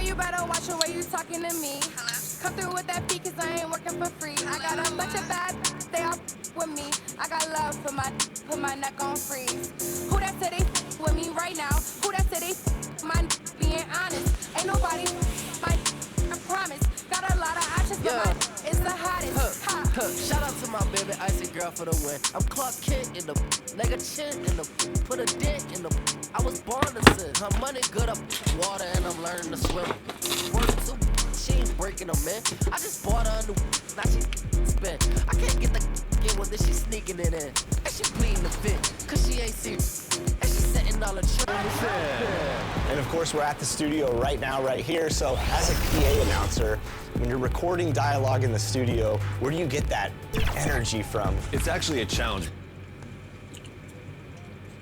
You better watch the way you talking to me. Come through with that fee, cause I ain't working for free. I got a bunch of bad, they all with me. I got love for put my neck on freeze. Who that said they with me right now? Who that said they my being honest? Ain't nobody my I promise. Got a lot of options, but my it's the hottest. Shout out to my baby icy girl for the win. I'm Clark Kent in the nigga chin in the put a dent in the. I was born to sin. Her money good up water and I'm learning to swim. Working too, she ain't breaking them in. I just bought her a new, now she spin. I can't get the in with this, she sneaking it in. And she bleeding the fit, cause she ain't serious. And she setting all the tricks. And of course, we're at the studio right now, right here. So as a PA announcer, when you're recording dialogue in the studio, where do you get that energy from? It's actually a challenge.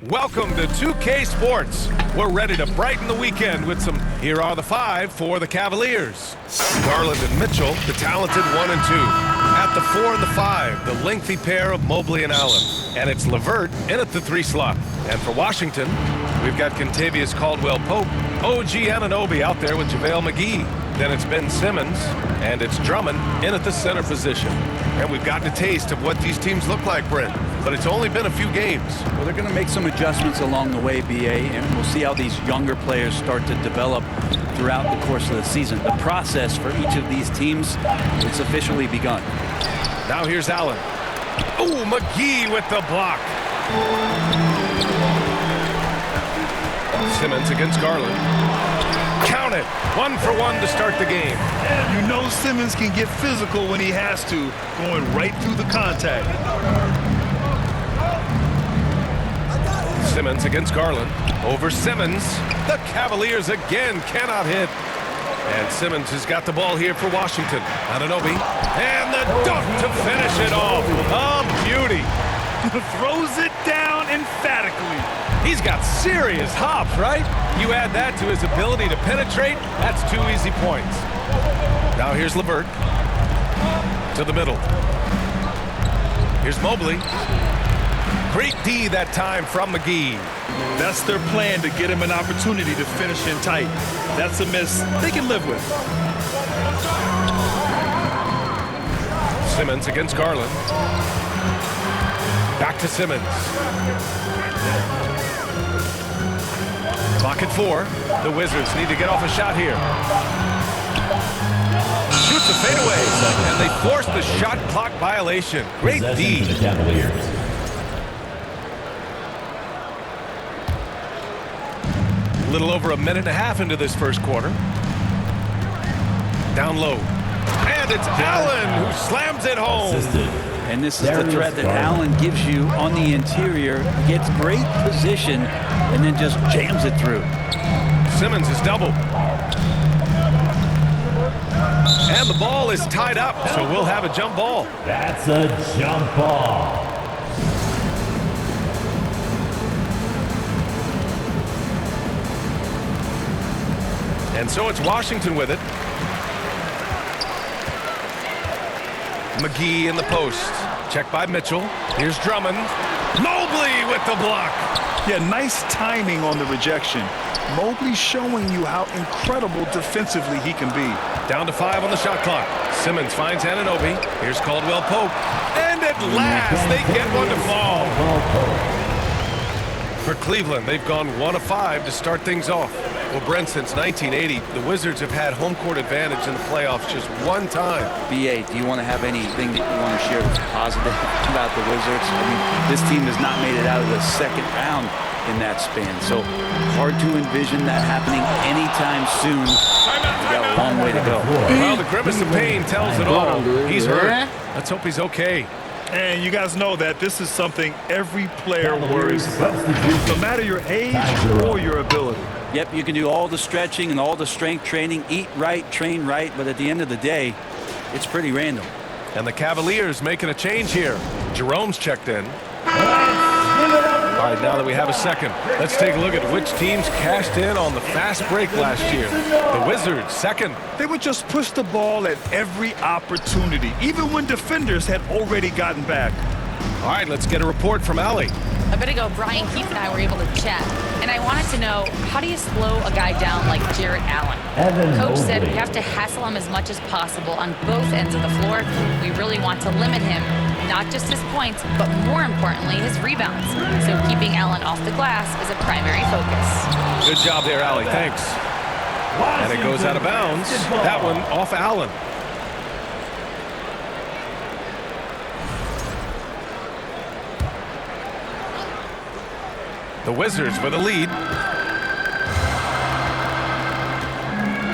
Welcome to 2K Sports. We're ready to brighten the weekend with some Here Are the Five for the Cavaliers. Garland and Mitchell, the talented 1 and 2. At the 4 and the 5, the lengthy pair of Mobley and Allen. And it's LeVert in at the 3 slot. And for Washington, we've got Kentavious Caldwell-Pope, OG Anunoby out there with JaVale McGee. Then it's Ben Simmons, and it's Drummond in at the center position. And we've gotten a taste of what these teams look like, Brent. But it's only been a few games. Well, they're going to make some adjustments along the way, BA, and we'll see how these younger players start to develop throughout the course of the season. The process for each of these teams, it's officially begun. Now here's Allen. Oh, McGee with the block. Simmons against Garland. Count it. 1 for 1 to start the game. You know Simmons can get physical when he has to, going right through the contact. Simmons against Garland. Over Simmons. The Cavaliers again cannot hit. And Simmons has got the ball here for Washington. Anunoby. And the dunk to finish it off. A beauty. Throws it down emphatically. He's got serious hops, right? You add that to his ability to penetrate, that's 2 easy points. Now here's LeVert. To the middle. Here's Mobley. Great D that time from McGee. That's their plan, to get him an opportunity to finish in tight. That's a miss they can live with. Simmons against Garland. Back to Simmons. Clock at 4. The Wizards need to get off a shot here. Shoots a fadeaway, and they force the shot clock violation. Great D. A little over a minute and a half into this first quarter. Down low. And it's Allen who slams it home. And this is the threat that Allen gives you on the interior. Gets great position and then just jams it through. Simmons is doubled. And the ball is tied up, so we'll have a jump ball. That's a jump ball. And so it's Washington with it. McGee in the post. Checked by Mitchell. Here's Drummond. Mobley with the block. Yeah, nice timing on the rejection. Mobley showing you how incredible defensively he can be. Down to 5 on the shot clock. Simmons finds Anunoby. Here's Caldwell-Pope. And at last, they get one to fall. For Cleveland, they've gone 1 of 5 to start things off. Well, Brent, since 1980, the Wizards have had home court advantage in the playoffs just one time. BA, do you want to have anything that you want to share that's positive about the Wizards? I mean, this team has not made it out of the second round in that span, so hard to envision that happening anytime soon. We've got a long way to go. Well, the grimace of pain tells it all. He's hurt. Let's hope he's okay. And you guys know that this is something every player worries about, no matter your age or your ability. Yep, you can do all the stretching and all the strength training, eat right, train right, but at the end of the day, it's pretty random. And the Cavaliers making a change here. Jerome's checked in. All right, now that we have a second, let's take a look at which teams cashed in on the fast break last year. The Wizards, second. They would just push the ball at every opportunity, even when defenders had already gotten back. All right, let's get a report from Allie. A bit ago, Brian Keith and I were able to chat, and I wanted to know, how do you slow a guy down like Jarrett Allen? Coach said we have to hassle him as much as possible on both ends of the floor. We really want to limit him, not just his points, but more importantly, his rebounds. So keeping Allen off the glass is a primary focus. Good job there, Allie. Thanks. And it goes out of bounds. That one off Allen. The Wizards with a lead.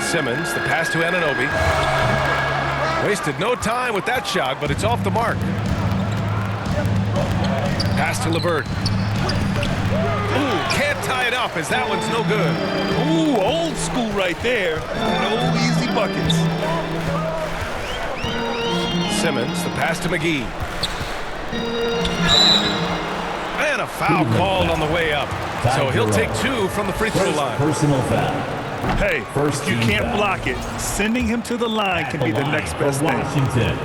Simmons, the pass to Anunoby. Wasted no time with that shot, but it's off the mark. Pass to LeVert. Ooh, can't tie it up as that one's no good. Ooh, old school right there. No easy buckets. Simmons, the pass to McGee. And a foul called on the way up. So he'll take two from the free throw line. Personal foul. Hey, if you can't block it, sending him to the line can be the next best thing. Washington.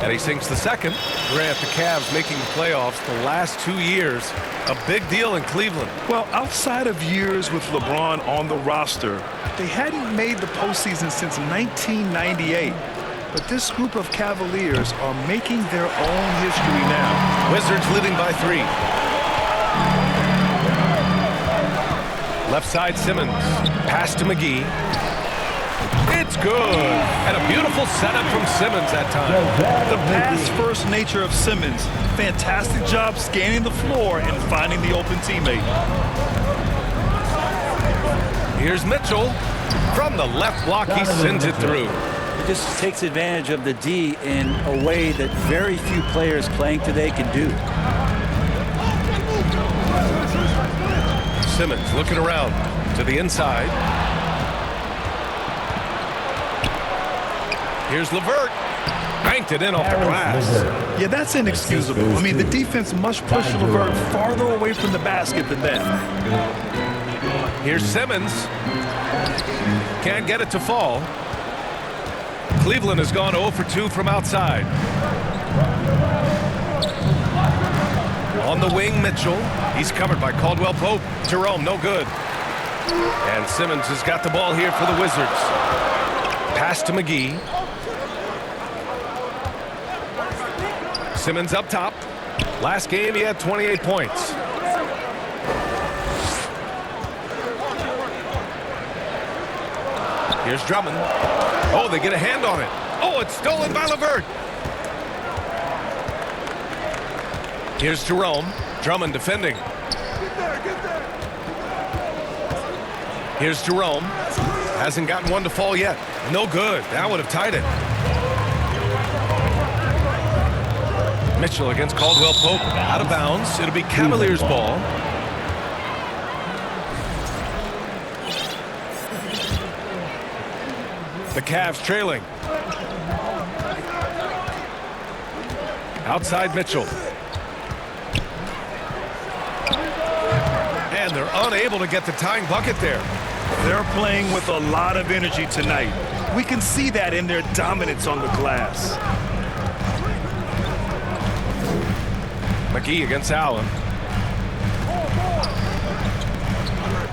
And he sinks the second. Grant, the Cavs making the playoffs the last 2 years. A big deal in Cleveland. Well, outside of years with LeBron on the roster, they hadn't made the postseason since 1998. But this group of Cavaliers are making their own history now. Wizards leading by 3. Left side Simmons. Pass to McGee. It's good. And a beautiful setup from Simmons that time. The pass-first nature of Simmons. Fantastic job scanning the floor and finding the open teammate. Here's Mitchell. From the left block, he sends it through. It just takes advantage of the D in a way that very few players playing today can do. Simmons looking around to the inside. Here's LeVert. Banked it in off the glass. Yeah, that's inexcusable. I mean, the defense must push LeVert farther away from the basket than that. Here's Simmons. Can't get it to fall. Cleveland has gone 0 for 2 from outside. On the wing, Mitchell. He's covered by Caldwell Pope. Jerome, no good. And Simmons has got the ball here for the Wizards. Pass to McGee. Simmons up top. Last game, he had 28 points. Here's Drummond. Oh, they get a hand on it. Oh, it's stolen by LeVert. Here's Jerome. Drummond defending. Here's Jerome. Hasn't gotten one to fall yet. No good. That would have tied it. Mitchell against Caldwell Pope. Out of bounds. It'll be Cavaliers ball. The Cavs trailing. Outside Mitchell. And they're unable to get the tying bucket there. They're playing with a lot of energy tonight. We can see that in their dominance on the glass. McGee against Allen.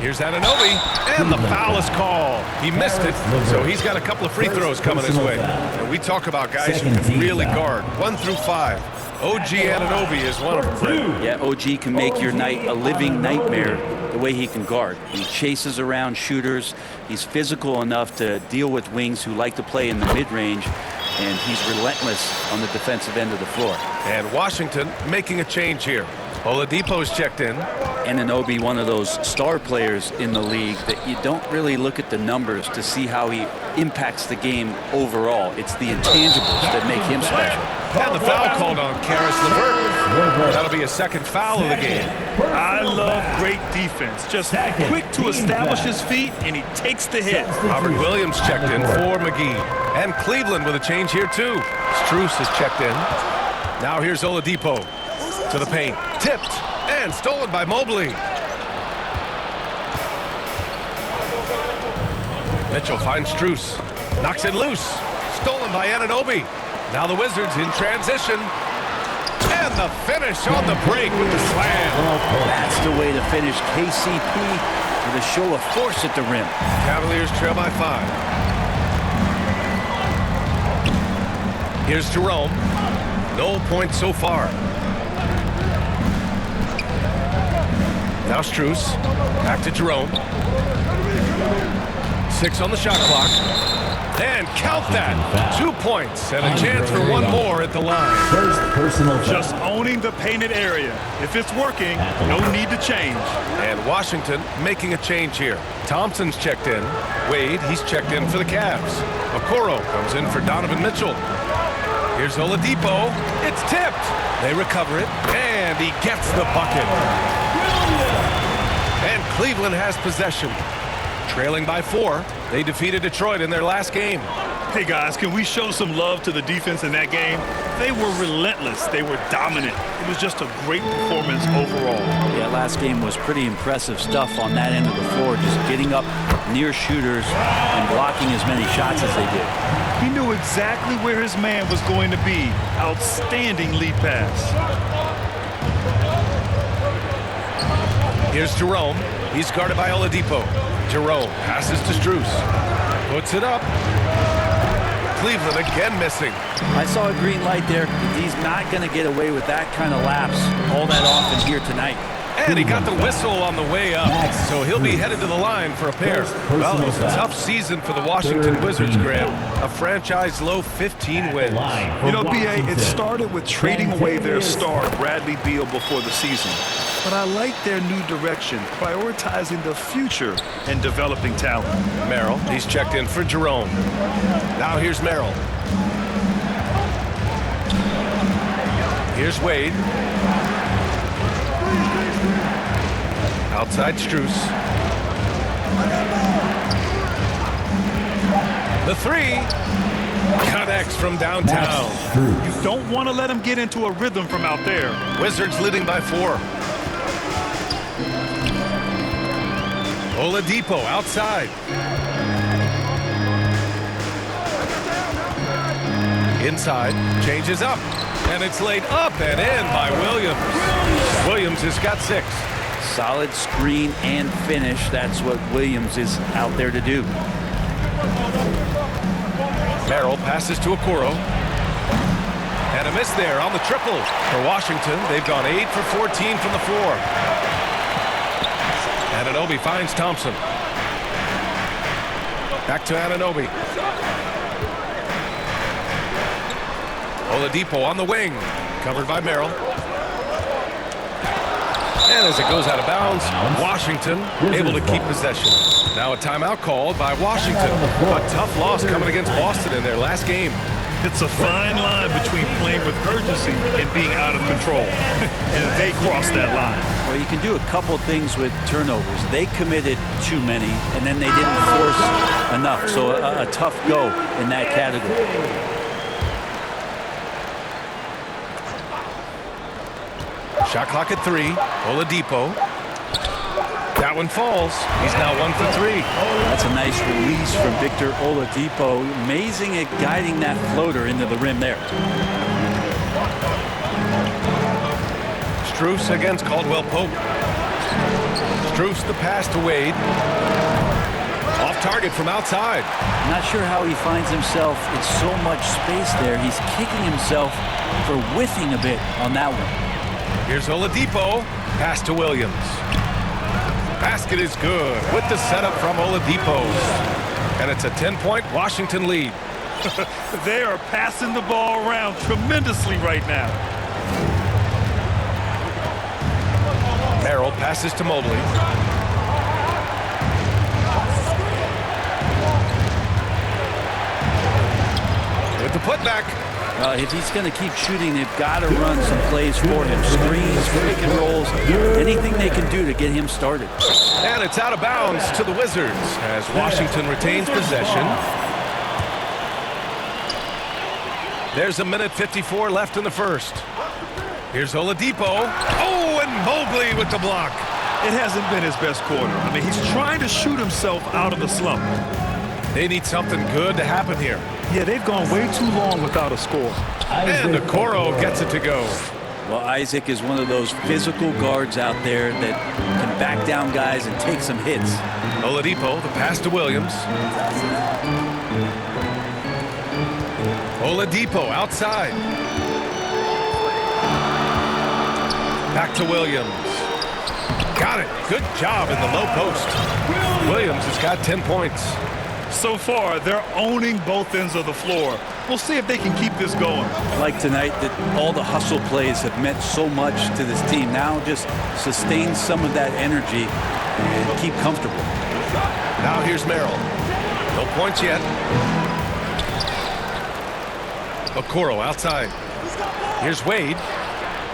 Here's Anunoby, and the foul is called. He missed it, so he's got a couple of free throws coming his way. And we talk about guys who can really guard 1 through 5. OG Anunoby is one of them. Yeah, OG can make your night a living nightmare. the way he can guard. He chases around shooters. He's physical enough to deal with wings who like to play in the mid-range, and he's relentless on the defensive end of the floor. And Washington making a change here. Oladipo's checked in. Anunoby, one of those star players in the league that you don't really look at the numbers to see how he impacts the game overall. It's the intangibles that make him special. And the foul called on Karis LeVert. That'll be a second foul of the game. I love great defense. Just quick to establish his feet, and he takes the hit. Robert Williams checked in for McGee. And Cleveland with a change here too. Strus has checked in. Now here's Oladipo to the paint. Tipped and stolen by Mobley. Mitchell finds Strus. Knocks it loose. Stolen by Anunoby. Now the Wizards in transition. And the finish on the break with the slam. That's the way to finish. KCP with a show of force at the rim. Cavaliers trail by 5. Here's Jerome. No points so far. Now Strus. Back to Jerome. 6 on the shot clock. And count that. 2 points and a chance for one more at the line. First personal foul. Just owning the painted area. If it's working, no need to change. And Washington making a change here. Thompson's checked in. Wade, he's checked in for the Cavs. Okoro comes in for Donovan Mitchell. Here's Oladipo. It's tipped. They recover it, and he gets the bucket. And Cleveland has possession. Trailing by 4, they defeated Detroit in their last game. Hey guys, can we show some love to the defense in that game? They were relentless. They were dominant. It was just a great performance overall. Yeah, last game was pretty impressive stuff on that end of the floor, just getting up near shooters and blocking as many shots as they did. He knew exactly where his man was going to be. Outstanding lead pass. Here's Jerome. He's guarded by Oladipo. Jerome passes to Strus. Puts it up. Cleveland again missing. I saw a green light there. He's not going to get away with that kind of lapse all that often here tonight. And he got the whistle on the way up, so he'll be headed to the line for a pair. Well, it was a tough season for the Washington Wizards, Graham. A franchise-low 15 wins. You know, B.A., it started with trading away their star, Bradley Beal, before the season. But I like their new direction, prioritizing the future and developing talent. Merrill, he's checked in for Jerome. Now here's Merrill. Here's Wade. Outside Strus. The 3 connects from downtown. You don't want to let him get into a rhythm from out there. Wizards leading by 4. Oladipo outside. Inside, changes up. And it's laid up and in by Williams. Williams has got 6. Solid screen and finish. That's what Williams is out there to do. Merrill passes to Okoro. And a miss there on the triple. For Washington, they've gone 8 for 14 from the floor. Anunoby finds Thompson. Back to Anunoby. Oladipo on the wing. Covered by Merrill. And as it goes out of bounds, Washington able to keep possession. Now a timeout called by Washington. A tough loss coming against Boston in their last game. It's a fine line between playing with urgency and being out of control. And they crossed that line. Well, you can do a couple things with turnovers. They committed too many, and then they didn't force enough. So a tough go in that category. Shot clock at 3. Oladipo. That one falls. He's now 1 for 3. That's a nice release from Victor Oladipo. Amazing at guiding that floater into the rim there. Strus against Caldwell Pope. Strus the pass to Wade. Off target from outside. Not sure how he finds himself in so much space there. He's kicking himself for whiffing a bit on that one. Here's Oladipo. Pass to Williams. Basket is good with the setup from Oladipo. And it's a 10-point Washington lead. They are passing the ball around tremendously right now. Merrill passes to Mobley. With the putback. If he's going to keep shooting, they've got to run some plays for him. Screens, pick and rolls, anything they can do to get him started. And it's out of bounds to the Wizards as Washington retains possession. There's a minute 54 left in the first. Here's Oladipo. Oh, and Mobley with the block. It hasn't been his best quarter. I mean, he's trying to shoot himself out of the slump. They need something good to happen here. Yeah, they've gone way too long without a score. And Okoro gets it to go. Well, Isaac is one of those physical guards out there that can back down guys and take some hits. Oladipo, the pass to Williams. Oladipo outside. Back to Williams. Got it. Good job in the low post. Williams has got 10 points. So far, they're owning both ends of the floor. We'll see if they can keep this going. Like tonight, that all the hustle plays have meant so much to this team. Now just sustain some of that energy and keep comfortable. Now here's Merrill. No points yet. Okoro outside. Here's Wade.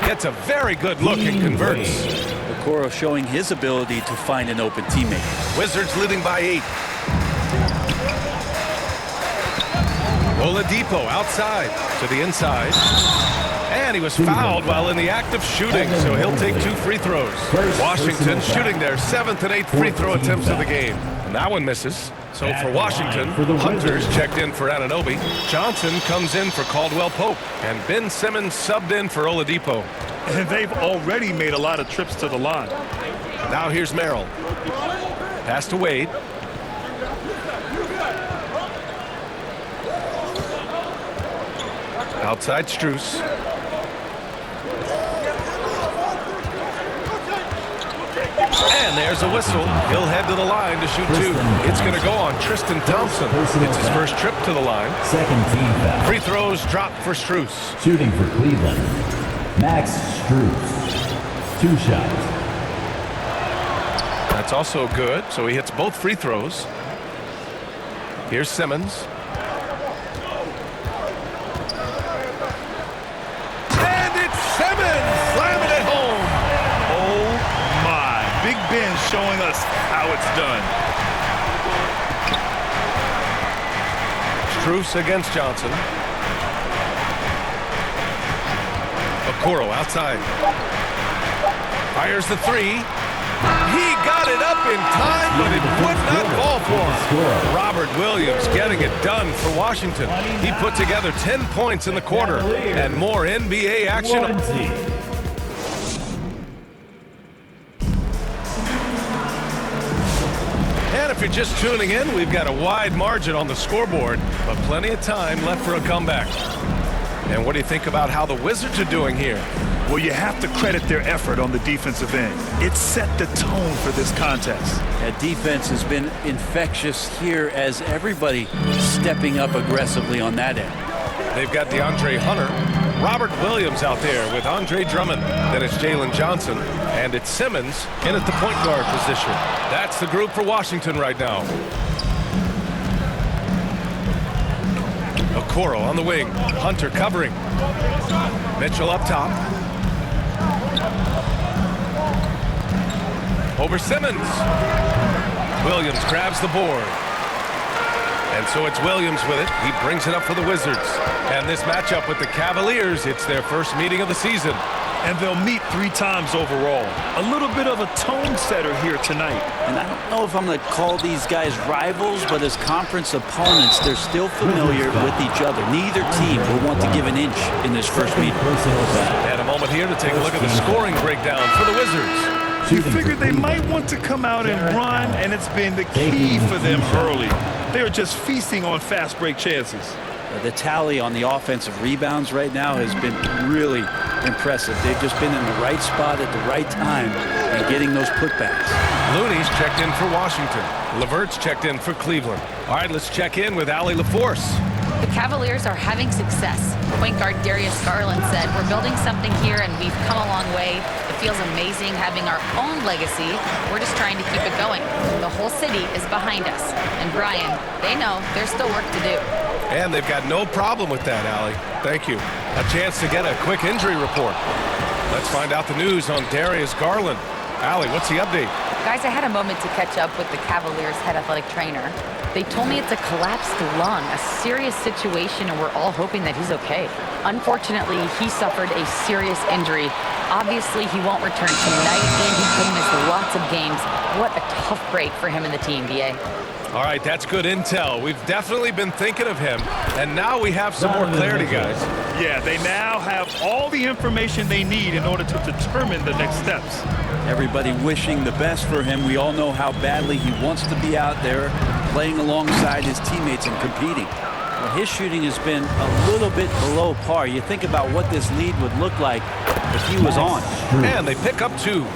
Gets a very good look and converts. Okoro showing his ability to find an open teammate. Wizards leading by 8. Oladipo outside to the inside. And he was fouled while in the act of shooting, so he'll take 2 free throws. Washington shooting their 7th and 8th free throw attempts of the game. And that one misses. So for Washington, Hunter's checked in for Anunoby. Johnson comes in for Caldwell Pope. And Ben Simmons subbed in for Oladipo. And they've already made a lot of trips to the line. Now here's Merrill. Pass to Wade. Outside Strus. And there's a whistle. He'll head to the line to shoot 2. It's going to go on Tristan Thompson. It's his first trip to the line. Second team foul. Free throws drop for Strus. Shooting for Cleveland, Max Strus. 2 shots. That's also good. So he hits both free throws. Here's Simmons. Showing us how it's done. Strus against Johnson. Okoro outside. Fires the 3. He got it up in time, but it would not fall for him. Robert Williams getting it done for Washington. He put together 10 points in the quarter and more NBA action. And if you're just tuning in, we've got a wide margin on the scoreboard, but plenty of time left for a comeback. And what do you think about how the Wizards are doing here? Well, you have to credit their effort on the defensive end. It set the tone for this contest. That defense has been infectious here as everybody stepping up aggressively on that end. They've got DeAndre Hunter, Robert Williams out there with Andre Drummond. Then it's Jalen Johnson, and it's Simmons in at the point guard position. That's the group for Washington right now. Okoro on the wing. Hunter covering. Mitchell up top. Over Simmons. Williams grabs the board. And so it's Williams with it. He brings it up for the Wizards. And this matchup with the Cavaliers, it's their first meeting of the season. And they'll meet 3 times overall. A little bit of a tone setter here tonight. And I don't know if I'm going to call these guys rivals, but as conference opponents, they're still familiar with each other. Neither team will want to give an inch in this first meeting. And a moment here to take a look at the scoring breakdown for the Wizards. You figured they might want to come out and run, and it's been the key for them early. They are just feasting on fast break chances. The tally on the offensive rebounds right now has been really impressive. They've just been in the right spot at the right time and getting those putbacks. Looney's checked in for Washington. Levert's checked in for Cleveland. All right, let's check in with Allie LaForce. The Cavaliers are having success. Point guard Darius Garland said, "We're building something here and we've come a long way. It feels amazing having our own legacy. We're just trying to keep it going. The whole city is behind us." And Brian, they know there's still work to do. And they've got no problem with that, Allie. Thank you. A chance to get a quick injury report. Let's find out the news on Darius Garland. Allie, what's the update? Guys, I had a moment to catch up with the Cavaliers head athletic trainer. They told me it's a collapsed lung, a serious situation, and we're all hoping that he's okay. Unfortunately, he suffered a serious injury. Obviously, he won't return tonight, and he could miss lots of games. What a tough break for him and the team, BA. All right, that's good intel. We've definitely been thinking of him, and now we have some more clarity, guys. Yeah, they now have all the information they need in order to determine the next steps. Everybody wishing the best for him. We all know how badly he wants to be out there playing alongside his teammates and competing. Well, his shooting has been a little bit below par. You think about what this lead would look like if he was on. And they pick up 2.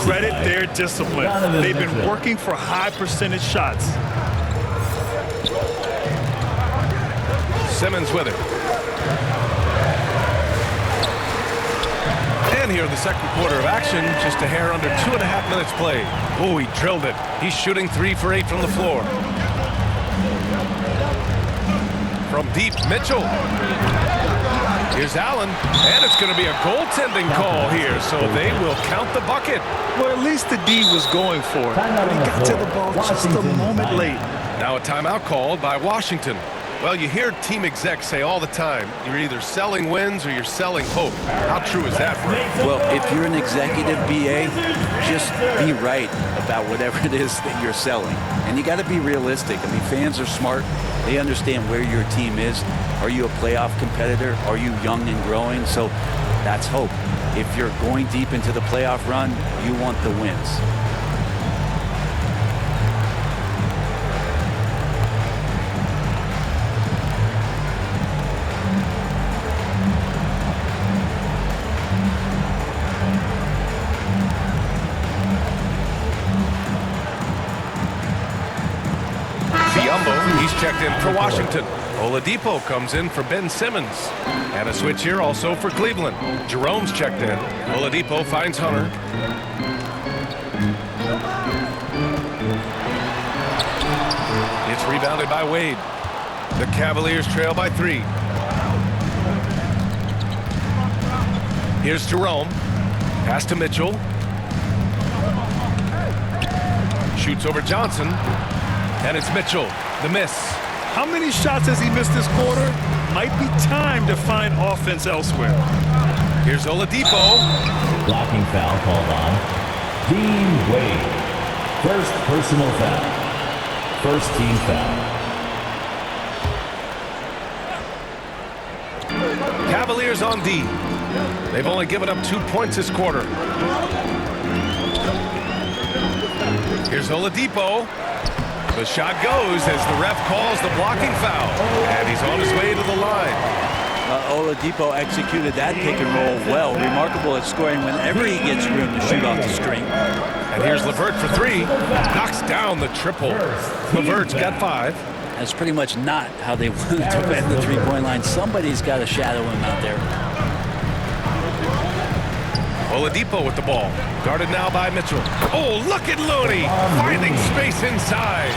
Credit their discipline. They've been working for high percentage shots. Simmons with it. And here in the second quarter of action, just a hair under 2.5 minutes played. Oh, he drilled it. He's shooting 3 for 8 from the floor. From deep, Mitchell. Here's Allen, and it's going to be a goaltending call here, so they will count the bucket. Well, at least the D was going for it, but he got to the ball just a moment late. Now a timeout called by Washington. Well, you hear team execs say all the time, you're either selling wins or you're selling hope. How true is that, Frank? Well, if you're an executive BA, just be right about whatever it is that you're selling. And you got to be realistic. I mean, fans are smart. They understand where your team is. Are you a playoff competitor? Are you young and growing? So that's hope. If you're going deep into the playoff run, you want the wins. He's checked in for Washington. Oladipo comes in for Ben Simmons. And a switch here also for Cleveland. Jerome's checked in. Oladipo finds Hunter. It's rebounded by Wade. The Cavaliers trail by 3. Here's Jerome. Pass to Mitchell. Shoots over Johnson. And it's Mitchell. The miss. How many shots has he missed this quarter? Might be time to find offense elsewhere. Here's Oladipo. Blocking foul called on Dean Wade. First personal foul. First team foul. Cavaliers on D. They've only given up 2 points this quarter. Here's Oladipo. The shot goes as the ref calls the blocking foul. And he's on his way to the line. Oladipo executed that pick and roll well. Remarkable at scoring whenever he gets room to shoot off the screen. And here's Levert for 3. Knocks down the triple. Levert's got 5. That's pretty much not how they wanted to defend the three-point line. Somebody's got to shadow him out there. Oladipo with the ball. Guarded now by Mitchell. Oh, look at Looney finding space inside.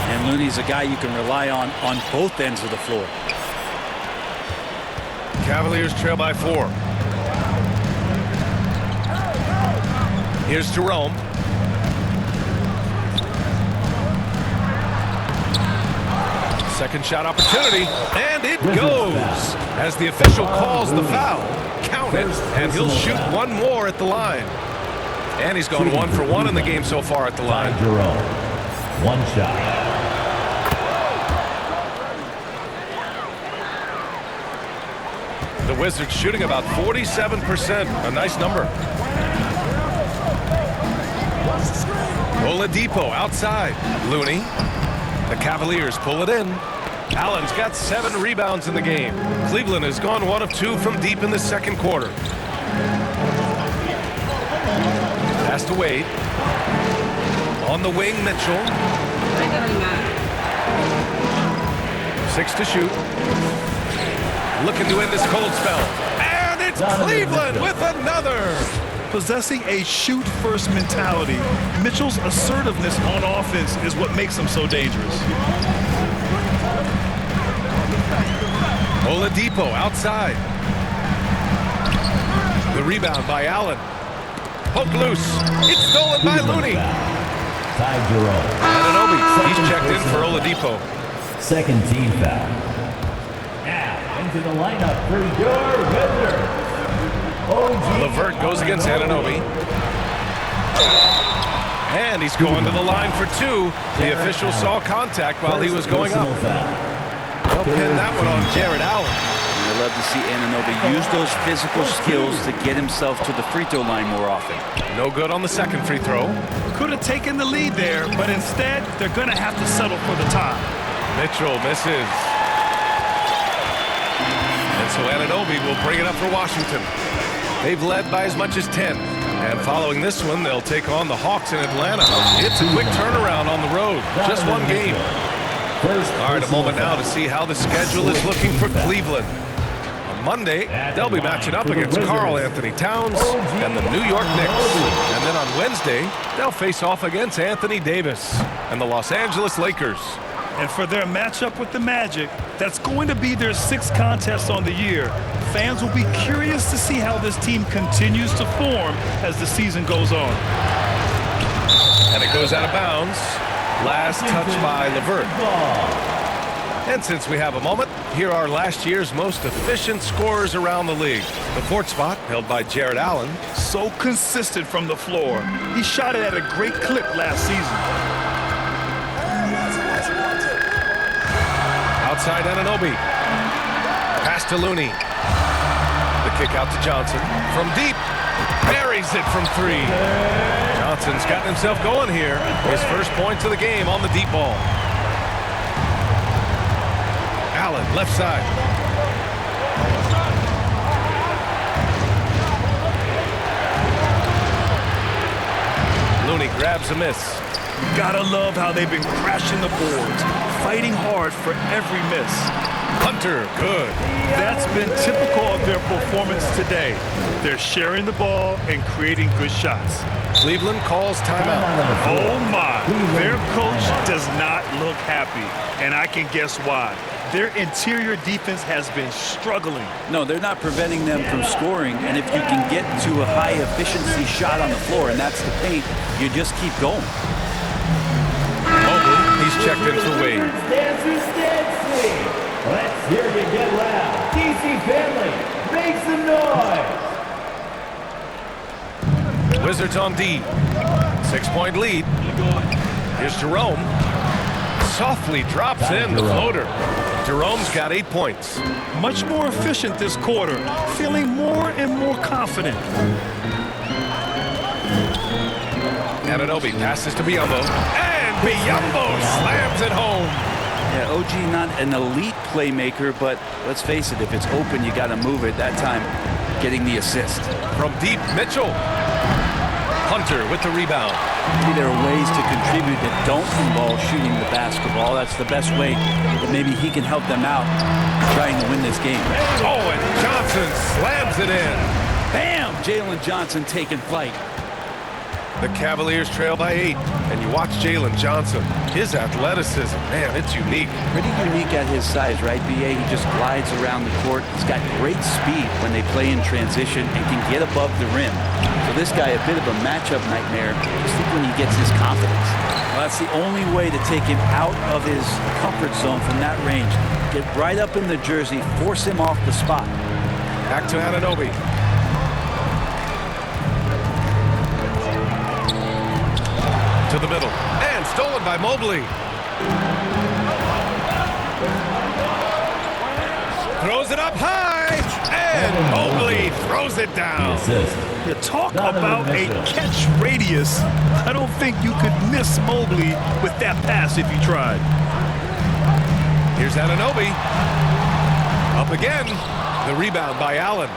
And Looney's a guy you can rely on both ends of the floor. Cavaliers trail by 4. Here's Jerome. Second shot opportunity, and it goes as the official calls the foul. Count it, and he'll shoot one more at the line. And he's gone 1 for 1 in the game so far at the line. Jerome, 1 shot. The Wizards shooting about 47%, a nice number. Oladipo outside. Looney. The Cavaliers pull it in. Allen's got 7 rebounds in the game. Cleveland has gone 1 of 2 from deep in the second quarter. Pass to Wade. On the wing, Mitchell. 6 to shoot. Looking to end this cold spell. And it's Cleveland with another. Possessing a shoot-first mentality, Mitchell's assertiveness on offense is what makes him so dangerous. Oladipo outside. The rebound by Allen. Poke loose. It's stolen by Looney. Ty Jerome. Anunoby, he's checked in for Oladipo. Second team foul. Now into the lineup for your Wizards. LeVert goes against Anunoby. And he's going to the line for 2. The official saw contact while he was going up. They'll pin that one on Jared Allen. I love to see Anunoby use those physical skills to get himself to the free throw line more often. No good on the second free throw. Could have taken the lead there, but instead, they're going to have to settle for the tie. Mitchell misses. And so Anunoby will bring it up for Washington. They've led by as much as 10. And following this one, they'll take on the Hawks in Atlanta. It's a quick turnaround on the road. Just 1 game. All right, a moment now to see how the schedule is looking for Cleveland. On Monday, they'll be matching up against Karl Anthony Towns and the New York Knicks. And then on Wednesday, they'll face off against Anthony Davis and the Los Angeles Lakers. And for their matchup with the Magic, that's going to be their 6th contest on the year. Fans will be curious to see how this team continues to form as the season goes on. And it goes out of bounds. Last touch by LeVert. And since we have a moment, here are last year's most efficient scorers around the league. The 4th spot held by Jared Allen. So consistent from the floor. He shot it at a great clip last season. Outside Anunoby. Pass to Looney. The kick out to Johnson. From deep. Buries it from 3. Johnson's gotten himself going here. His first points of the game on the deep ball. Allen, left side. Looney grabs a miss. Gotta love how they've been crashing the boards, fighting hard for every miss. Hunter, good. That's been typical of their performance today. They're sharing the ball and creating good shots. Cleveland calls timeout. Oh my, their coach does not look happy, and I can guess why. Their interior defense has been struggling. No, they're not preventing them from scoring, and if you can get to a high-efficiency shot on the floor, and that's the paint, you just keep going. Mobley, he's checked in for Wade. Let's hear you get loud. DC family, make some noise. Wizards on D. 6-point lead. Here's Jerome. Softly drops in the floater. Jerome's got 8 points. Much more efficient this quarter, feeling more and more confident. Anunoby passes to Biyombo. And Biyombo slams it home. Yeah, OG not an elite playmaker, but let's face it, if it's open, you got to move it. That time, getting the assist. From deep, Mitchell. Hunter with the rebound. Maybe there are ways to contribute that don't involve shooting the basketball. That's the best way that maybe he can help them out trying to win this game. Oh, and Johnson slams it in. Bam! Jalen Johnson taking flight. The Cavaliers trail by 8, and you watch Jalen Johnson. His athleticism, man, it's unique. Pretty unique at his size, right, B.A.? He just glides around the court. He's got great speed when they play in transition and can get above the rim. So this guy, a bit of a matchup nightmare, just when he gets his confidence. Well, that's the only way to take him out of his comfort zone from that range. Get right up in the jersey, force him off the spot. Back to Anunoby. To the middle, and stolen by Mobley. Throws it up high, and Mobley throws it down. You talk about a catch radius. I don't think you could miss Mobley with that pass if you tried. Here's Here's Anunoby. Up again. The rebound by Allen.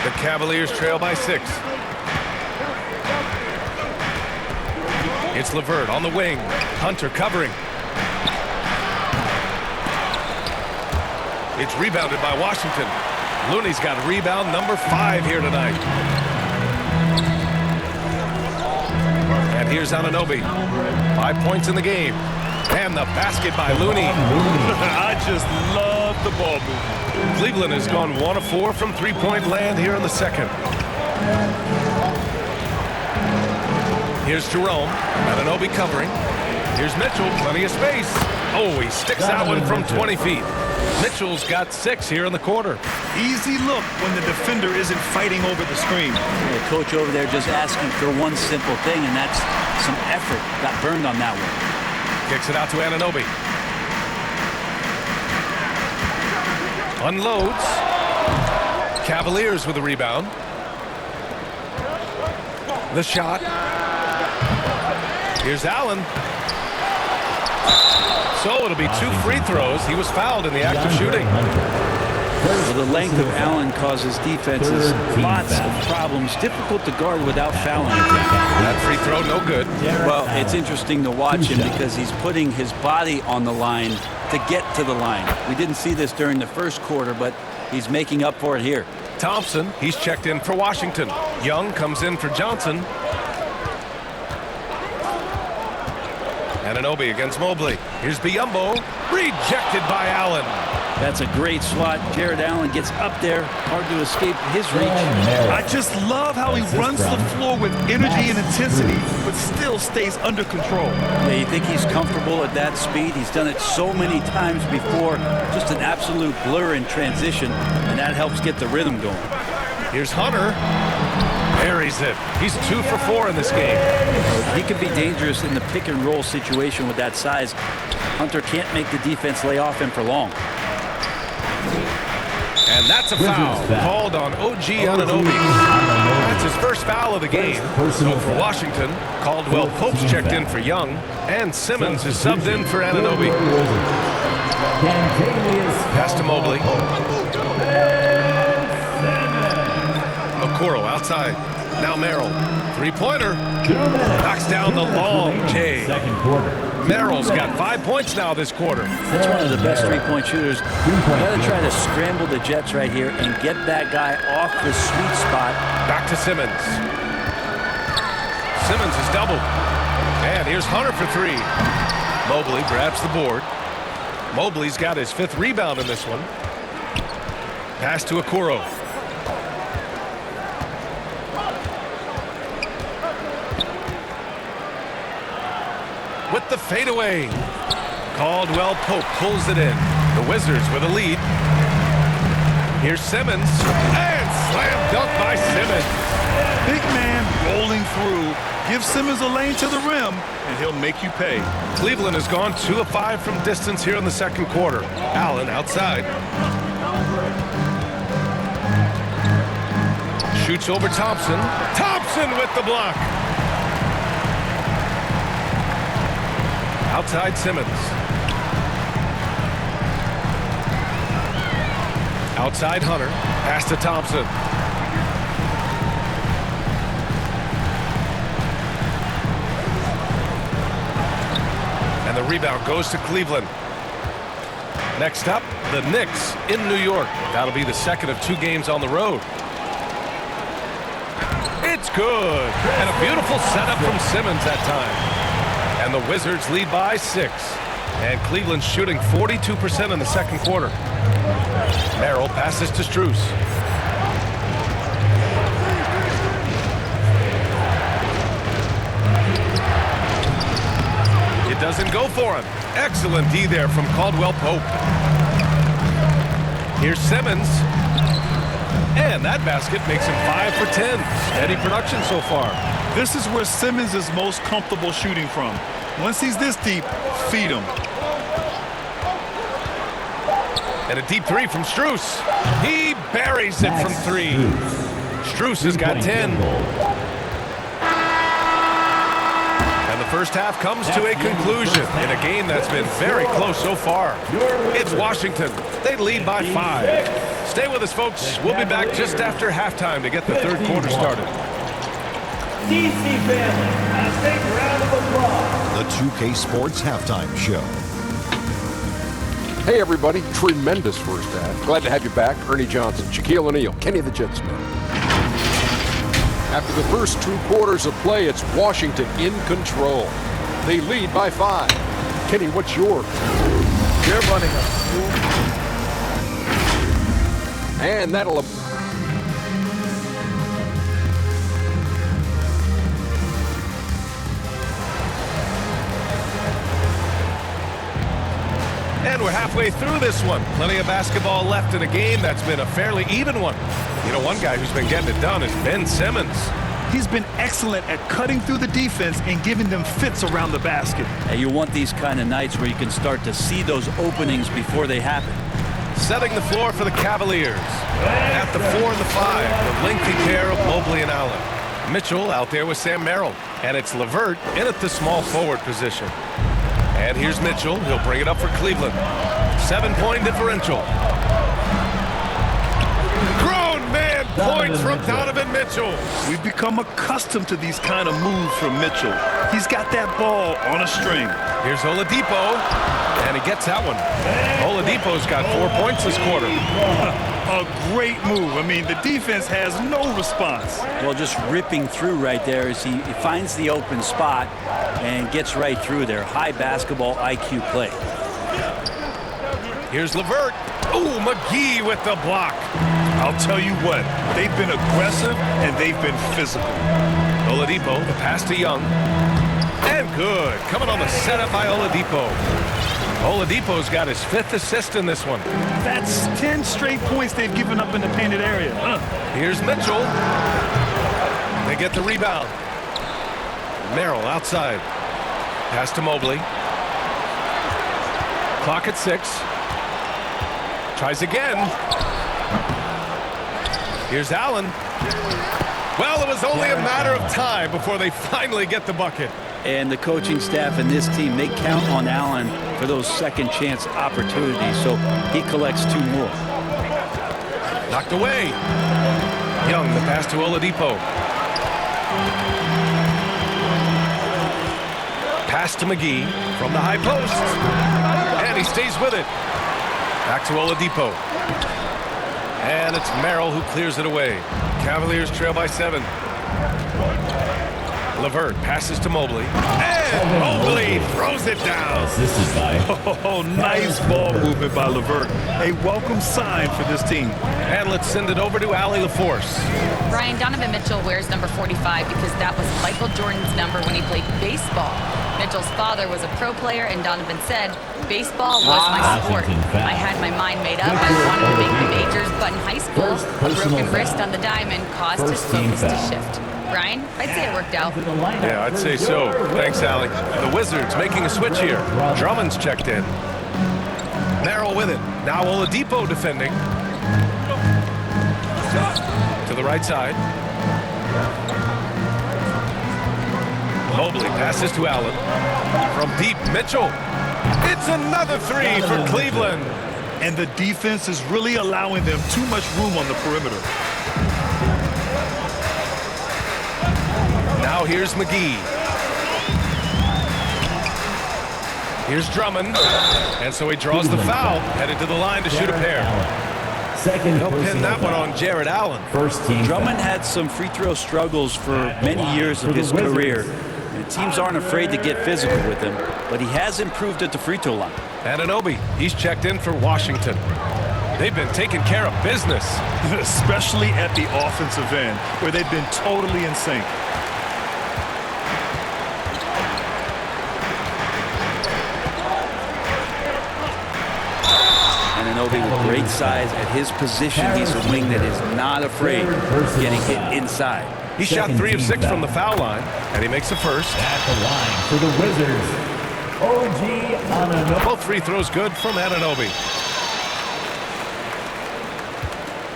The Cavaliers trail by 6. It's LeVert on the wing. Hunter covering. It's rebounded by Washington. Looney's got rebound number 5 here tonight. And here's Anunoby. 5 points in the game. And the basket by Looney. I just love the ball movement. Cleveland has gone 1 of 4 from three-point land here in the second. Here's Jerome. Anunoby covering. Here's Mitchell. Plenty of space. Oh, he sticks that one from 20 feet. Mitchell's got 6 here in the quarter. Easy look when the defender isn't fighting over the screen. The coach over there just asking for one simple thing, and that's some effort. Got burned on that one. Kicks it out to Anunoby. Unloads. Cavaliers with the rebound. The shot. Here's Allen. So it'll be 2 free throws. He was fouled in the act of shooting. Well, the length of Allen causes defenses lots of problems. Difficult to guard without fouling. That free throw, no good. Well, it's interesting to watch him because he's putting his body on the line to get to the line. We didn't see this during the first quarter, but he's making up for it here. Thompson, he's checked in for Washington. Young comes in for Johnson. Anunoby against Mobley. Here's Biyombo. Rejected by Allen. That's a great swat. Jared Allen gets up there. Hard to escape his reach. I just love how he runs the floor with energy and intensity, but still stays under control. Yeah, you think he's comfortable at that speed? He's done it so many times before. Just an absolute blur in transition, and that helps get the rhythm going. Here's Hunter. Buries it. He's 2 for 4 in this game. He could be dangerous in the pick and roll situation with that size. Hunter can't make the defense lay off him for long. And that's a foul called on OG Anunoby. That's his first foul of the game. So for Washington, Caldwell Pope's checked in for Young, and Simmons is subbed in for Anunoby. Pass to Mobley. Okoro outside. Now Merrill. Three-pointer. Knocks down the long J. Merrill's got 5 points now this quarter. That's one of the best three-point shooters. You got to try to scramble the Jets right here and get that guy off the sweet spot. Back to Simmons. Simmons is doubled. And here's Hunter for 3. Mobley grabs the board. Mobley's got his 5th rebound in this one. Pass to Okoro. With the fadeaway. Caldwell Pope pulls it in. The Wizards with a lead. Here's Simmons. And slam dunk by Simmons. Big man rolling through. Give Simmons a lane to the rim, and he'll make you pay. Cleveland has gone 2 of 5 from distance here in the second quarter. Allen outside. Shoots over Thompson. Thompson with the block. Outside Simmons. Outside Hunter. Pass to Thompson. And the rebound goes to Cleveland. Next up, the Knicks in New York. That'll be the second of 2 games on the road. It's good. And a beautiful setup from Simmons that time. And the Wizards lead by 6. And Cleveland's shooting 42% in the second quarter. Merrill passes to Strus. It doesn't go for him. Excellent D there from Caldwell Pope. Here's Simmons. And that basket makes him 5 for 10. Steady production so far. This is where Simmons is most comfortable shooting from. Once he's this deep, feed him. And a deep 3 from Strus. He buries it from 3. Strus has got 10. And And the first half comes to a conclusion in a game that's been very close so far. It's Washington. They lead by 5. Stay with us, folks. We'll be back just after halftime to get the third quarter started. DC family, a big round of applause. The 2K Sports Halftime Show. Hey everybody, tremendous first half. Glad to have you back. Ernie Johnson, Shaquille O'Neal, Kenny the Jet Smith. After the first 2 quarters of play, it's Washington in control. They lead by 5. Kenny, what's yours? They're running a And that'll... And we're halfway through this one. Plenty of basketball left in a game that's been a fairly even one. You know, one guy who's been getting it done is Ben Simmons. He's been excellent at cutting through the defense and giving them fits around the basket. And you want these kind of nights where you can start to see those openings before they happen. Setting the floor for the Cavaliers. At the 4 and the 5, the lengthy pair of Mobley and Allen. Mitchell out there with Sam Merrill. And it's LeVert in at the small forward position. And here's Mitchell. He'll bring it up for Cleveland. 7-point differential. Grown man points from Donovan Mitchell. We've become accustomed to these kind of moves from Mitchell. He's got that ball on a string. Here's Oladipo, and he gets that one. Oladipo's got 4 points this quarter. A great move. I mean, the defense has no response. Well, just ripping through right there as he finds the open spot and gets right through there. High basketball IQ play. Here's LeVert. Ooh, McGee with the block. I'll tell you what, they've been aggressive and they've been physical. Oladipo, the pass to Young. And good. Coming on the setup by Oladipo. Oladipo's got his 5th assist in this one. That's 10 straight points they've given up in the painted area. Here's Mitchell. They get the rebound. Merrill outside. Pass to Mobley. Clock at 6. Tries again. Here's Allen. Well, it was only a matter of time before they finally get the bucket. And the coaching staff and this team, they count on Allen for those second chance opportunities, so he collects 2 more. Knocked away. Young, the pass to Oladipo. Pass to McGee from the high post. And he stays with it. Back to Oladipo. And it's Merrill who clears it away. Cavaliers trail by 7. LeVert passes to Mobley. And Mobley throws it down. Assisted by. Oh, nice ball movement by LeVert. A welcome sign for this team. And let's send it over to Allie LaForce. Brian, Donovan Mitchell wears number 45 because that was Michael Jordan's number when he played baseball. Mitchell's father was a pro player, and Donovan said, baseball was my sport. I had my mind made up. I wanted to make the majors, but in high school, a broken wrist on the diamond caused his focus to shift. Brian, I'd say it worked out. Yeah, I'd say so. Thanks, Allie. The Wizards making a switch here. Drummond's checked in. Merrill with it. Now Oladipo defending. To the right side. Mobley passes to Allen. From deep, Mitchell. It's another 3 for Cleveland. And the defense is really allowing them too much room on the perimeter. Now here's McGee. Here's Drummond. And so he draws the foul, headed to the line to shoot a pair. They'll pin that one on Jared Allen. First team. Drummond had some free throw struggles for many years of his career. And teams aren't afraid to get physical with him, but he has improved at the free throw line. Anunoby, he's checked in for Washington. They've been taking care of business. Especially at the offensive end, where they've been totally in sync. Anunoby with great size at his position. He's a wing that is not afraid of getting hit inside. He shot 3 of 6 from the foul line, and he makes the first. At the line for the Wizards, OG Anunoby. Both free throws good from Anunoby.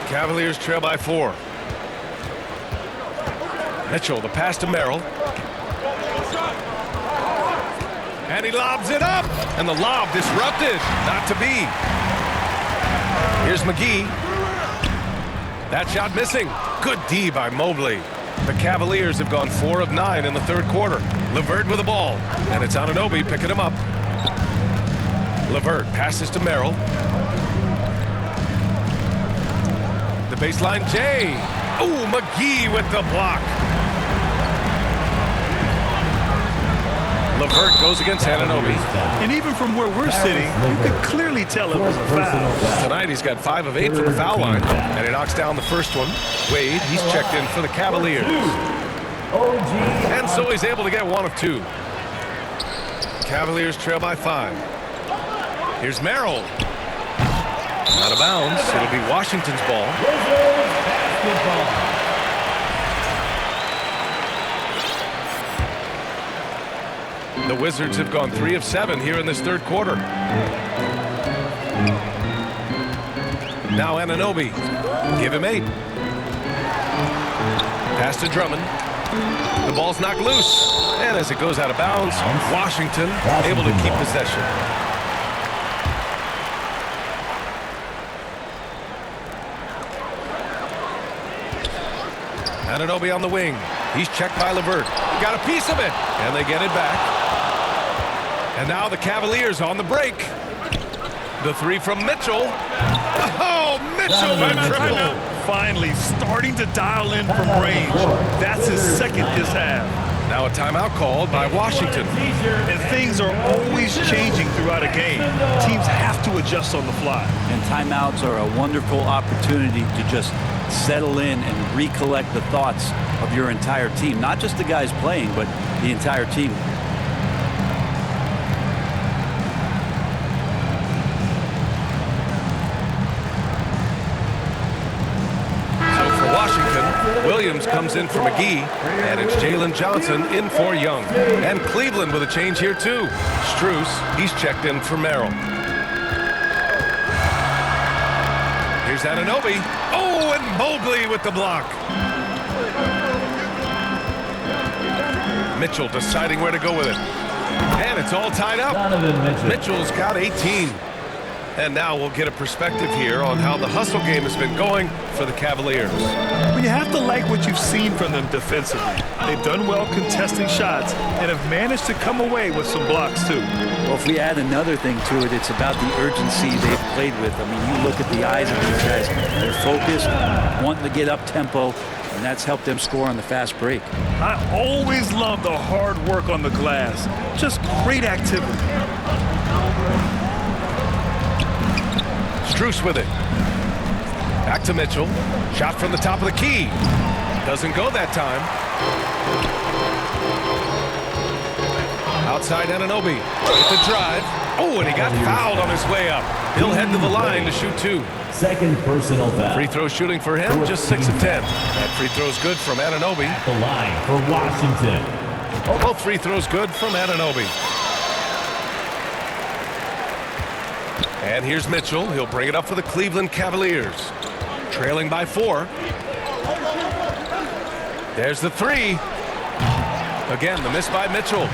Cavaliers trail by 4. Mitchell, the pass to Merrill. And he lobs it up. And the lob disrupted. Not to be. Here's McGee. That shot missing. Good D by Mobley. The Cavaliers have gone 4 of 9 in the third quarter. LeVert with the ball. And it's Anunoby picking him up. LeVert passes to Merrill. The baseline J. Oh, McGee with the block. LeVert goes against Anunoby. And even from where we're sitting, you could clearly tell it was a foul. Tonight he's got 5 of 8 from the foul line, and he knocks down the first one. Wade, he's checked in for the Cavaliers. And so he's able to get 1 of 2. Cavaliers trail by 5. Here's Merrill. Out of bounds. It'll be Washington's ball. The Wizards have gone 3 of 7 here in this third quarter. Now Anunoby. Give him 8. Pass to Drummond. The ball's knocked loose. And as it goes out of bounds, Washington able to keep possession. Anunoby on the wing. He's checked by LeVert. Got a piece of it. And they get it back. And now the Cavaliers on the break. The 3 from Mitchell. Oh, Mitchell with triple. Finally starting to dial in from range. That's his second this half. Now a timeout called by Washington. And things are always changing throughout a game. Teams have to adjust on the fly. And timeouts are a wonderful opportunity to just settle in and recollect the thoughts of your entire team. Not just the guys playing, but the entire team. Williams comes in for McGee, and it's Jalen Johnson in for Young. And Cleveland with a change here, too. Strus, he's checked in for Merrill. Here's Anunoby. Oh, and Mobley with the block. Mitchell deciding where to go with it. And it's all tied up. Mitchell's got 18. And now we'll get a perspective here on how the hustle game has been going for the Cavaliers. Well, you have to like what you've seen from them defensively. They've done well contesting shots and have managed to come away with some blocks, too. Well, if we add another thing to it, it's about the urgency they've played with. I mean, you look at the eyes of these guys. They're focused, wanting to get up tempo, and that's helped them score on the fast break. I always love the hard work on the glass. Just great activity. Strus with it. Back to Mitchell. Shot from the top of the key. Doesn't go that time. Outside Anunoby. With the drive. Oh, and he got fouled on his way up. He'll head to the line to shoot 2. Second personal foul. Free throw shooting for him, just 6 of 10. That free throw's good from Anunoby. At the line for Washington. Both free throws good from Anunoby. And here's Mitchell. He'll bring it up for the Cleveland Cavaliers. Trailing by 4. There's the 3. Again, the miss by Mitchell.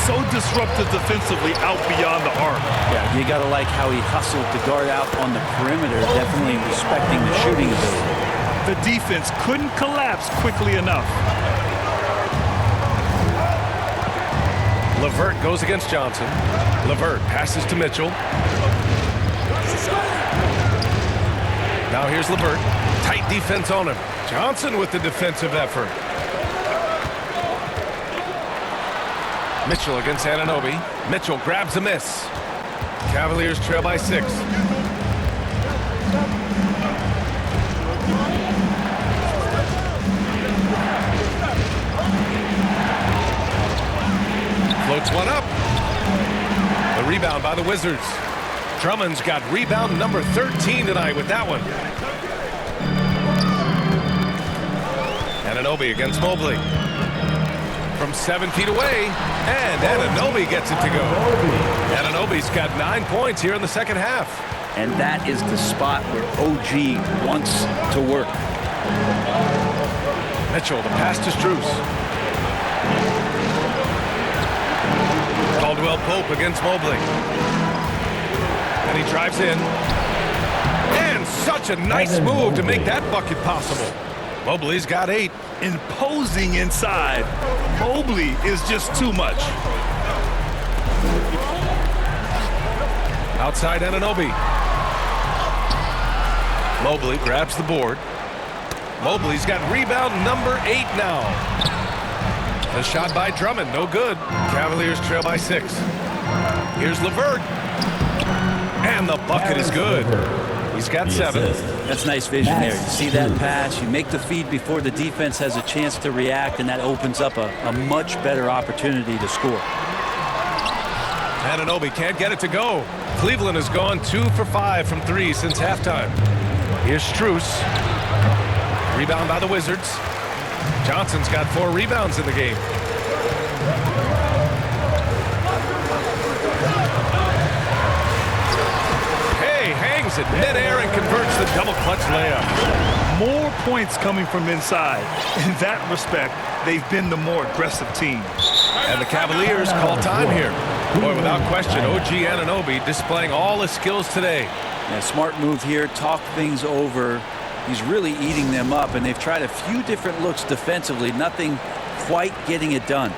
So disruptive defensively out beyond the arc. Yeah, you got to like how he hustled to guard out on the perimeter, definitely respecting the shooting ability. The defense couldn't collapse quickly enough. LeVert goes against Johnson. LeVert passes to Mitchell. Now here's LeVert. Tight defense on him. Johnson with the defensive effort. Mitchell against Anunoby. Mitchell grabs a miss. Cavaliers trail by 6. Floats one up. The rebound by the Wizards. Drummond's got rebound number 13 tonight with that one. Anunoby against Mobley. From 7 feet away, and Anunoby gets it to go. Anunoby's got 9 points here in the second half. And that is the spot where OG wants to work. Mitchell, the pass to Strus. Caldwell Pope against Mobley. And he drives in. And such a nice move to make that bucket possible. Mobley's got 8. Imposing inside. Mobley is just too much. Outside Anunoby. Mobley grabs the board. Mobley's got rebound number 8 now. The shot by Drummond, no good. Cavaliers trail by 6. Here's LeVert. And the bucket is good. He's got 7. That's nice vision there. You see that pass, you make the feed before the defense has a chance to react, and that opens up a much better opportunity to score. Anunoby can't get it to go. Cleveland has gone 2 for 5 from 3 since halftime. Here's Strus. Rebound by the Wizards. Johnson's got 4 rebounds in the game. Hay hangs it midair and converts the double clutch layup. More points coming from inside. In that respect, they've been the more aggressive team. And the Cavaliers call time here. Boy, without question, OG Anunoby displaying all his skills today. Yeah, smart move here, talk things over. He's really eating them up, and they've tried a few different looks defensively, nothing quite getting it done.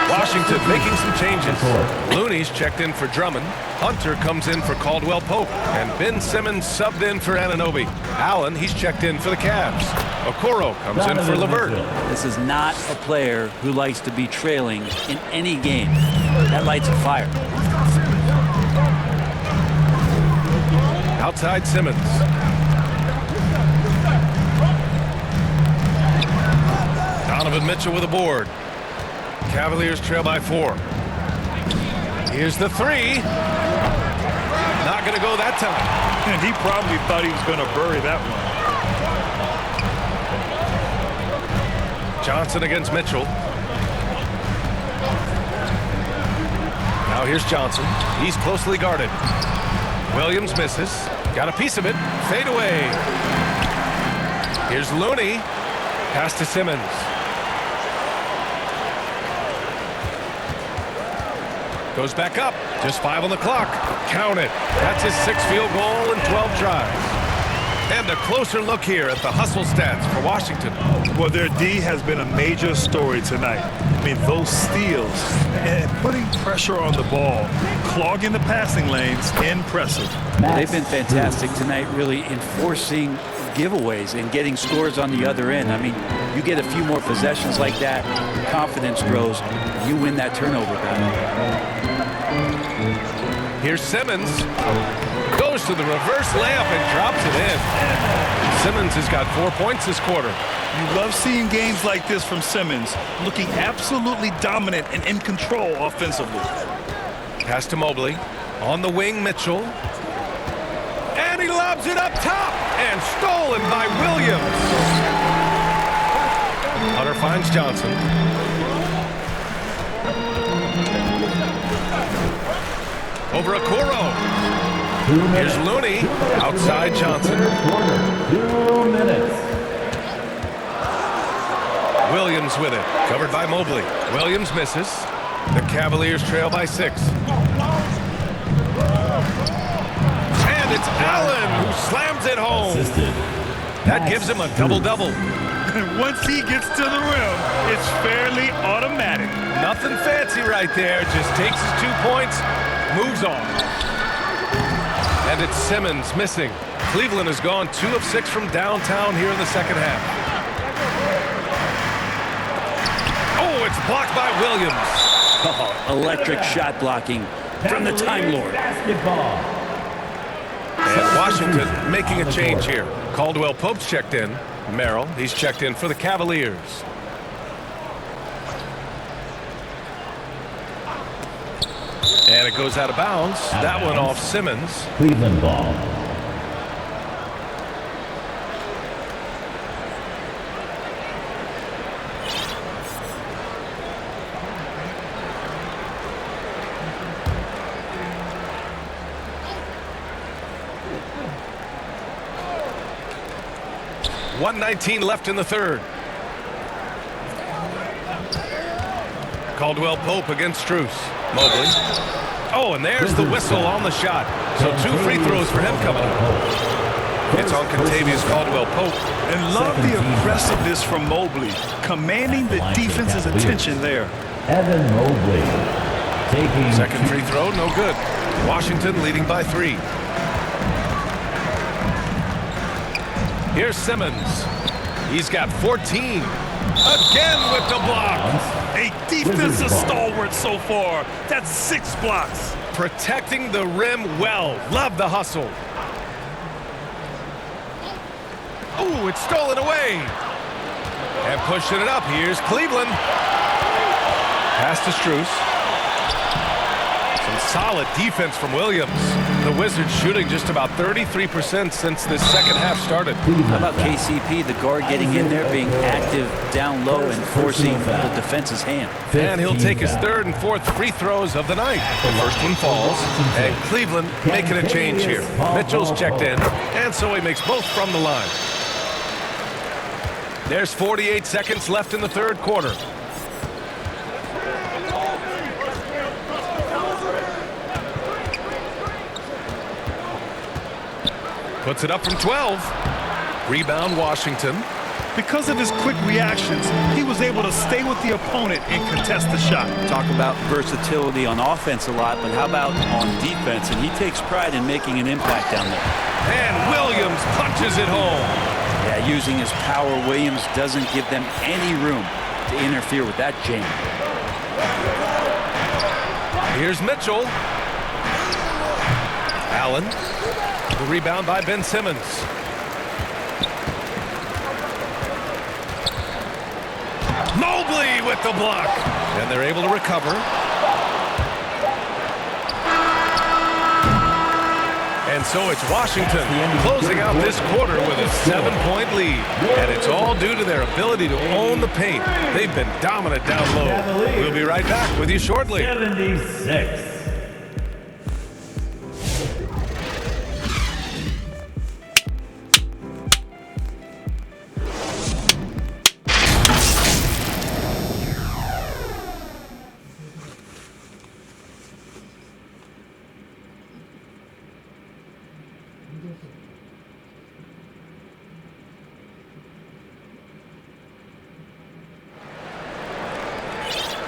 Washington making some changes. Looney's checked in for Drummond. Hunter comes in for Caldwell Pope. And Ben Simmons subbed in for Anunoby. Allen, he's checked in for the Cavs. Okoro comes in for LeVert. This is not a player who likes to be trailing in any game. That lights a fire. Outside Simmons. Donovan Mitchell with a board. Cavaliers trail by 4. Here's the 3. Not going to go that time. And he probably thought he was going to bury that one. Johnson against Mitchell. Now here's Johnson. He's closely guarded. Williams misses. Got a piece of it. Fade away. Here's Looney. Pass to Simmons. Goes back up. Just 5 on the clock. Count it. That's his 6th field goal in 12 tries. And a closer look here at the hustle stats for Washington. Well, their D has been a major story tonight. I mean, those steals and putting pressure on the ball, clogging the passing lanes, impressive. They've been fantastic tonight, really enforcing giveaways and getting scores on the other end. I mean, you get a few more possessions like that, confidence grows, you win that turnover battle. Here's Simmons. Goes to the reverse layup and drops it in. Simmons has got 4 points this quarter. You love seeing games like this from Simmons, looking absolutely dominant and in control offensively. Pass to Mobley. On the wing, Mitchell. And he lobs it up top. And stolen by Williams. Hunter finds Johnson. Over Okoro. Here's Looney. Outside Johnson. 2 minutes. Williams with it. Covered by Mobley. Williams misses. The Cavaliers trail by 6. And it's Allen who slams it home. That gives him a double-double. Once he gets to the rim, it's fairly automatic. Nothing fancy right there. Just takes his 2 points, moves on. And it's Simmons missing. Cleveland has gone 2 of 6 from downtown here in the second half. Oh, it's blocked by Williams. Oh, electric shot blocking from the Time Lord. And Washington making a change here. Caldwell Pope's checked in. Merrill, he's checked in for the Cavaliers. And it goes out of bounds. That one off Simmons. Cleveland ball. 1:19 left in the third. Caldwell Pope against Struce. Mobley. Oh, and there's the whistle on the shot. So 2 free throws for him coming up. It's on Contavious Caldwell Pope. And love the aggressiveness from Mobley, commanding the defense's attention there. Evan Mobley taking Second free throw, no good. Washington leading by 3. Here's Simmons. He's got 14. Again with the block. A defensive stalwart so far. That's 6 blocks. Protecting the rim well. Love the hustle. Ooh, it's stolen away. And pushing it up. Here's Cleveland. Pass to Struce. Some solid defense from Williams. The Wizards shooting just about 33% since this second half started. How about KCP, the guard getting in there, being active down low and forcing the defense's hand? And he'll take his 3rd and 4th free throws of the night. The first one falls, and Cleveland making a change here. Mitchell's checked in, and so he makes both from the line. There's 48 seconds left in the third quarter. Puts it up from 12. Rebound Washington. Because of his quick reactions, he was able to stay with the opponent and contest the shot. Talk about versatility on offense a lot, but how about on defense? And he takes pride in making an impact down there. And Williams punches it home. Yeah, using his power, Williams doesn't give them any room to interfere with that jam. Here's Mitchell. Allen. The rebound by Ben Simmons. Mobley with the block. And they're able to recover. And so it's Washington closing out this quarter with a 7-point lead. And it's all due to their ability to own the paint. They've been dominant down low. We'll be right back with you shortly. 76.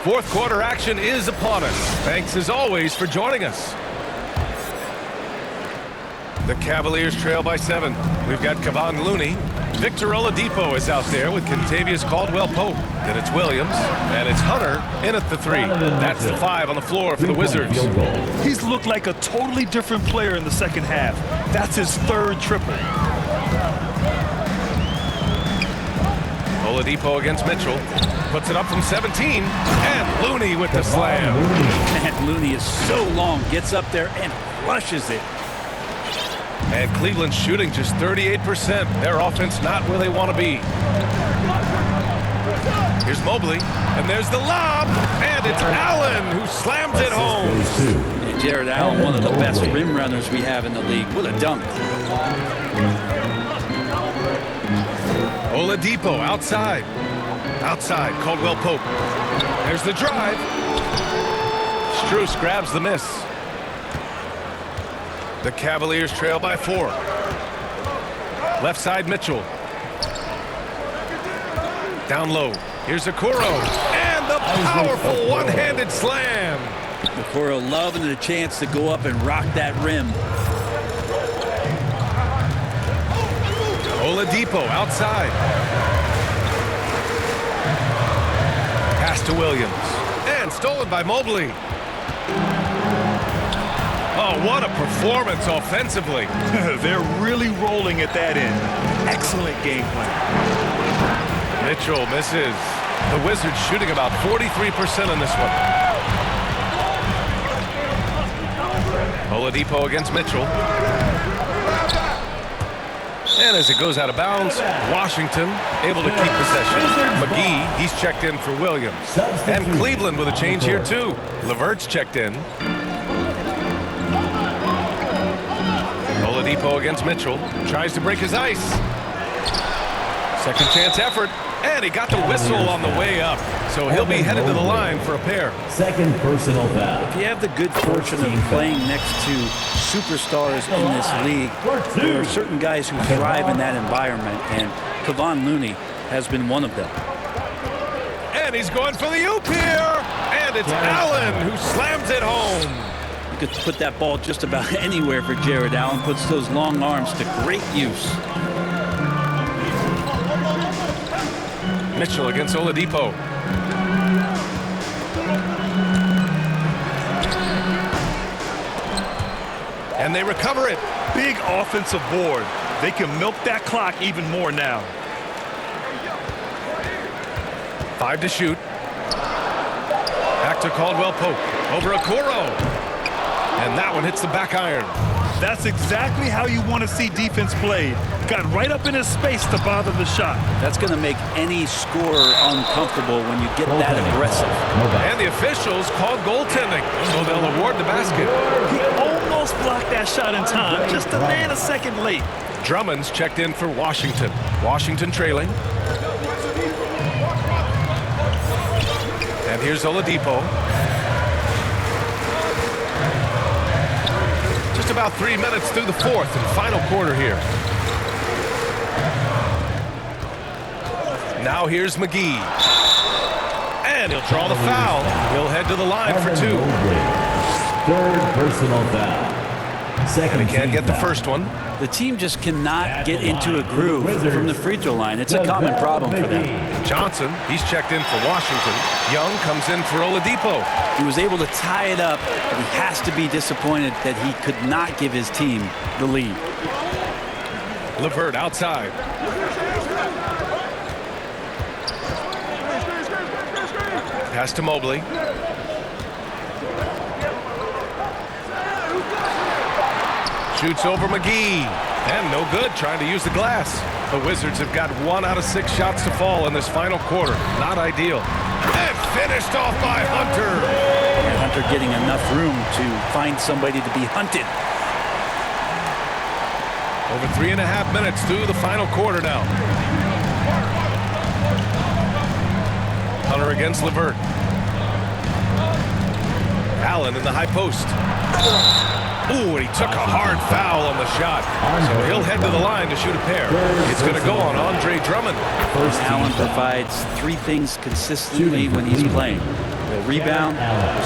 Fourth quarter action is upon us. Thanks as always for joining us. The Cavaliers trail by 7. We've got Kevon Looney. Victor Oladipo is out there with Contavious Caldwell Pope. Then it's Williams, and it's Hunter in at the 3. That's the 5 on the floor for the Wizards. He's looked like a totally different player in the second half. That's his 3rd triple. Oladipo against Mitchell. Puts it up from 17. And Looney with the slam. And Looney is so long, gets up there and crushes it. And Cleveland shooting just 38%. Their offense not where they want to be. Here's Mobley. And there's the lob. And it's Allen who slams it home. And Jared Allen, one of the best rim runners we have in the league, with a dunk. Oladipo outside. Outside, Caldwell Pope. There's the drive. Struce grabs the miss. The Cavaliers trail by 4. Left side, Mitchell. Down low. Here's Okoro. And the powerful one-handed slam. Okoro loving the chance to go up and rock that rim. Oladipo outside. Pass to Williams. And stolen by Mobley. Oh, what a performance offensively. They're really rolling at that end. Excellent game plan. Mitchell misses. The Wizards shooting about 43% on this one. Oladipo against Mitchell. And as it goes out of bounds, Washington able to keep possession. McGee, he's checked in for Williams. And Cleveland with a change here too. LeVert's checked in. Oladipo against Mitchell. Tries to break his ice. Second chance effort, and he got the whistle on the way up. So he'll be headed to the line for a pair. Second personal foul. If you have the good fortune of playing next to superstars in this league, there are certain guys who thrive in that environment, and Kevon Looney has been one of them. And he's going for the oop here, and it's Allen who slams it home. You could put that ball just about anywhere for Jared Allen. Puts those long arms to great use. Mitchell against Oladipo. And they recover it. Big offensive board. They can milk that clock even more now. 5 to shoot. Back to Caldwell Pope. Over Okoro. And that one hits the back iron. That's exactly how you want to see defense played. Got right up in his space to bother the shot. That's going to make any scorer uncomfortable when you get that aggressive. And the officials called goaltending, so they'll award the basket. He almost blocked that shot in time, just a nanosecond late. Drummond's checked in for Washington. Washington trailing. And here's Oladipo. Just about 3 minutes through the fourth and final quarter here. Now here's McGee. And he'll draw the foul. He'll head to the line for 2. Third personal foul. Second. And he can't get the first one. The team just cannot get into a groove from the free throw line. It's a common problem for them. Johnson, he's checked in for Washington. Young comes in for Oladipo. He was able to tie it up, but he has to be disappointed that he could not give his team the lead. LeVert outside. Pass to Mobley. Shoots over McGee. And no good, trying to use the glass. The Wizards have got 1 out of 6 shots to fall in this final quarter. Not ideal. And finished off by Hunter. And Hunter getting enough room to find somebody to be hunted. Over 3.5 minutes through the final quarter now. Hunter against LeVert. Allen in the high post. Ooh, and he took a hard foul on the shot. So he'll head to the line to shoot a pair. It's going to go on Andre Drummond. Allen provides 3 things consistently when he's playing. He'll rebound,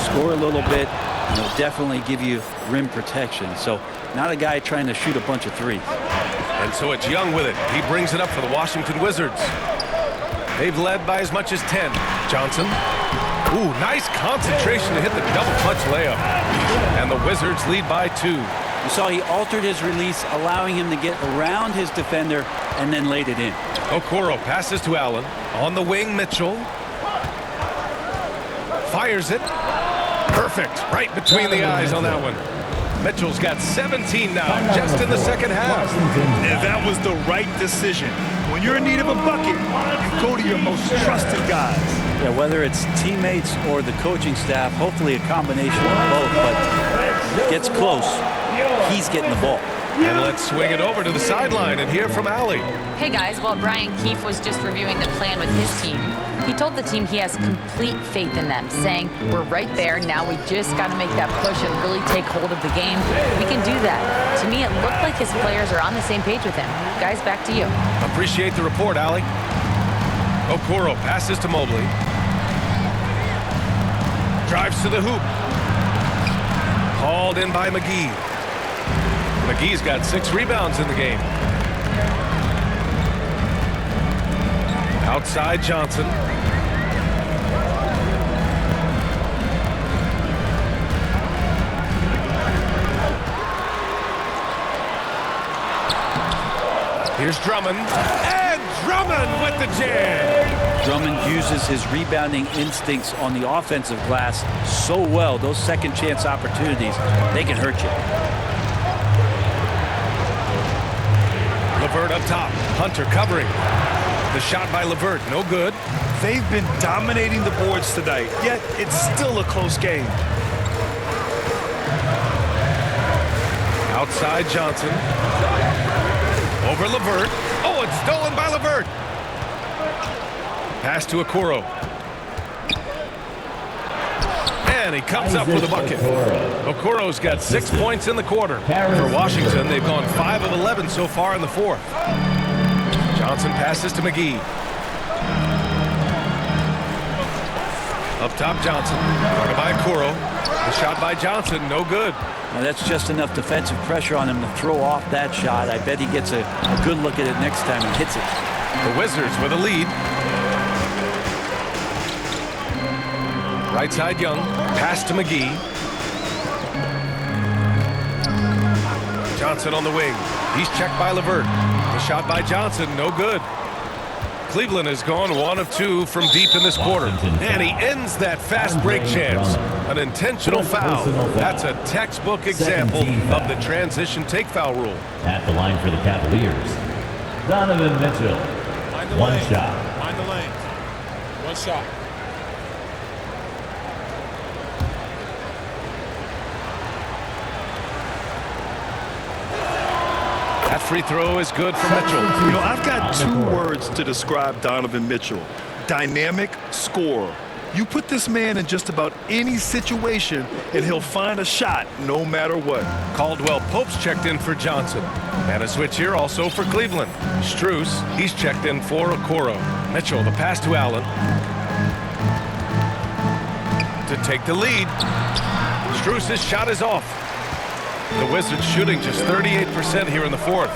score a little bit, and he'll definitely give you rim protection. So not a guy trying to shoot a bunch of threes. And so it's Young with it. He brings it up for the Washington Wizards. They've led by as much as 10. Johnson. Ooh, nice concentration to hit the double clutch layup. And the Wizards lead by 2. You saw he altered his release, allowing him to get around his defender and then laid it in. Okoro passes to Allen. On the wing, Mitchell. Fires it. Perfect. Right between the eyes on that one. Mitchell's got 17 now, just in the second half. And that was the right decision. When you're in need of a bucket, you go to your most trusted guys. Yeah, whether it's teammates or the coaching staff, hopefully a combination of both, but it gets close. He's getting the ball. And let's swing it over to the sideline and hear from Allie. Hey guys, while Brian Keefe was just reviewing the plan with his team, he told the team he has complete faith in them, saying, we're right there, now we just got to make that push and really take hold of the game. We can do that. To me, it looked like his players are on the same page with him. Guys, back to you. Appreciate the report, Allie. Okoro passes to Mobley. Drives to the hoop. Hauled in by McGee. McGee's got 6 rebounds in the game. Outside Johnson. Here's Drummond. And Drummond with the jam. Drummond uses his rebounding instincts on the offensive glass so well. Those second chance opportunities, they can hurt you. LeVert up top. Hunter covering. The shot by LeVert, no good. They've been dominating the boards tonight, yet it's still a close game. Outside Johnson. Over LeVert. Oh, it's stolen by LeVert. Pass to Okoro. And he comes up with a bucket. Okoro's got 6 points in the quarter. For Washington, they've gone 5 of 11 so far in the fourth. Johnson passes to McGee. Up top, Johnson. Guarded by Okoro. The shot by Johnson, no good. Now that's just enough defensive pressure on him to throw off that shot. I bet he gets a good look at it next time and hits it. The Wizards with a lead. Right side, Young. Pass to McGee. Johnson on the wing. He's checked by LeVert. The shot by Johnson, no good. Cleveland has gone 1 of 2 from deep in this quarter. And he ends that fast break chance. An intentional foul. That's a textbook example of the transition take foul rule. At the line for the Cavaliers, Donovan Mitchell. One shot. Mind the lane. One shot. That free throw is good for Mitchell. You know, I've got 2 words to describe Donovan Mitchell. Dynamic scorer. You put this man in just about any situation, and he'll find a shot no matter what. Caldwell Pope's checked in for Johnson. And a switch here also for Cleveland. Strus, he's checked in for Okoro. Mitchell, the pass to Allen. To take the lead. Strus's shot is off. The Wizards shooting just 38% here in the fourth.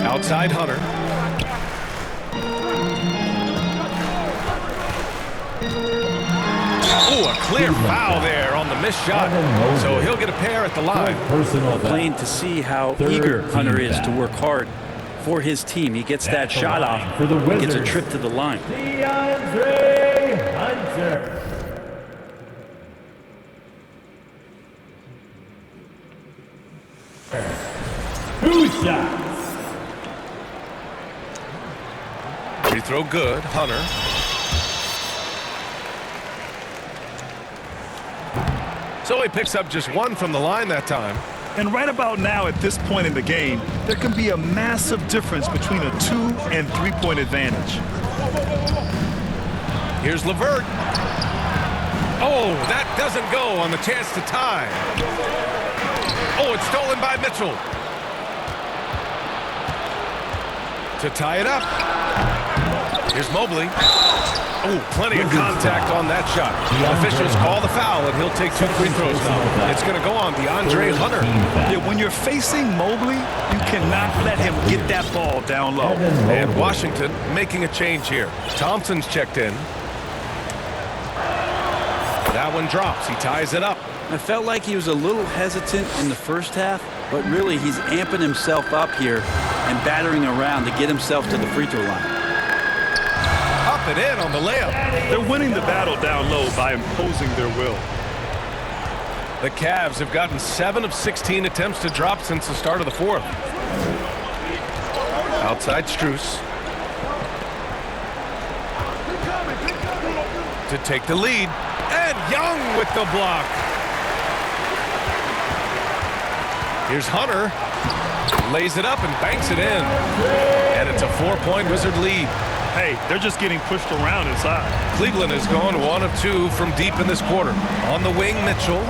Outside Hunter. Oh, a clear foul there on the missed shot. So he'll get a pair at the line. Plain to see how eager Hunter is to work hard for his team. He gets that shot off. He gets a trip to the line. DeAndre Hunter. 2 shots. Free throw good. Hunter. So he picks up just 1 from the line that time. And right about now, at this point in the game, there can be a massive difference between a 2- and 3-point advantage. Here's LeVert. Oh, that doesn't go on the chance to tie. Oh, it's stolen by Mitchell. To tie it up. Here's Mobley. Oh, plenty of contact on that shot. Officials call the foul, and he'll take 2 free throws now. It's going to go on DeAndre Hunter. Yeah, when you're facing Mobley, you cannot let him get that ball down low. And Washington making a change here. Thompson's checked in. That one drops. He ties it up. I felt like he was a little hesitant in the first half, but really he's amping himself up here and battering around to get himself to the free throw line. Up and in on the layup. They're winning the battle down low by imposing their will. The Cavs have gotten 7 of 16 attempts to drop since the start of the fourth. Outside Strus. To take the lead. And Young with the block. Here's Hunter. Lays it up and banks it in. And it's a 4-point Wizard lead. Hey, they're just getting pushed around inside. Cleveland has gone 1 of 2 from deep in this quarter. On the wing, Mitchell.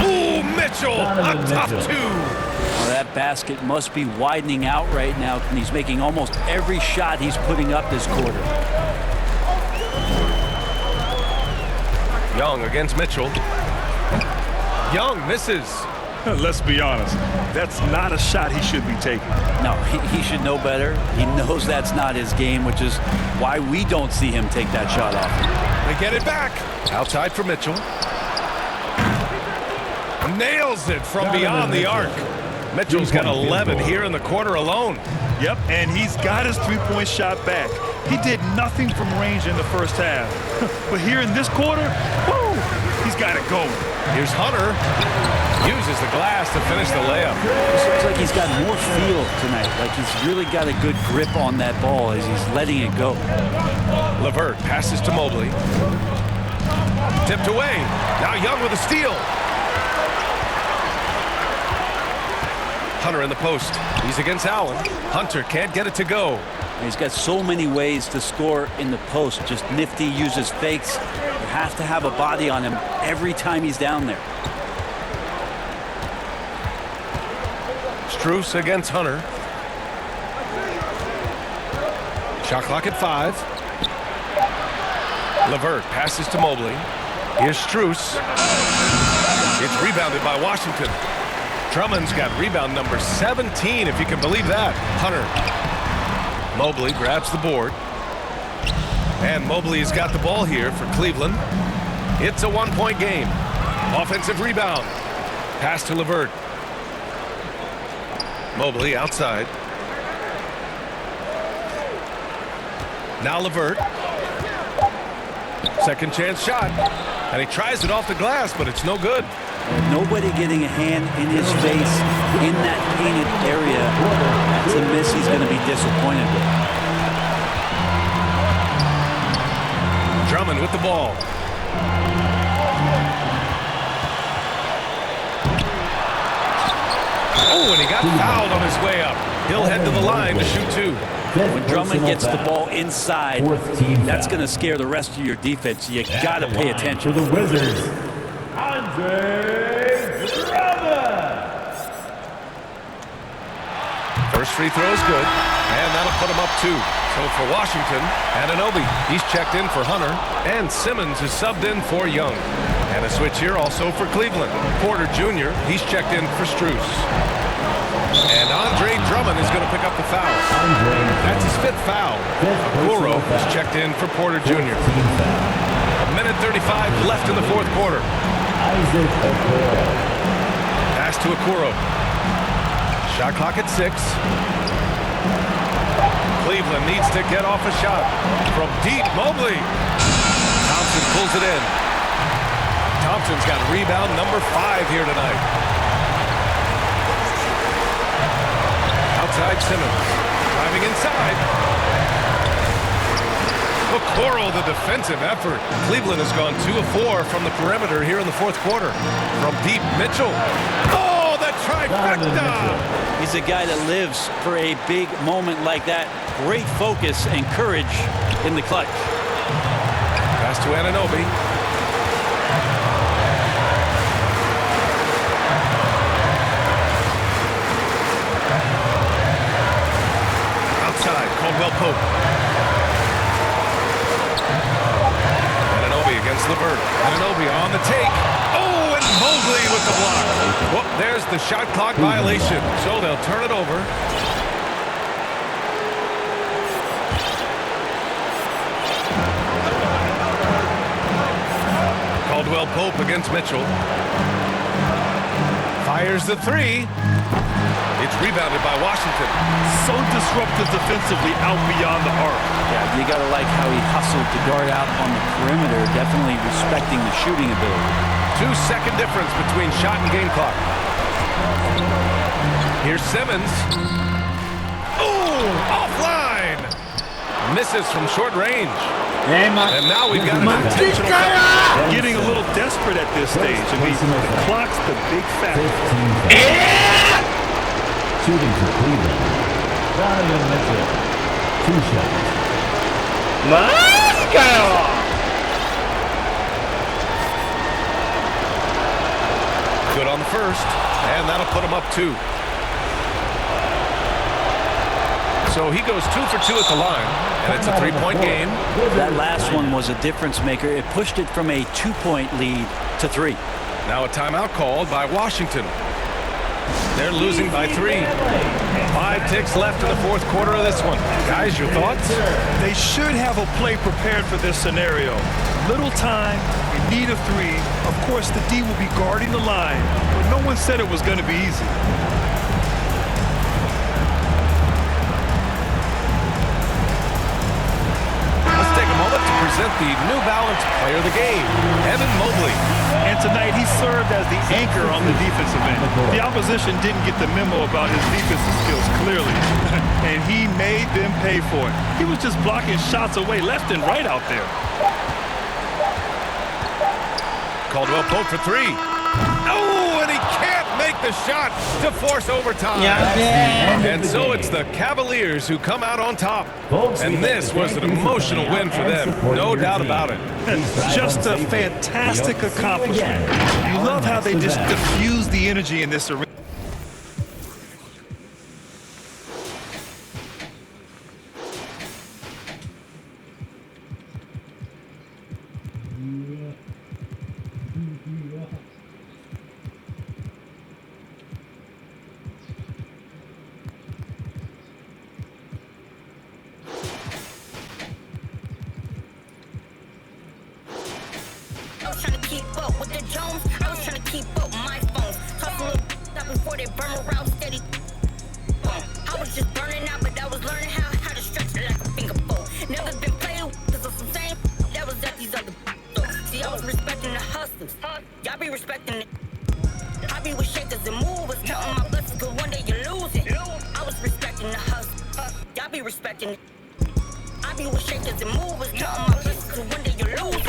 Ooh, Mitchell, a tough 2. Well, that basket must be widening out right now, and he's making almost every shot he's putting up this quarter. Young against Mitchell. Young misses. Let's be honest, that's not a shot he should be taking. No, he should know better. He knows that's not his game, which is why we don't see him take that shot off. They get it back. Outside for Mitchell. Nails it from beyond the arc. Mitchell's got 11 here in the quarter alone. Yep, and he's got his 3-point shot back. He did nothing from range in the first half. But here in this quarter, woo, he's got it going. Here's Hunter. Uses the glass to finish the layup. It looks like he's got more feel tonight. Like he's really got a good grip on that ball as he's letting it go. LeVert passes to Mobley. Tipped away. Now Young with a steal. Hunter in the post. He's against Allen. Hunter can't get it to go. He's got so many ways to score in the post. Just nifty, uses fakes. You have to have a body on him every time he's down there. Strus against Hunter. Shot clock at 5. LeVert passes to Mobley. Here's Strus. It's rebounded by Washington. Drummond's got rebound number 17, if you can believe that. Hunter. Mobley grabs the board. And Mobley's got the ball here for Cleveland. It's a one-point game. Offensive rebound. Pass to LeVert. Mobley outside. Now LeVert. Second chance shot. And he tries it off the glass, but it's no good. Nobody getting a hand in his face in that painted area. That's a miss he's going to be disappointed with. Drummond with the ball. Oh, and he got fouled on his way up. He'll head to the line to shoot 2. When Drummond gets the ball inside, that's going to scare the rest of your defense. You got to pay attention. For the Wizards, Andre Drummond. First free throw is good, and that'll put him up 2. So for Washington, Anunoby, he's checked in for Hunter, and Simmons is subbed in for Young. And a switch here also for Cleveland. Porter Jr., he's checked in for Strus. And Andre Drummond is going to pick up the foul. That's his 5th foul. Okoro is checked in for Porter Jr. A minute 35 left in the 4th quarter. Pass to Okoro. Shot clock at 6. Cleveland needs to get off a shot. From deep, Mobley. Thompson pulls it in. Thompson's got rebound number 5 here tonight. Outside Simmons. Driving inside. Okoro, the defensive effort. Cleveland has gone 2 of 4 from the perimeter here in the 4th quarter. From deep, Mitchell. Oh, the trifecta! He's a guy that lives for a big moment like that. Great focus and courage in the clutch. Pass to Anunoby. Outside, Caldwell Pope. Anunoby against LeVert. Anunoby on the take. Oh, and Mobley with the block. Well, there's the shot clock violation. So they'll turn it over. Caldwell Pope against Mitchell. Fires the 3. It's rebounded by Washington. So disruptive defensively out beyond the arc. Yeah, you got to like how he hustled to guard out on the perimeter, definitely respecting the shooting ability. 2-second difference between shot and game clock. Here's Simmons. Oh, offline. Misses from short range. And now we've got an intentional foul. Getting a little desperate at this stage. I mean, the clock's the big factor. Shooting for Cleveland, Donovan Mitchell, 2 shots. Good on the first, and that'll put him up 2. So he goes 2 for 2 at the line, and it's a 3-point game. That last one was a difference maker. It pushed it from a 2-point lead to 3. Now a timeout called by Washington. They're losing by 3. 5 ticks left in the 4th quarter of this one. Guys, your thoughts? They should have a play prepared for this scenario. Little time, you need a 3. Of course, the D will be guarding the line, but no one said it was going to be easy. Let's take a moment to present the New Balance Player of the Game, Evan Mobley. And tonight, he served as the anchor on the defensive end. The opposition didn't get the memo about his defensive skills clearly, and he made them pay for it. He was just blocking shots away left and right out there. Caldwell Pope for 3. Oh, and he can't make the shot to force overtime. And so it's the Cavaliers who come out on top. And this was an emotional win for them, no doubt about it. Just a fantastic accomplishment. You love how they just diffuse the energy in this arena. Keep up with the Jones. I was trying to keep up with my phones. Talk a little up before they burn around steady. I was just burning out, but I was learning how to stretch it like a finger bowl. Never been played with, cause of some same that was at these other See, I was respecting the hustlers. Y'all be respecting it. I be with shakers and movers, counting my blessings, cause one day you're losing. I was respecting the hustlers. Y'all be respecting it. I be with shakers and movers, counting my blessings, cause one day you're losing.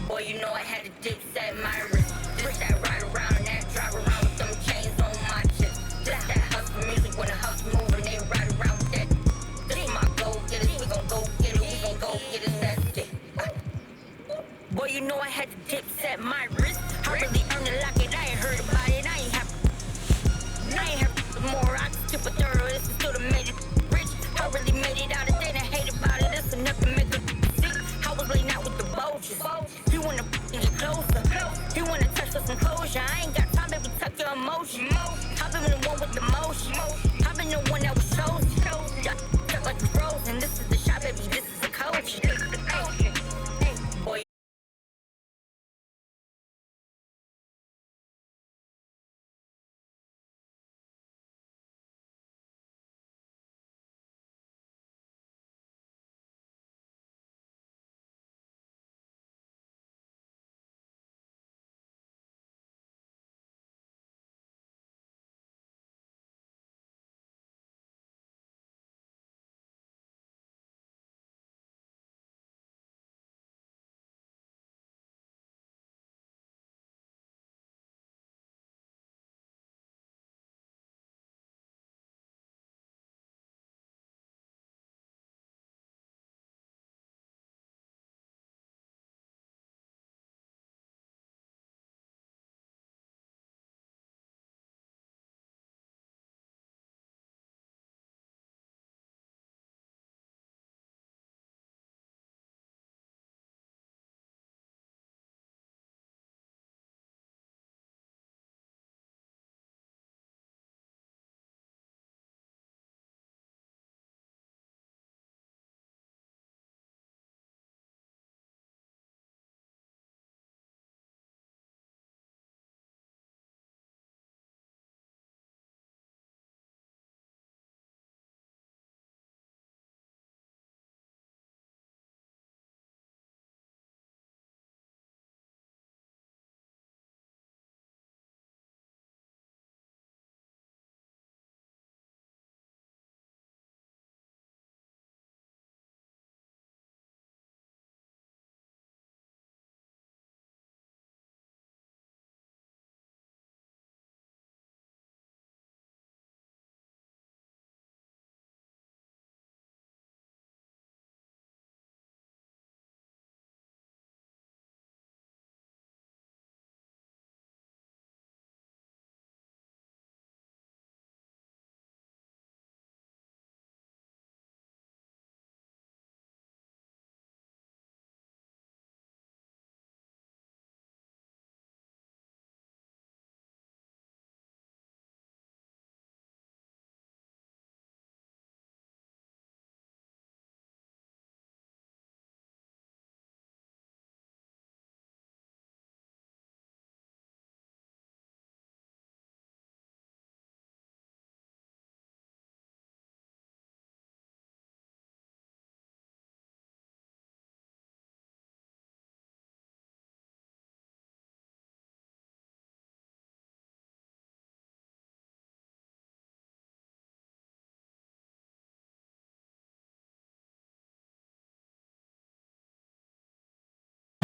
Boy, you know I had to dip set my wrist. Just that ride around and that drive around with them chains on my chest. Just that hustle music when the hustle move and they ride around with that. This is my go get it, we gon' go get it, we gon' go get it, that's it. Boy, you know I had to dip set my wrist. I really earned it like it, I ain't heard about it, I ain't have more. I just tip a third of this and still done made it rich. I really made it out of there and hate about it, that's enough to make it sick. I was laying out with the vultures. He wanna get closer. He wanna touch with some closure. I ain't got time, baby, tuck your emotion. I've been the one with the motion. I've been the one that was chosen. Tuck like the frozen. This is the shot, baby. This is the coach. Boy.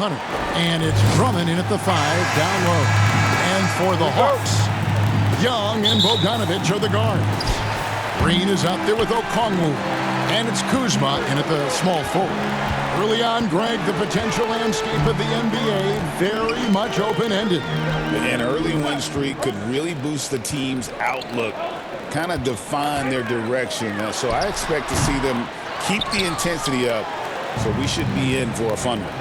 And it's Drummond in at the 5, down low. And for the Hawks, Young and Bogdanovich are the guards. Green is out there with Okongwu. And it's Kuzma in at the small forward. Early on, Greg, the potential landscape of the NBA very much open-ended. An early win streak could really boost the team's outlook, kind of define their direction. So I expect to see them keep the intensity up, so we should be in for a fun one.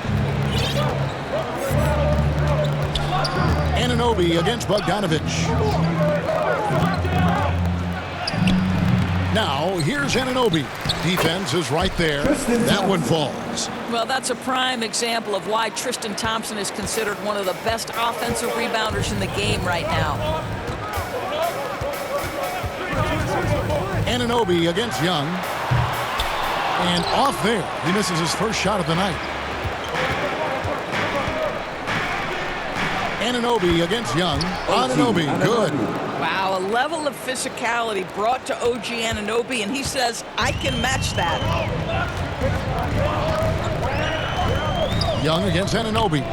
Anunoby against Bogdanovich. Now, here's Anunoby. Defense is right there. That one falls. Well, that's a prime example of why Tristan Thompson is considered one of the best offensive rebounders in the game right now. Anunoby against Young. And off there. He misses his first shot of the night. Anunoby against Young. Anunoby, good. Wow, a level of physicality brought to OG Anunoby, and he says, I can match that. Young against Anunoby.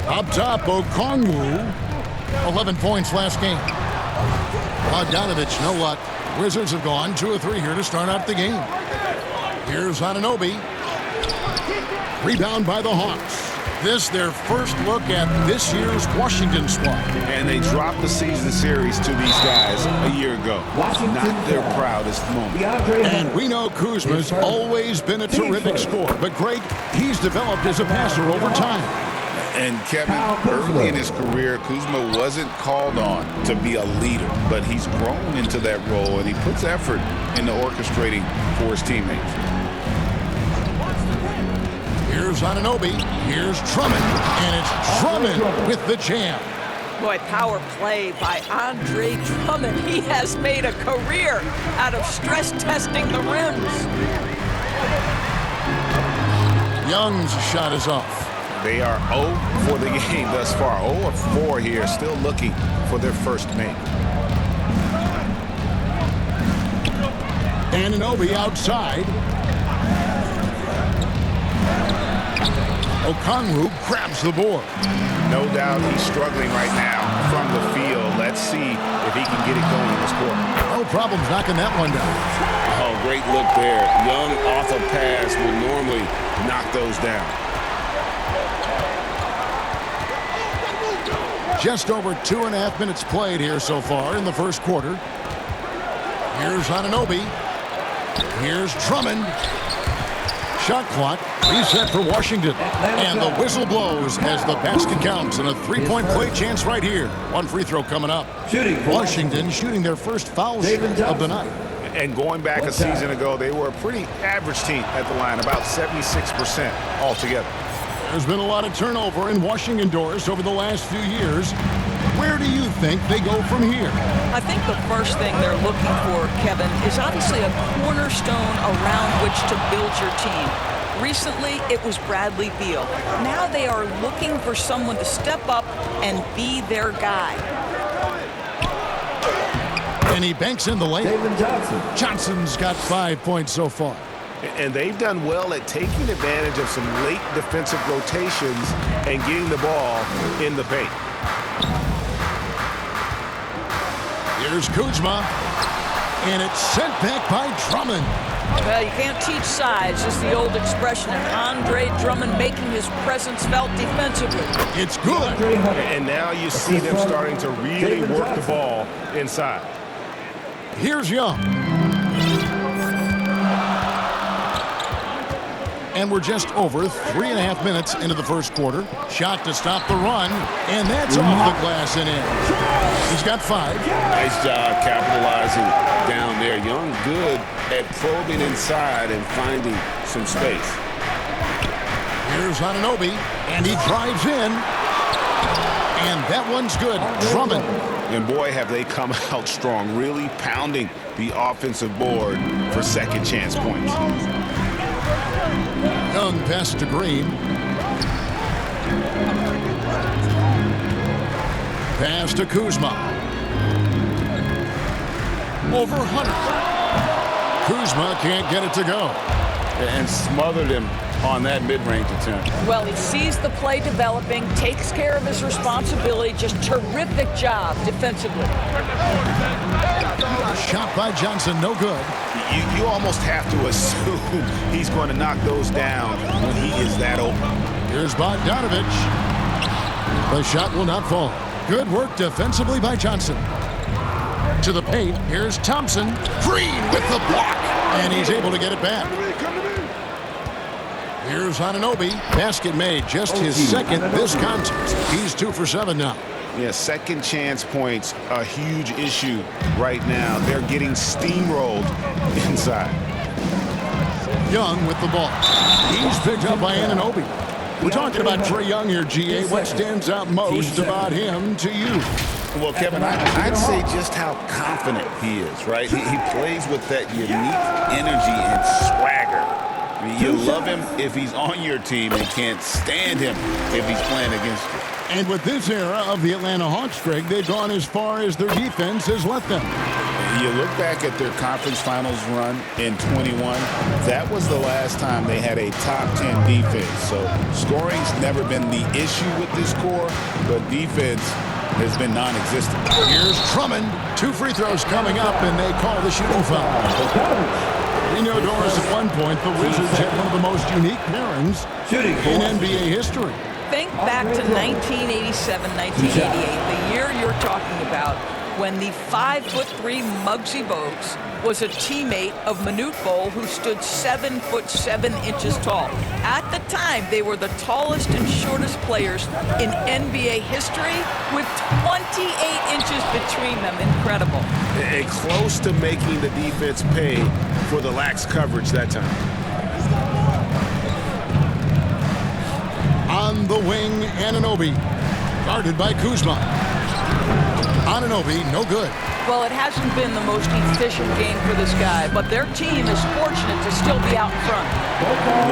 Up top, Okongwu. 11 points last game. Bogdanovich, no luck. Wizards have gone 2 of 3 here to start out the game. Here's Anunoby. Rebound by the Hawks. This their first look at this year's Washington squad. And they dropped the season series to these guys a year ago. Not their proudest moment. And we know Kuzma's always been a terrific scorer. But Greg, he's developed as a passer over time. And Kevin, early in his career, Kuzma wasn't called on to be a leader, but he's grown into that role, and he puts effort into orchestrating for his teammates. Here's Anunoby. Here's Drummond. And it's Drummond with the jam. Boy, power play by Andre Drummond. He has made a career out of stress testing the rims. Young's shot is off. They are 0 for the game thus far. 0 of 4 here, still looking for their first make. Anunoby outside. Okongwu grabs the board. No doubt he's struggling right now from the field. Let's see if he can get it going in this quarter. No problems knocking that one down. Oh, great look there. Young off a pass will normally knock those down. Just over 2.5 minutes played here so far in the first quarter. Here's Anunoby. Here's Drummond. Shot clock reset for Washington. And the whistle blows as the basket counts and a 3-point play chance right here. One free throw coming up. Washington shooting their first foul shot of the night. And going back a season ago, they were a pretty average team at the line, about 76% altogether. There's been a lot of turnover in Washington doors over the last few years. Where do you think they go from here? I think the first thing they're looking for, Kevin, is obviously a cornerstone around which to build your team. Recently, it was Bradley Beal. Now they are looking for someone to step up and be their guy. And he banks in the lane. Johnson's got 5 points so far. And they've done well at taking advantage of some late defensive rotations and getting the ball in the paint. Here's Kuzma. And it's sent back by Drummond. Well, you can't teach size, just the old expression. And Andre Drummond making his presence felt defensively. It's good. And now you see them starting to really work the ball inside. Here's Young. And we're just over 3.5 minutes into the first quarter. Shot to stop the run, and that's off the glass and in. He's got 5. Nice job capitalizing down there. Young good at probing inside and finding some space. Here's Anunoby, and he drives in. And that one's good. Drummond. And boy, have they come out strong, really pounding the offensive board for second chance points. Young pass to Green. Pass to Kuzma. Over Hunter. Kuzma can't get it to go. and smothered him on that mid-range attempt. Well, he sees the play developing, takes care of his responsibility. Just terrific job defensively. Shot by Johnson, no good. You almost have to assume he's going to knock those down when he is that open. Here's Bogdanovich. The shot will not fall. Good work defensively by Johnson. To the paint, here's Thompson. Green with the block, and he's able to get it back. Here's Anunoby. Basket made, just his second this contest. He's 2 for 7 now. Yeah, second chance points, a huge issue right now. They're getting steamrolled inside. Young with the ball. He's picked up by Anunoby. We're talking about Trae Young here, GA. What stands out most about him to you? Well, Kevin, I'd say just how confident he is, right? He plays with that unique energy and swagger. I mean, you love him if he's on your team and can't stand him if he's playing against you. And with this era of the Atlanta Hawks, Greg, they've gone as far as their defense has let them. You look back at their conference finals run in 21, that was the last time they had a top 10 defense. So scoring's never been the issue with this core, but defense has been non-existent. Here's Drummond. 2 free throws coming up, and they call the shooting foul. We know, Doris, at one point, the Wizards had one of the most unique pairings in NBA history. Think back to 1987, 1988, the year you're talking about, when the 5'3" Muggsy Bogues was a teammate of Manute Bol, who stood 7'7" tall. At the time, they were the tallest and shortest players in NBA history, with 28 inches between them. Incredible. Close to making the defense pay for the lax coverage that time. On the wing, Anunoby, guarded by Kuzma. Anunoby, no good. Well, it hasn't been the most efficient game for this guy, but their team is fortunate to still be out front.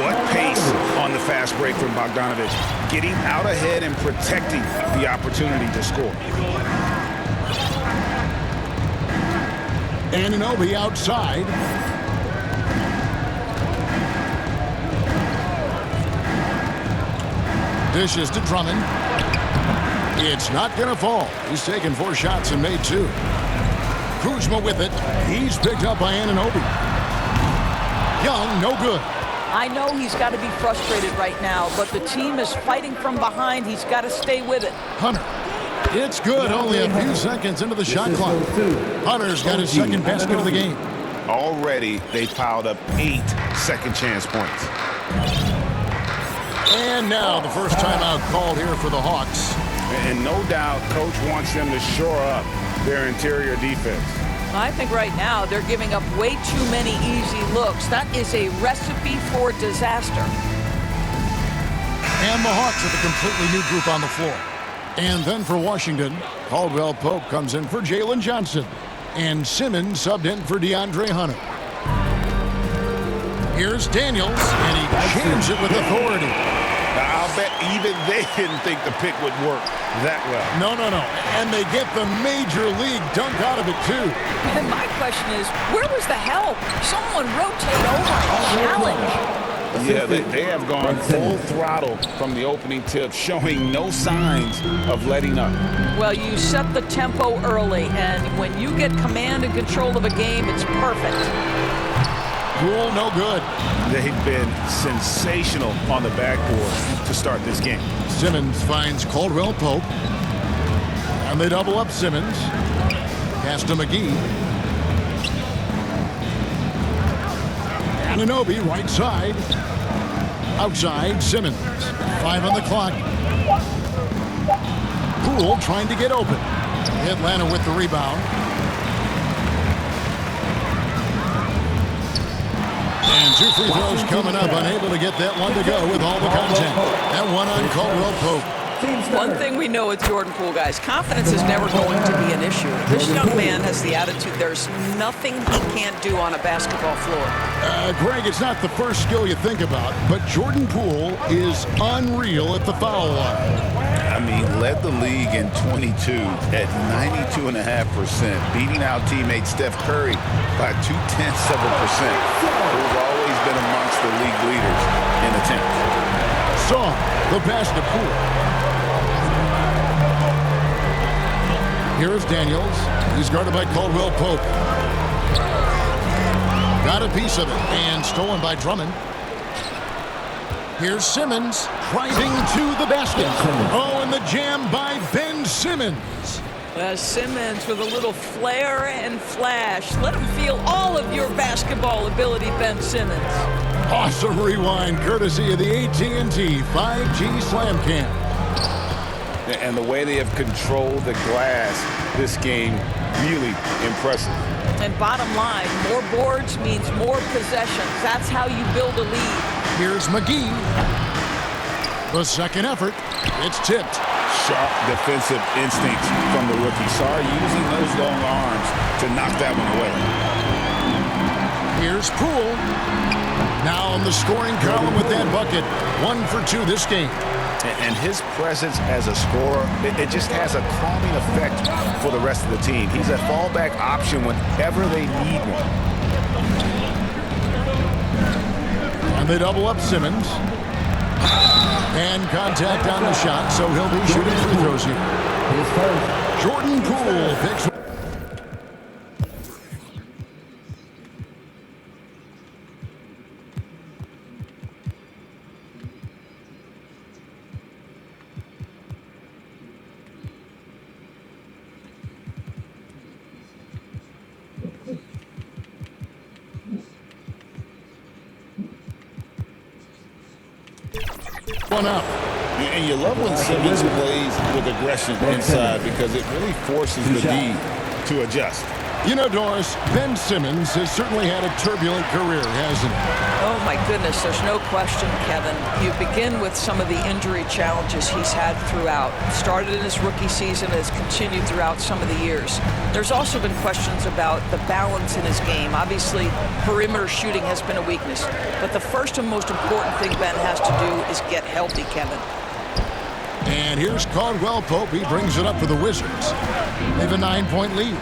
What pace on the fast break from Bogdanovich, getting out ahead and protecting the opportunity to score. Anunoby outside. Dishes to Drummond. It's not going to fall. He's taken 4 shots and made 2. Kuzma with it. He's picked up by Anunoby. Young, no good. I know he's got to be frustrated right now, but the team is fighting from behind. He's got to stay with it. Hunter. It's good. Only a few seconds into the shot clock. Hunter's got his second basket of the game. Already, they piled up 8 second chance points. And now the first timeout called here for the Hawks. And no doubt, Coach wants them to shore up their interior defense. I think right now they're giving up way too many easy looks. That is a recipe for disaster. And the Hawks with a completely new group on the floor. And then for Washington, Caldwell Pope comes in for Jalen Johnson. And Simmons subbed in for DeAndre Hunter. Here's Daniels, and he jams it with authority. I'll bet even they didn't think the pick would work that well. No. And they get the major league dunk out of it, too. And my question is, where was the help? Someone rotate over and challenge. Yeah, they have gone full throttle from the opening tip, showing no signs of letting up. Well, you set the tempo early, and when you get command and control of a game, it's perfect. Poole, no good. They've been sensational on the backboard to start this game. Simmons finds Caldwell Pope. And they double up Simmons. Pass to McGee. Anunoby, right side. Outside, Simmons. 5 on the clock. Poole trying to get open. Atlanta with the rebound. And 2 free throws coming up. Unable to get that one to go with all the content. That one on Caldwell Pope. One thing we know with Jordan Poole, guys, confidence is never going to be an issue. This young man has the attitude there's nothing he can't do on a basketball floor. Greg, it's not the first skill you think about, but Jordan Poole is unreal at the foul line. I mean, led the league in 22 at 92.5%, beating out teammate Steph Curry by 0.2%, who's always been amongst the league leaders in attempts. Song, the pass to Poole. Here's Daniels. He's guarded by Caldwell Pope. Got a piece of it and stolen by Drummond. Here's Simmons driving to the basket. Oh, and the jam by Ben Simmons. Simmons with a little flair and flash. Let him feel all of your basketball ability, Ben Simmons. Awesome rewind courtesy of the AT&T 5G Slam Cam. And the way they have controlled the glass this game, really impressive. And bottom line, more boards means more possessions. That's how you build a lead. Here's McGee. The second effort. It's tipped. Sharp defensive instincts from the rookie. Sarr using those long arms to knock that one away. Here's Poole. Now on the scoring column with that bucket. 1 for 2 this game. And his presence as a scorer, it just has a calming effect for the rest of the team. He's a fallback option whenever they need one. And they double up Simmons. And contact on the shot, so he'll be shooting free throws here. Jordan Poole picks. One up. And you love when Simmons plays with aggression inside because it really forces the D to adjust. You know, Doris, Ben Simmons has certainly had a turbulent career, hasn't he? Oh, my goodness, there's no question, Kevin. You begin with some of the injury challenges he's had throughout. Started in his rookie season, has continued throughout some of the years. There's also been questions about the balance in his game. Obviously, perimeter shooting has been a weakness. But the first and most important thing Ben has to do is get healthy, Kevin. And here's Caldwell Pope. He brings it up for the Wizards. They have a 9-point lead.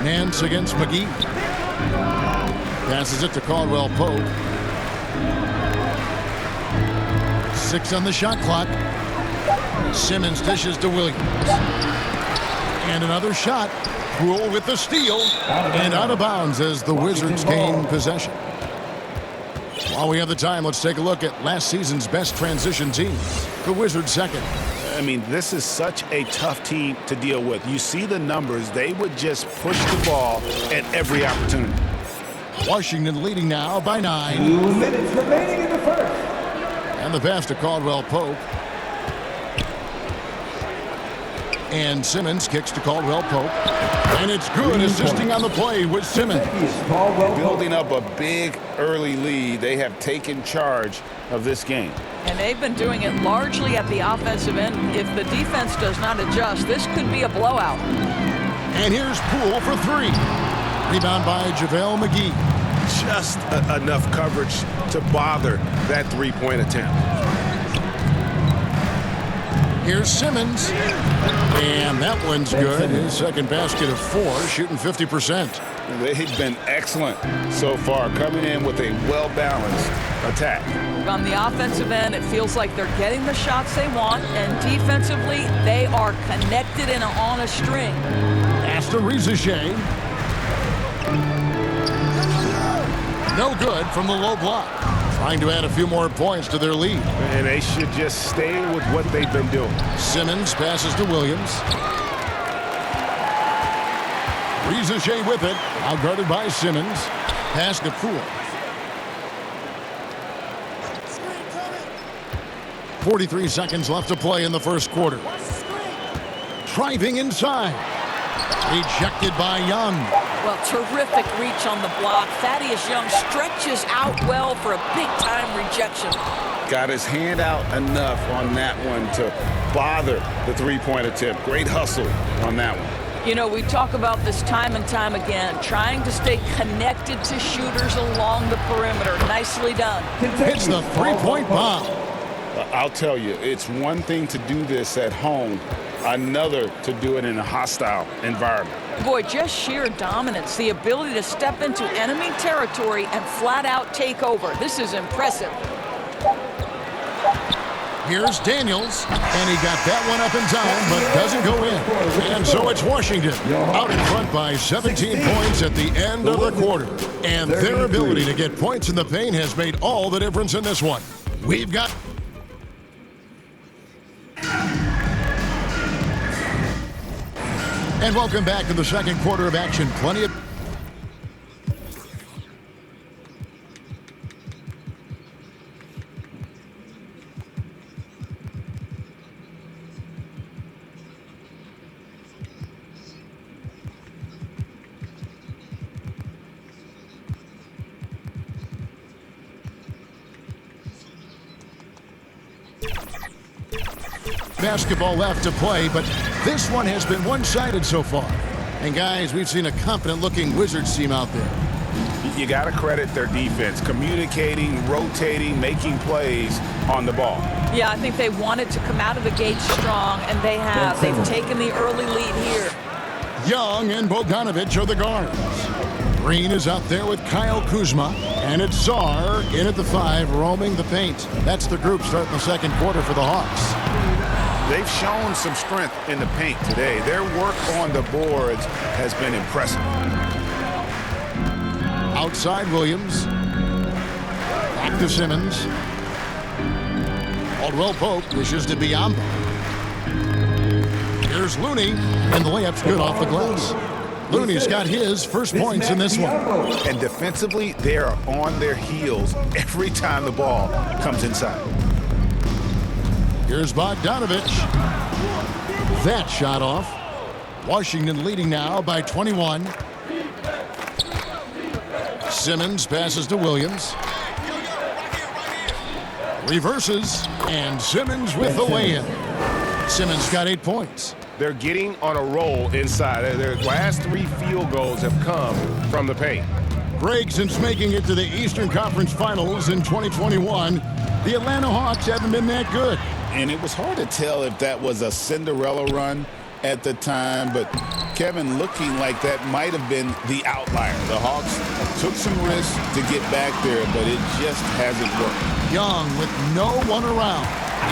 Nance against McGee. Passes it to Caldwell Pope. 6 on the shot clock. Simmons dishes to Williams. And another shot. Poole with the steal. And out of bounds as the Wizards gain possession. While we have the time, let's take a look at last season's best transition teams. The Wizards second. I mean, this is such a tough team to deal with. You see the numbers. They would just push the ball at every opportunity. Washington leading now by 9. 2 minutes remaining in the first. And the pass to Caldwell Pope. And Simmons kicks to Caldwell Pope. And it's good, assisting on the play with Simmons. Building up a big early lead. They have taken charge of this game. And they've been doing it largely at the offensive end. If the defense does not adjust, this could be a blowout. And here's Poole for 3. Rebound by JaVale McGee. Just enough coverage to bother that three-point attempt. Here's Simmons. And that one's good. His second basket of 4, shooting 50%. They've been excellent so far, coming in with a well-balanced attack. On the offensive end, it feels like they're getting the shots they want, and defensively, they are connected and on a string. Pass to Rizachet. No good from the low block. Trying to add a few more points to their lead. And they should just stay with what they've been doing. Simmons passes to Williams. Rizachet with it. Now guarded by Simmons. Pass to Poole. 43 seconds left to play in the first quarter. Driving inside. Rejected by Young. Well, terrific reach on the block. Thaddeus Young stretches out well for a big-time rejection. Got his hand out enough on that one to bother the three-point attempt. Great hustle on that one. You know, we talk about this time and time again, trying to stay connected to shooters along the perimeter. Nicely done. Hits the three-point bomb. I'll tell you, it's one thing to do this at home. another to do it in a hostile environment. Boy, just sheer dominance, the ability to step into enemy territory and flat out take over. This is impressive. Here's Daniels, and he got that one up in time, but doesn't go in. And so it's Washington out in front by 17 points at the end of the quarter. And their ability to get points in the paint has made all the difference in this one. We've got... And welcome back to the second quarter of action. Plenty of... basketball left to play, but this one has been one-sided so far. And guys, we've seen a confident-looking Wizards team out there. You got to credit their defense, communicating, rotating, making plays on the ball. Yeah, I think they wanted to come out of the gate strong, and they have. They've taken the early lead here. Young and Bogdanovich are the guards. Green is out there with Kyle Kuzma, and it's Czar in at the 5, roaming the paint. That's the group starting the second quarter for the Hawks. They've shown some strength in the paint today. Their work on the boards has been impressive. Outside Williams. Back to Simmons. Caldwell Pope wishes to Biyombo. Here's Looney, and the layup's good off the glass. Looney's got his first points in this one. And defensively, they are on their heels every time the ball comes inside. Here's Bogdanovich. That shot off. Washington leading now by 21. Simmons passes to Williams. Reverses, and Simmons with the lay-in. Simmons got 8 points. They're getting on a roll inside. Their last 3 field goals have come from the paint. Greg, since making it to the Eastern Conference Finals in 2021, the Atlanta Hawks haven't been that good. And it was hard to tell if that was a Cinderella run at the time, but Kevin, looking like that might have been the outlier. The Hawks took some risks to get back there, but it just hasn't worked. Young with no one around.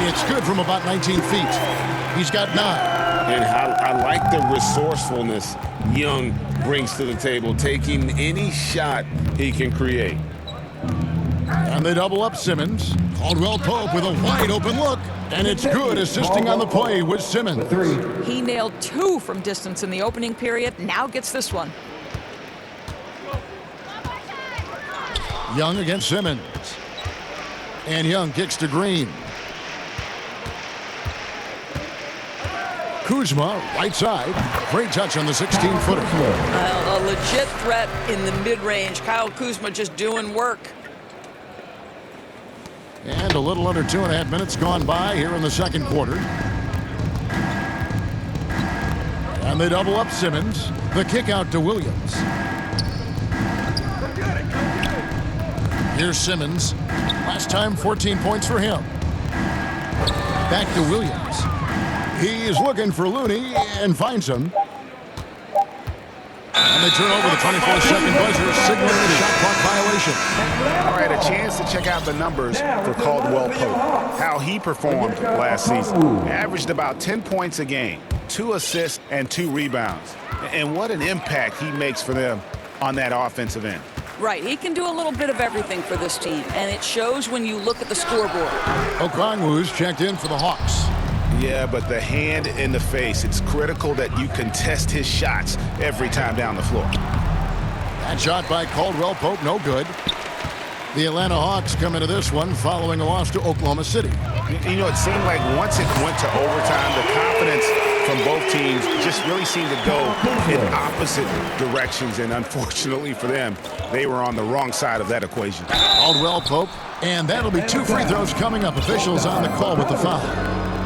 It's good from about 19 feet. He's got 9. And I like the resourcefulness Young brings to the table, taking any shot he can create. And they double up Simmons. Caldwell Pope with a wide open look. And it's good, assisting on the play with Simmons. He nailed 2 from distance in the opening period. Now gets this one. Young against Simmons. And Young kicks to Green. Kuzma, right side. Great touch on the 16-footer. A legit threat in the mid-range. Kyle Kuzma just doing work. And a little under 2.5 minutes gone by here in the second quarter. And they double up Simmons. The kick out to Williams. Here's Simmons. Last time, 14 points for him. Back to Williams. He's looking for Looney and finds him. And they turn over the 24-second buzzer, signaling a shot clock violation. All right, a chance to check out the numbers for Caldwell Pope. How he performed last season. Averaged about 10 points a game, 2 assists, and 2 rebounds. And what an impact he makes for them on that offensive end. Right, he can do a little bit of everything for this team, and it shows when you look at the scoreboard. Okongwu's checked in for the Hawks. Yeah, but the hand in the face, it's critical that you contest his shots every time down the floor. That shot by Caldwell Pope, no good. The Atlanta Hawks come into this one following a loss to Oklahoma City. You know, it seemed like once it went to overtime, the confidence from both teams just really seemed to go in opposite directions, and unfortunately for them, they were on the wrong side of that equation. Caldwell Pope, and that'll be 2 free throws coming up. Officials on the call with the foul.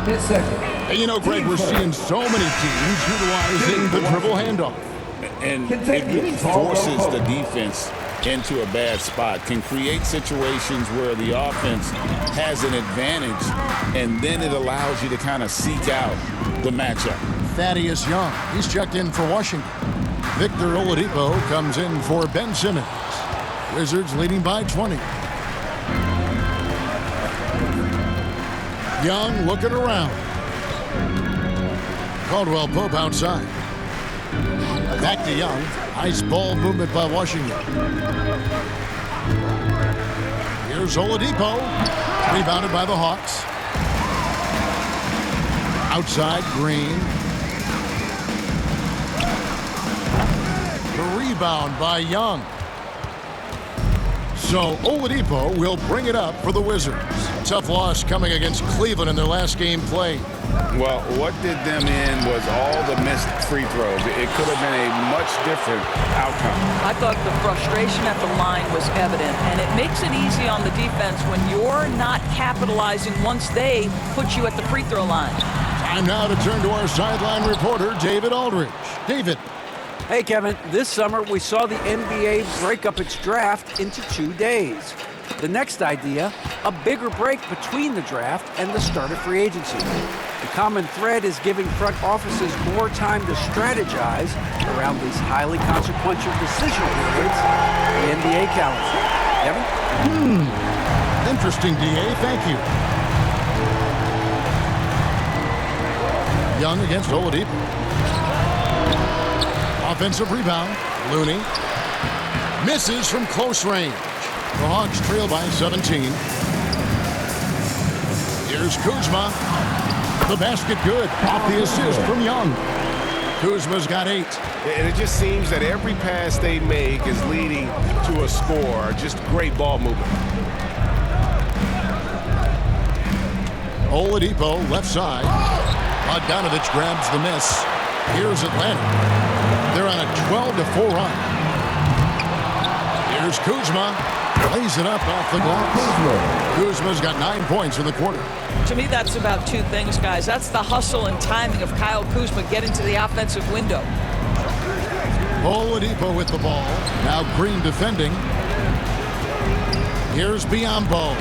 And you know, Greg, we're seeing so many teams utilizing the dribble handoff. And it really forces the defense into a bad spot, can create situations where the offense has an advantage, and then it allows you to kind of seek out the matchup. Thaddeus Young, he's checked in for Washington. Victor Oladipo comes in for Ben Simmons. Wizards leading by 20. Young looking around. Caldwell Pope outside. Back to Young. Nice ball movement by Washington. Here's Oladipo. Rebounded by the Hawks. Outside, Green. The rebound by Young. So Oladipo will bring it up for the Wizards. Tough loss coming against Cleveland in their last game played. Well, what did them in was all the missed free throws. It could have been a much different outcome. I thought the frustration at the line was evident, and it makes it easy on the defense when you're not capitalizing once they put you at the free throw line. Time now to turn to our sideline reporter, David Aldridge. David. Hey, Kevin, this summer we saw the NBA break up its draft into 2 days. The next idea, a bigger break between the draft and the start of free agency. The common thread is giving front offices more time to strategize around these highly consequential decision periods in the NBA calendar. Kevin? Interesting, DA. Thank you. Young against Oladipo. Offensive rebound. Looney. Misses from close range. The Hawks trail by 17. Here's Kuzma. The basket good. Off the assist from Young. Kuzma's got 8. And it just seems that every pass they make is leading to a score. Just great ball movement. Oladipo left side. Bogdanovich grabs the miss. Here's Atlanta. They're on a 12-4 run. Here's Kuzma. Lays it up off the glass. Kuzma's got 9 points in the quarter. To me, that's about 2 things, guys. That's the hustle and timing of Kyle Kuzma getting to the offensive window. Oladipo with the ball. Now Green defending. Here's Biyombo.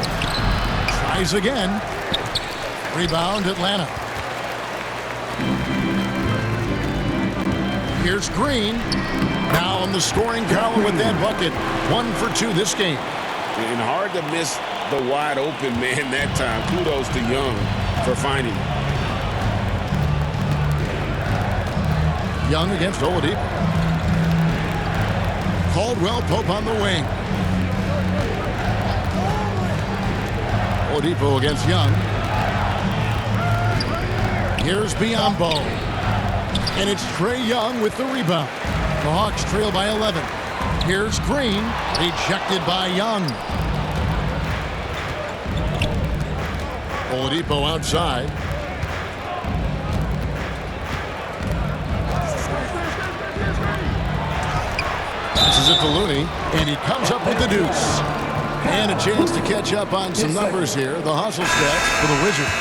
Tries again. Rebound, Atlanta. Here's Green. Now on the scoring column with that bucket. 1 for 2 this game. And hard to miss the wide open man that time. Kudos to Young for finding it. Young against Oladipo. Caldwell Pope on the wing. Oladipo against Young. Here's Biyombo. And it's Trae Young with the rebound. The Hawks trail by 11. Here's Green, ejected by Young. Oladipo outside. Passes it to Looney, and he comes up with the deuce. And a chance to catch up on some numbers here. The hustle stats for the Wizards.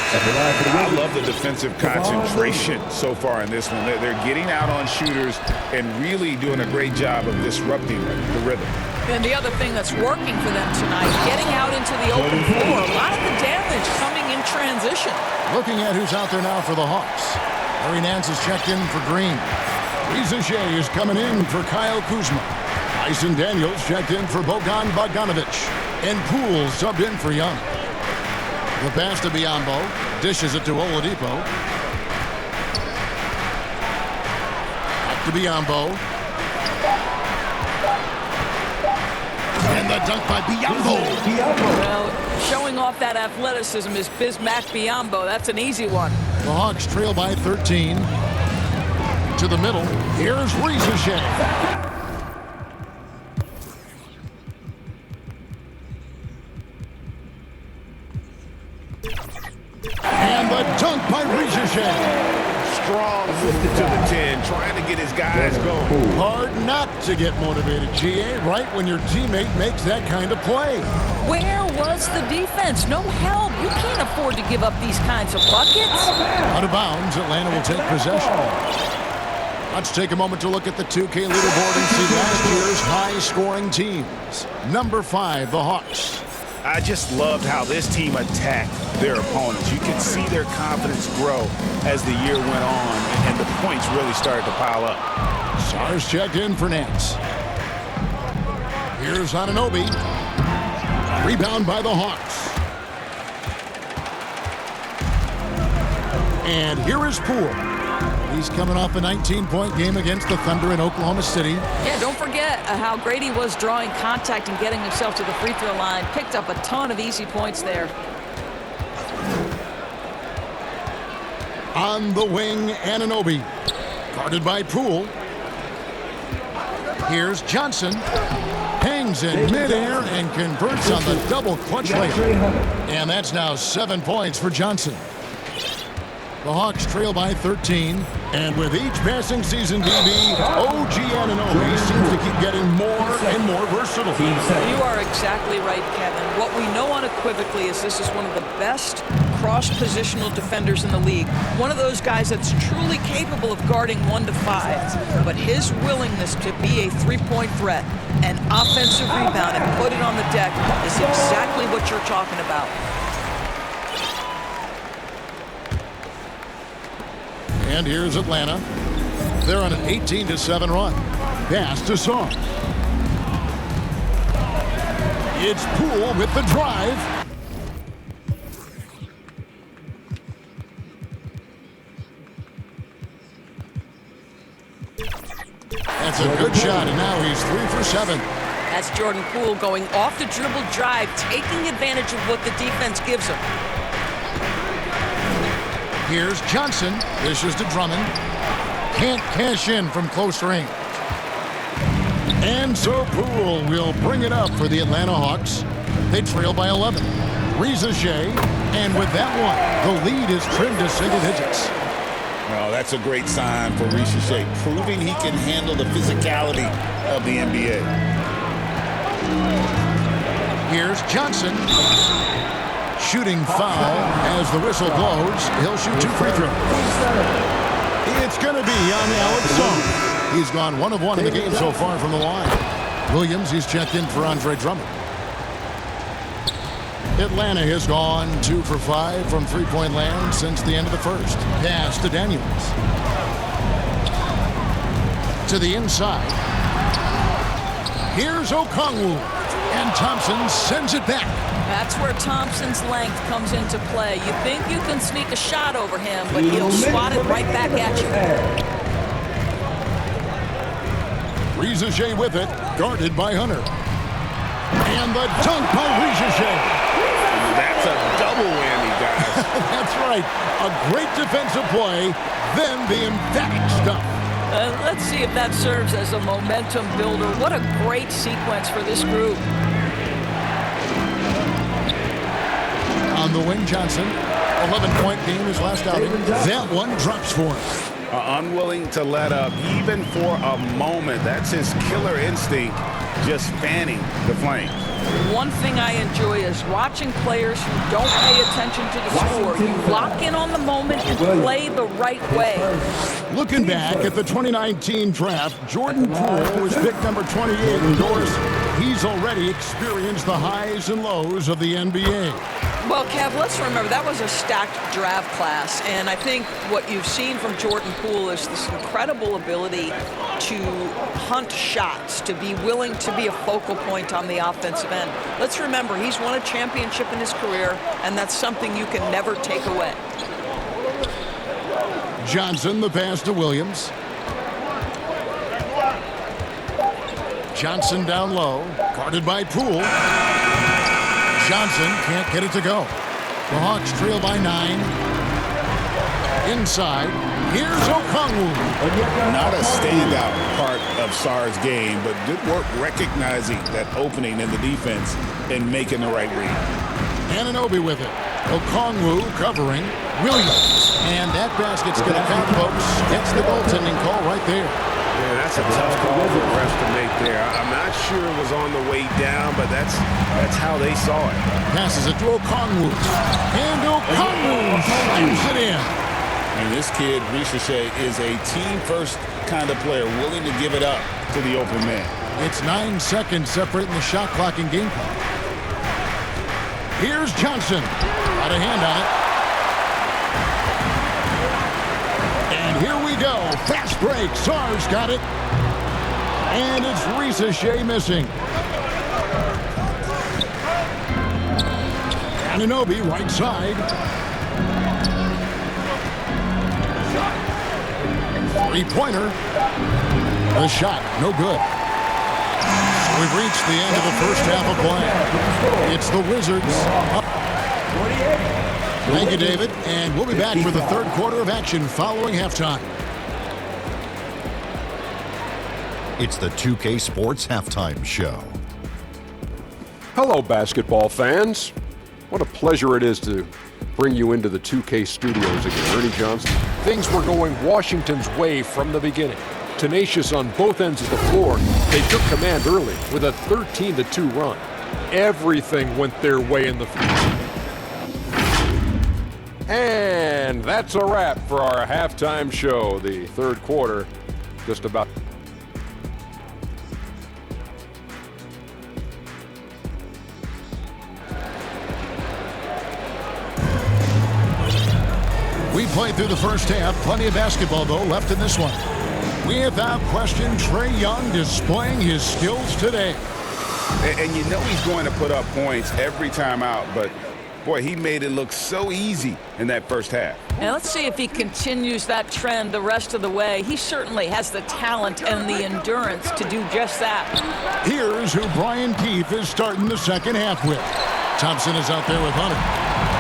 I love the defensive concentration so far in this one. They're getting out on shooters and really doing a great job of disrupting the rhythm. And the other thing that's working for them tonight, getting out into the open floor. A lot of the damage coming in transition. Looking at who's out there now for the Hawks. Larry Nance is checked in for Green. Riza Shea is coming in for Kyle Kuzma. Tyson Daniels checked in for Bogan Bogdanovich. And Poole subbed in for Young. The pass to Biyombo. Dishes it to Oladipo. Back to Biyombo. And the dunk by Biyombo. Well, showing off that athleticism is Bismack Biyombo. That's an easy one. The Hawks trail by 13. To the middle. Here's Riza Shea. And the dunk by Riza Shea. Strong move to the 10, trying to get his guys going. Hard not to get motivated, GA, right when your teammate makes that kind of play. Where was the defense? No help. You can't afford to give up these kinds of buckets. Out of bounds, Atlanta will take possession. Let's take a moment to look at the 2K leaderboard and see last year's high-scoring teams. Number 5, the Hawks. I just loved how this team attacked their opponents. You could see their confidence grow as the year went on, and the points really started to pile up. Stars checked in for Nance. Here's Anunoby. Rebound by the Hawks. And here is Poole. He's coming off a 19-point game against the Thunder in Oklahoma City. Yeah, don't forget how great he was drawing contact and getting himself to the free throw line. Picked up a ton of easy points there. On the wing, Anunoby. Guarded by Poole. Here's Johnson. Hangs in midair and converts on the double clutch layup. And that's now 7 points for Johnson. The Hawks trail by 13, and with each passing season, DB, OG Anunoby seems to keep getting more and more versatile. You are exactly right, Kevin. What we know unequivocally is this is one of the best cross-positional defenders in the league. One of those guys that's truly capable of guarding 1 to 5. But his willingness to be a three-point threat, an offensive rebound, and put it on the deck is exactly what you're talking about. And here's Atlanta. They're on an 18-7 run. Pass to Song. It's Poole with the drive. That's a good shot, and now he's 3 for 7. That's Jordan Poole going off the dribble drive, taking advantage of what the defense gives him. Here's Johnson. Dishes to Drummond. Can't cash in from close range. And so Poole will bring it up for the Atlanta Hawks. They trail by 11. Reza Shea. And with that one, the lead is trimmed to single digits. Oh, that's a great sign for Reza Shea, proving he can handle the physicality of the NBA. Here's Johnson. Shooting foul as the whistle blows. He'll shoot 2 free throws. It's going to be on Alex Song. He's gone 1 of 1 in the game so far from the line. Williams, he's checked in for Andre Drummond. Atlanta has gone 2 for 5 from three-point land since the end of the first. Pass to Daniels. To the inside. Here's Okongwu. And Thompson sends it back. That's where Thompson's length comes into play. You think you can sneak a shot over him, but he'll swat it right back at you. Reza Shea with it, guarded by Hunter. And the dunk by Reza Shea. That's a double whammy, guys. That's right. A great defensive play, then the emphatic stuff. Let's see if that serves as a momentum builder. What a great sequence for this group. On the wing, Johnson. 11-point game his last outing. That one drops for him. Unwilling to let up, even for a moment. That's his killer instinct, just fanning the flames. One thing I enjoy is watching players who don't pay attention to the score. You lock in on the moment and play the right way. Looking back at the 2019 draft, Jordan Poole was picked number 28. Of course, he's already experienced the highs and lows of the NBA. Well, Kev, let's remember that was a stacked draft class, and I think what you've seen from Jordan Poole is this incredible ability to hunt shots, to be willing to be a focal point on the offensive end. Let's remember, he's won a championship in his career, and that's something you can never take away. Johnson, the pass to Williams. Johnson down low, guarded by Poole. Johnson can't get it to go. The Hawks trail by 9. Inside, here's Okongwu. Not a standout part of Sarr's game, but good work recognizing that opening in the defense and making the right read. Anunoby with it. Okongwu covering Williams. And that basket's going to count, folks. Gets the goaltending call right there. Yeah, that's a tough call for the refs to make there. I'm not sure it was on the way down, but that's how they saw it. Passes it to Okongwu. And Okongwu slams it in. And this kid, Ricochet, is a team-first kind of player, willing to give it up to the open man. It's 9 seconds separating the shot clock and game clock. Here's Johnson. Got a hand on it. And here we go. Fast break. Sar's got it. And it's Ricochet missing. Anunoby, right side. Three-pointer. The shot, no good. We've reached the end of the first half of play. It's the Wizards. Thank you, David. And we'll be back for the third quarter of action following halftime. It's the 2K Sports Halftime Show. Hello, basketball fans. What a pleasure it is to bring you into the 2K studios again. Ernie Johnson. Things were going Washington's way from the beginning. Tenacious on both ends of the floor, they took command early with a 13-2 run. Everything went their way in the fourth. And that's a wrap for our halftime show. The third quarter just about. We played through the first half. Plenty of basketball, though, left in this one. Without question, Trae Young displaying his skills today. And you know he's going to put up points every time out, but boy, he made it look so easy in that first half. And let's see if he continues that trend the rest of the way. He certainly has the talent and the endurance to do just that. Here's who Brian Keefe is starting the second half with. Thompson is out there with Hunter.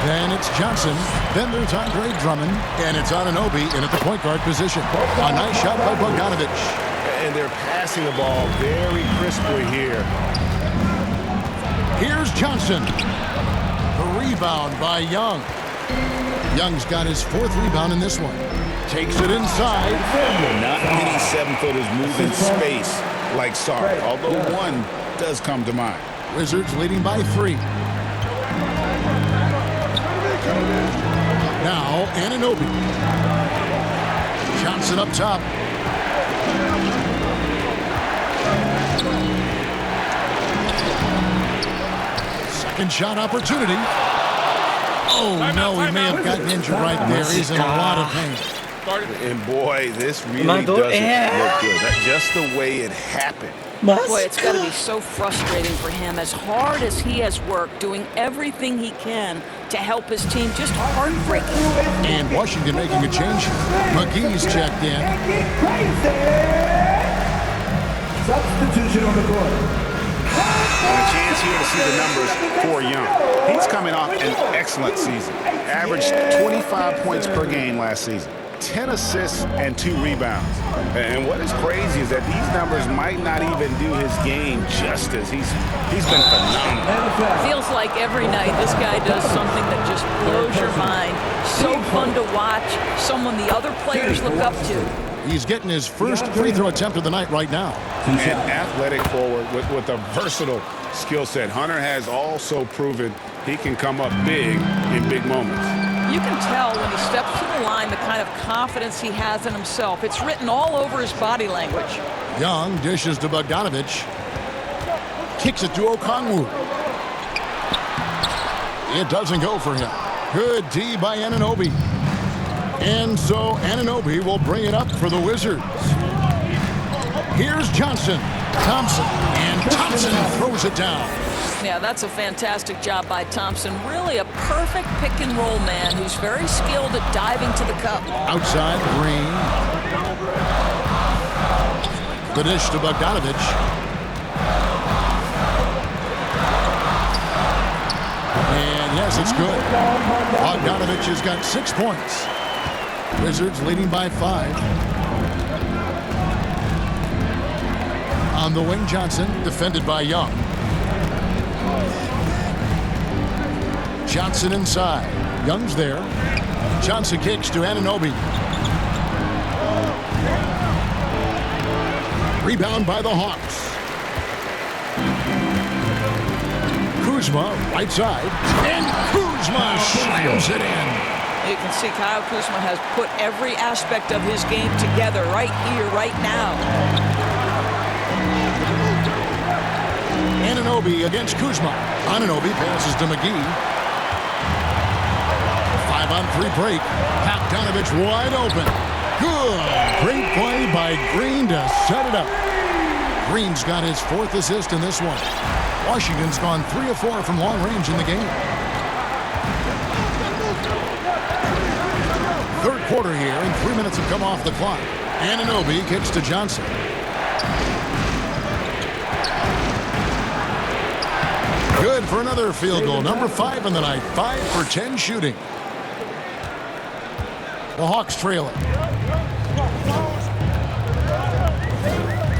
Then it's Johnson. Then there's Andre Drummond. And it's Anunoby in at the point guard position. A nice shot by Bogdanovic. And they're passing the ball very crisply here. Here's Johnson. The rebound by Young. Young's got his fourth rebound in this one. Takes it inside. Not many seven-footers move in space like Sarr, although one does come to mind. Wizards leading by 3. Now, Anunoby. Johnson up top. Second shot opportunity. Oh, no, he may have gotten injured right there. He's in a lot of pain. And boy, this really doesn't look good. That's just the way it happened. Boy, it's got to be so frustrating for him. As hard as he has worked, doing everything he can to help his team, just heartbreaking. And Washington making a change. McGee's checked in. Substitution on the court. And a chance here to see the numbers for Young. He's coming off an excellent season. Averaged 25 points per game last season. 10 assists and 2 rebounds. And what is crazy is that these numbers might not even do his game justice. He's been phenomenal. Feels like every night this guy does something that just blows your mind. So fun to watch. Someone the other players look up to. He's getting his first free throw attempt of the night right now. An athletic forward with a versatile skill set. Hunter has also proven he can come up big in big moments. You can tell when he steps to the line the kind of confidence he has in himself. It's written all over his body language. Young dishes to Bogdanovic. Kicks it to Okongwu. It doesn't go for him. Good D by Anunoby. And so Anunoby will bring it up for the Wizards. Here's Johnson. Thompson. And Thompson throws it down. Yeah, that's a fantastic job by Thompson. Really a perfect pick-and-roll man who's very skilled at diving to the cup. Outside, Green. The dish to Bogdanovic. And yes, it's good. Bogdanovic has got 6 points. Wizards leading by 5. On the wing, Johnson, defended by Young. Johnson inside. Young's there. Johnson kicks to Anunoby. Rebound by the Hawks. Kuzma, right side. And Kuzma slams it in. You can see Kyle Kuzma has put every aspect of his game together right here, right now. Anunoby against Kuzma. Anunoby passes to McGee. 5-on-3 break. Bogdanovich wide open. Good. Great play by Green to set it up. Green's got his 4th assist in this one. Washington's gone 3 of 4 from long range in the game. Third quarter here, and 3 minutes have come off the clock. Anunoby kicks to Johnson. Good for another field goal. Number 5 in the night. 5 for 10 shooting. The Hawks trail it.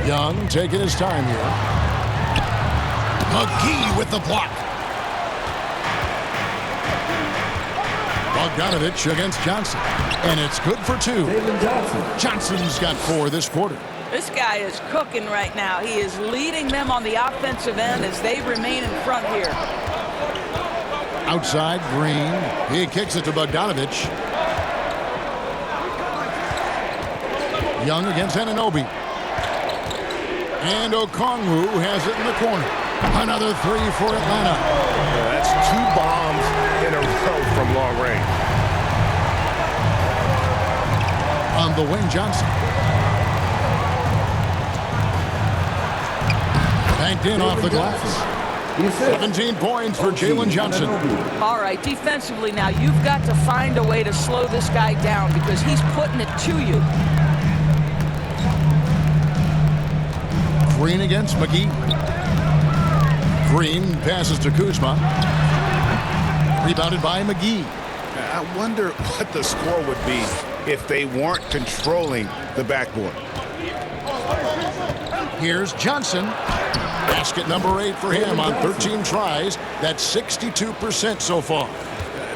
Young taking his time here. McGee with the block. Bogdanovich against Johnson. And it's good for 2. Johnson's got 4 this quarter. This guy is cooking right now. He is leading them on the offensive end as they remain in front here. Outside, Green. He kicks it to Bogdanovich. Young against Anunoby. And Okongwu has it in the corner. Another 3 for Atlanta. That's 2 bombs in a row from long range. On the wing, Johnson. Banked in off the glass. 17 points for Jalen Johnson. All right, defensively now, you've got to find a way to slow this guy down because he's putting it to you. Green against McGee. Green passes to Kuzma. Rebounded by McGee. I wonder what the score would be if they weren't controlling the backboard. Here's Johnson. Basket number 8 for him on 13 tries. That's 62% so far.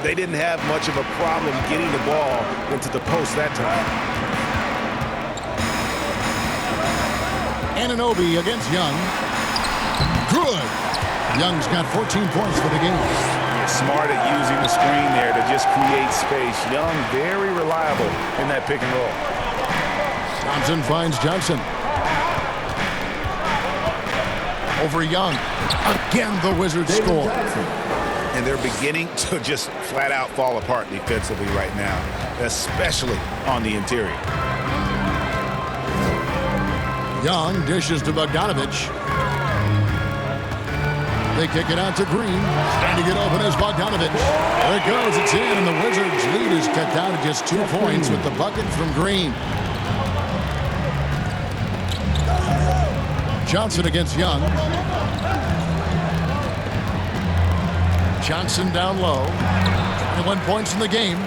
They didn't have much of a problem getting the ball into the post that time. Anunoby against Young. Good. Young's got 14 points for the game. Smart at using the screen there to just create space. Young, very reliable in that pick and roll. Thompson finds Johnson. Over Young. Again, the Wizards score. And they're beginning to just flat out fall apart defensively right now, especially on the interior. Young dishes to Bogdanovich. They kick it out to Green. Standing it open is Bogdanovich. There it goes. It's in, and the Wizards' lead is cut down to just 2 points with the bucket from Green. Johnson against Young. Johnson down low. 21 points in the game.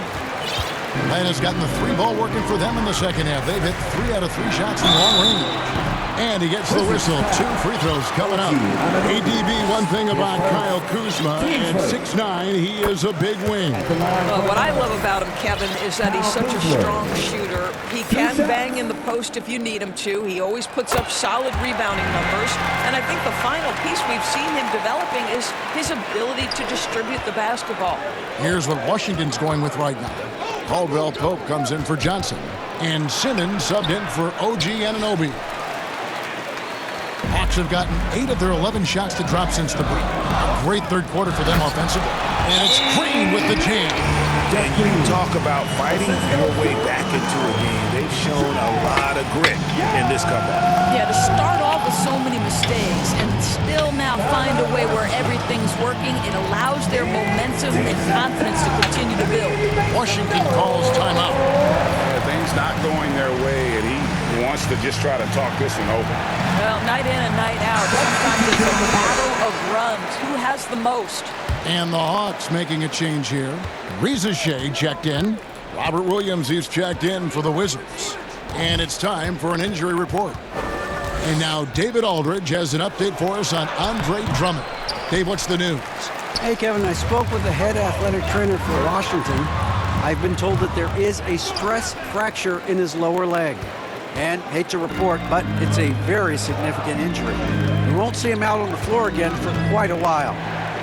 Atlanta's gotten the 3-ball working for them in the second half. They've hit 3 out of 3 shots in long range. And he gets the whistle. 2 free throws coming up. ADB, one thing about Kyle Kuzma, at 6'9", he is a big wing. Well, what I love about him, Kevin, is that he's such a strong shooter. He can bang in the post if you need him to. He always puts up solid rebounding numbers. And I think the final piece we've seen him developing is his ability to distribute the basketball. Here's what Washington's going with right now. Caldwell Pope comes in for Johnson. And Simmons subbed in for OG Anunoby. Hawks have gotten 8 of their 11 shots to drop since the break. A great third quarter for them offensively. And it's Green with the jam. Dan, you talk about fighting your way back into a game. They've shown a lot of grit in this comeback. Yeah, to start off with so many mistakes and still now find a way where everything's working, it allows their momentum and confidence to continue to build. Washington calls timeout. Things not going their way, and he wants to just try to talk this one over. Well, night in and night out, sometimes it's a battle of runs. Who has the most? And the Hawks making a change here. Reza Shea checked in. Robert Williams is checked in for the Wizards. And it's time for an injury report. And now David Aldridge has an update for us on Andre Drummond. Dave, what's the news? Hey, Kevin, I spoke with the head athletic trainer for Washington. I've been told that there is a stress fracture in his lower leg. And, hate to report, but it's a very significant injury. We won't see him out on the floor again for quite a while.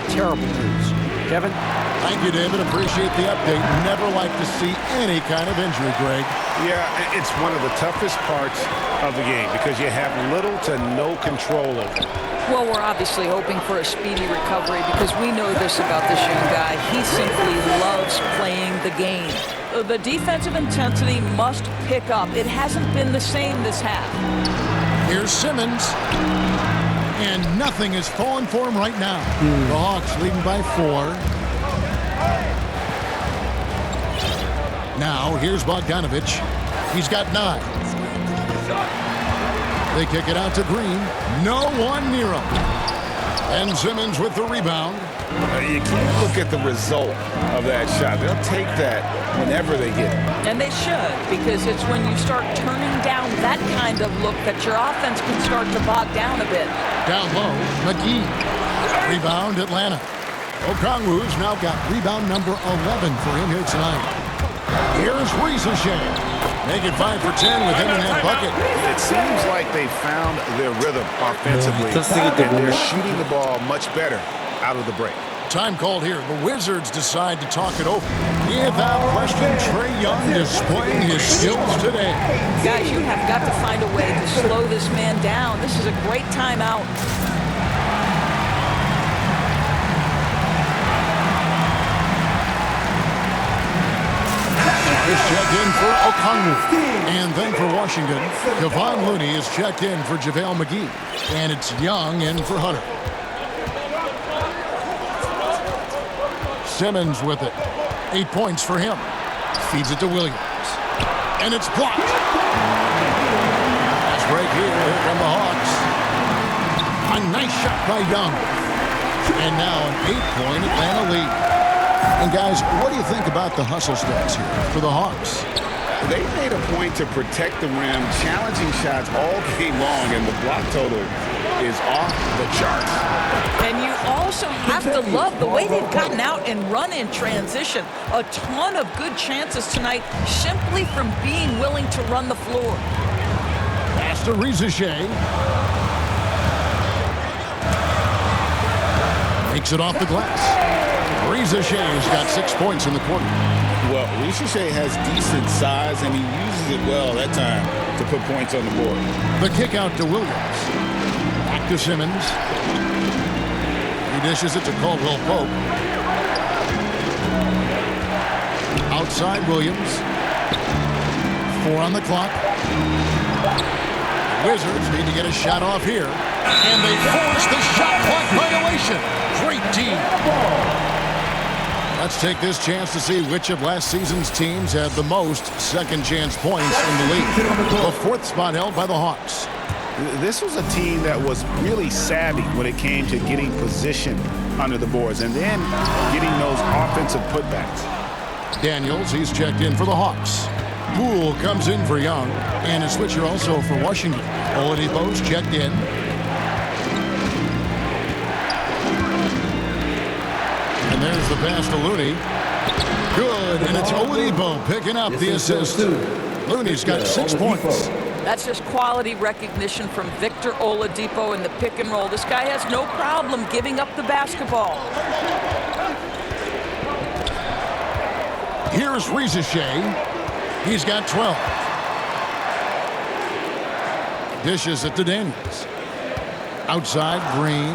Terrible news. Kevin? Thank you, David. Appreciate the update. Never like to see any kind of injury, Greg. Yeah, it's one of the toughest parts of the game because you have little to no control over it. Well, we're obviously hoping for a speedy recovery because we know this about this young guy. He simply loves playing the game. The defensive intensity must pick up. It hasn't been the same this half. Here's Simmons. And nothing is falling for him right now. The Hawks leading by 4. Now, here's Bogdanovich. He's got 9. They kick it out to Green. No one near him. And Simmons with the rebound. You can't look at the result of that shot. They'll take that whenever they get it. And they should, because it's when you start turning down that kind of look that your offense can start to bog down a bit. Down low, McGee. Rebound, Atlanta. Okongwu's now got rebound number 11 for him here tonight. Here's Rieseshay. Make it 5 for 10 with him in that bucket. It seems like they found their rhythm offensively, and they're shooting the ball much better out of the break. Time called here. The Wizards decide to talk it over. Without question, Trae Young displaying his skills today. Guys, you have got to find a way to slow this man down. This is a great timeout. Is checked in for Okongwu. And then for Washington, Kevon Looney is checked in for JaVale McGee. And it's Young in for Hunter. Simmons with it. 8 points for him. Feeds it to Williams. And it's blocked. That's break here from the Hawks. A nice shot by Young. And now an 8-point Atlanta lead. And guys, what do you think about the hustle stats here for the Hawks? They made a point to protect the rim, challenging shots all game long, and the block total is off the charts. And you also have to love the way they've gotten out and run in transition. A ton of good chances tonight simply from being willing to run the floor. Pass to Rieseshay. Makes it off the glass. Rieseshay has got 6 points in the quarter. Well, Rieseshay has decent size, and he uses it well that time to put points on the board. The kick out to Williams. Back to Simmons. He dishes it to Caldwell Pope. Outside Williams. 4 on the clock. Wizards need to get a shot off here. And they force the shot clock violation. Great team. Let's take this chance to see which of last season's teams had the most second chance points in the league. The 4th spot held by the Hawks. This was a team that was really savvy when it came to getting position under the boards and then getting those offensive putbacks. Daniels, he's checked in for the Hawks. Poole comes in for Young, and a switcher also for Washington. Oladipo's checked in. And there's the pass to Looney. Good, and it's Oladipo picking up the assist. Looney's got 6 points. That's just quality recognition from Victor Oladipo in the pick and roll. This guy has no problem giving up the basketball. Here's Rieseshay. He's got 12. Dishes it to Daniels. Outside, Green.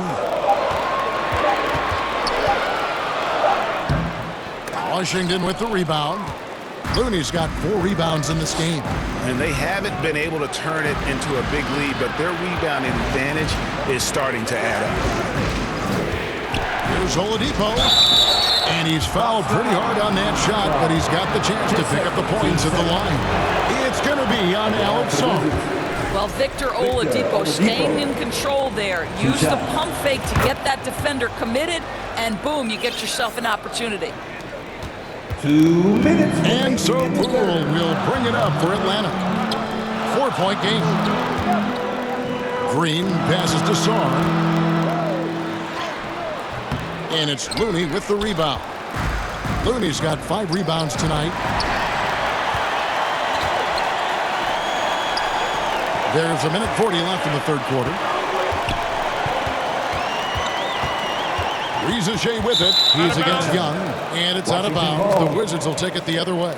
Washington with the rebound. Looney's got 4 rebounds in this game. And they haven't been able to turn it into a big lead, but their rebounding advantage is starting to add up. Here's Oladipo. And he's fouled pretty hard on that shot, but he's got the chance to pick up the points at the line. It's going to be on Alex Song. Well, Victor Oladipo staying in control there. Use the pump fake to get that defender committed, and boom, you get yourself an opportunity. 2 minutes. And so Poole will bring it up for Atlanta. 4-point game. Green passes to Sarr. And it's Looney with the rebound. Looney's got 5 rebounds tonight. There's 1:40 left in the third quarter. Rizachet with it. He's against Young, and it's out of bounds. The Wizards will take it the other way.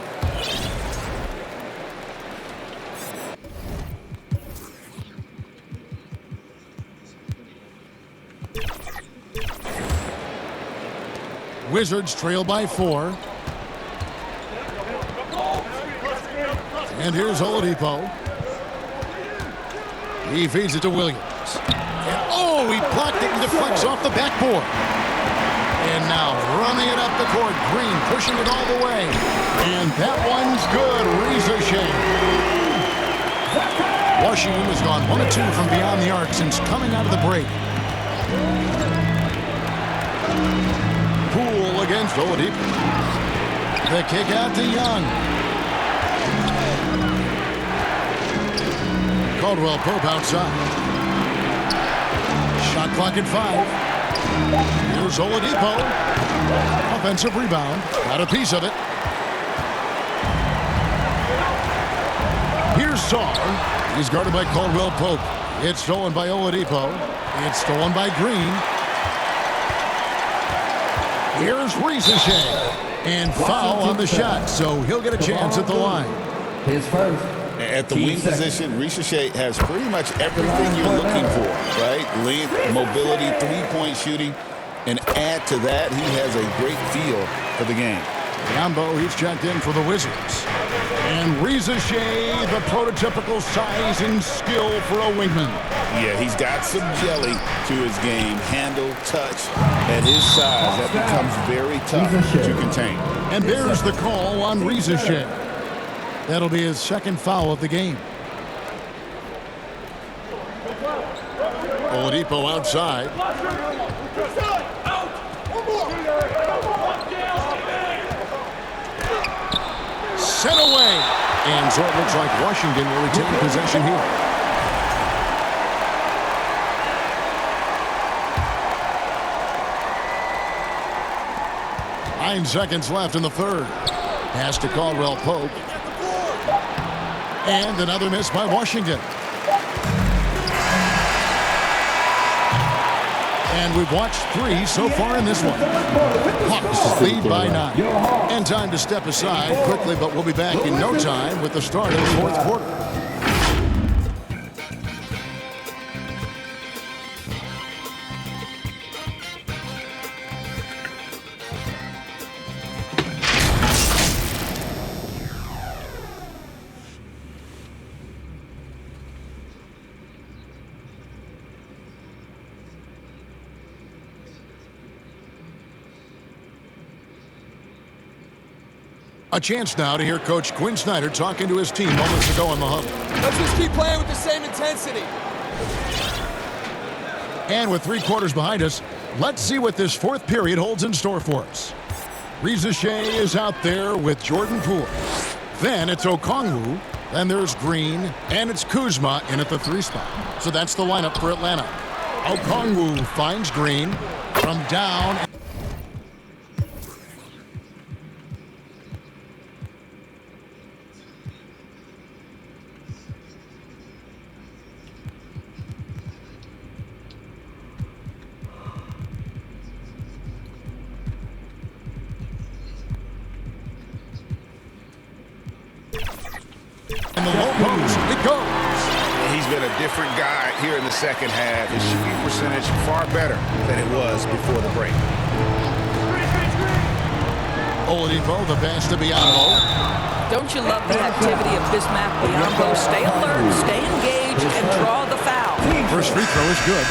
Wizards trail by 4. And here's Oladipo. He feeds it to Williams. And oh, he blocked it and deflects off the backboard. And now running it up the court. Green pushing it all the way. And that one's good. Rizachet. Washington has gone 1 of 2 from beyond the arc since coming out of the break. Poole against Oladipo. The kick out to Young. Caldwell Pope outside. Shot clock at 5. Here's Oladipo. Offensive rebound. Got a piece of it. Here's Saar. He's guarded by Caldwell Pope. It's stolen by Oladipo. It's stolen by Green. Here's Rizachet. And foul on the shot, so he'll get a chance at the line. His first. At the wing position, Rizachet has pretty much everything you're looking for, right? Length, mobility, three-point shooting. And add to that, he has a great feel for the game. Yambo, he's checked in for the Wizards. And Rizachet, the prototypical size and skill for a wingman. Yeah, he's got some jelly to his game. Handle, touch. At his size, that becomes very tough to contain. And there's the call on Rizachet. That'll be his second foul of the game. Oladipo outside. Set away. And so it looks like Washington will retain possession here. Nine seconds left in the third. Pass to Caldwell Pope. And another miss by Washington. And we've watched 3 so far in this one. Hawks lead by 9. And time to step aside quickly, but we'll be back in no time with the start of the fourth quarter. A chance now to hear Coach Quinn Snyder talking to his team moments ago in the huddle. Let's just keep playing with the same intensity. And with 3 quarters behind us, let's see what this fourth period holds in store for us. Rizachet is out there with Jordan Poole. Then it's Okongwu. Then there's Green. And it's Kuzma in at the 3 spot. So that's the lineup for Atlanta. Okongwu finds Green from down. Different guy here in the second half. His shooting percentage far better than it was before the break. Oladipo, the pass to Biyombo. Don't you love the activity of Bismack Biyombo? Stay alert, stay engaged, and draw the foul. First free throw is good.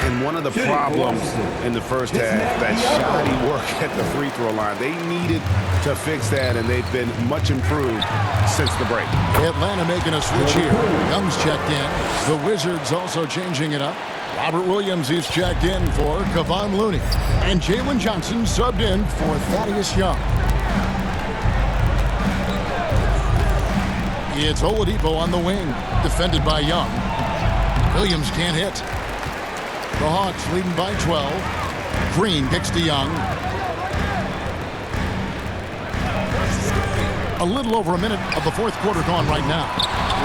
And one of the problems in the first half, that shoddy work at the free throw line. They needed to fix that, and they've been much improved since the break. Atlanta making a switch here. Young's checked in. The Wizards also changing it up. Robert Williams is checked in for Kevon Looney. And Jalen Johnson subbed in for Thaddeus Young. It's Oladipo on the wing, defended by Young. Williams can't hit. The Hawks leading by 12. Green kicks to Young. A little over a minute of the fourth quarter gone right now.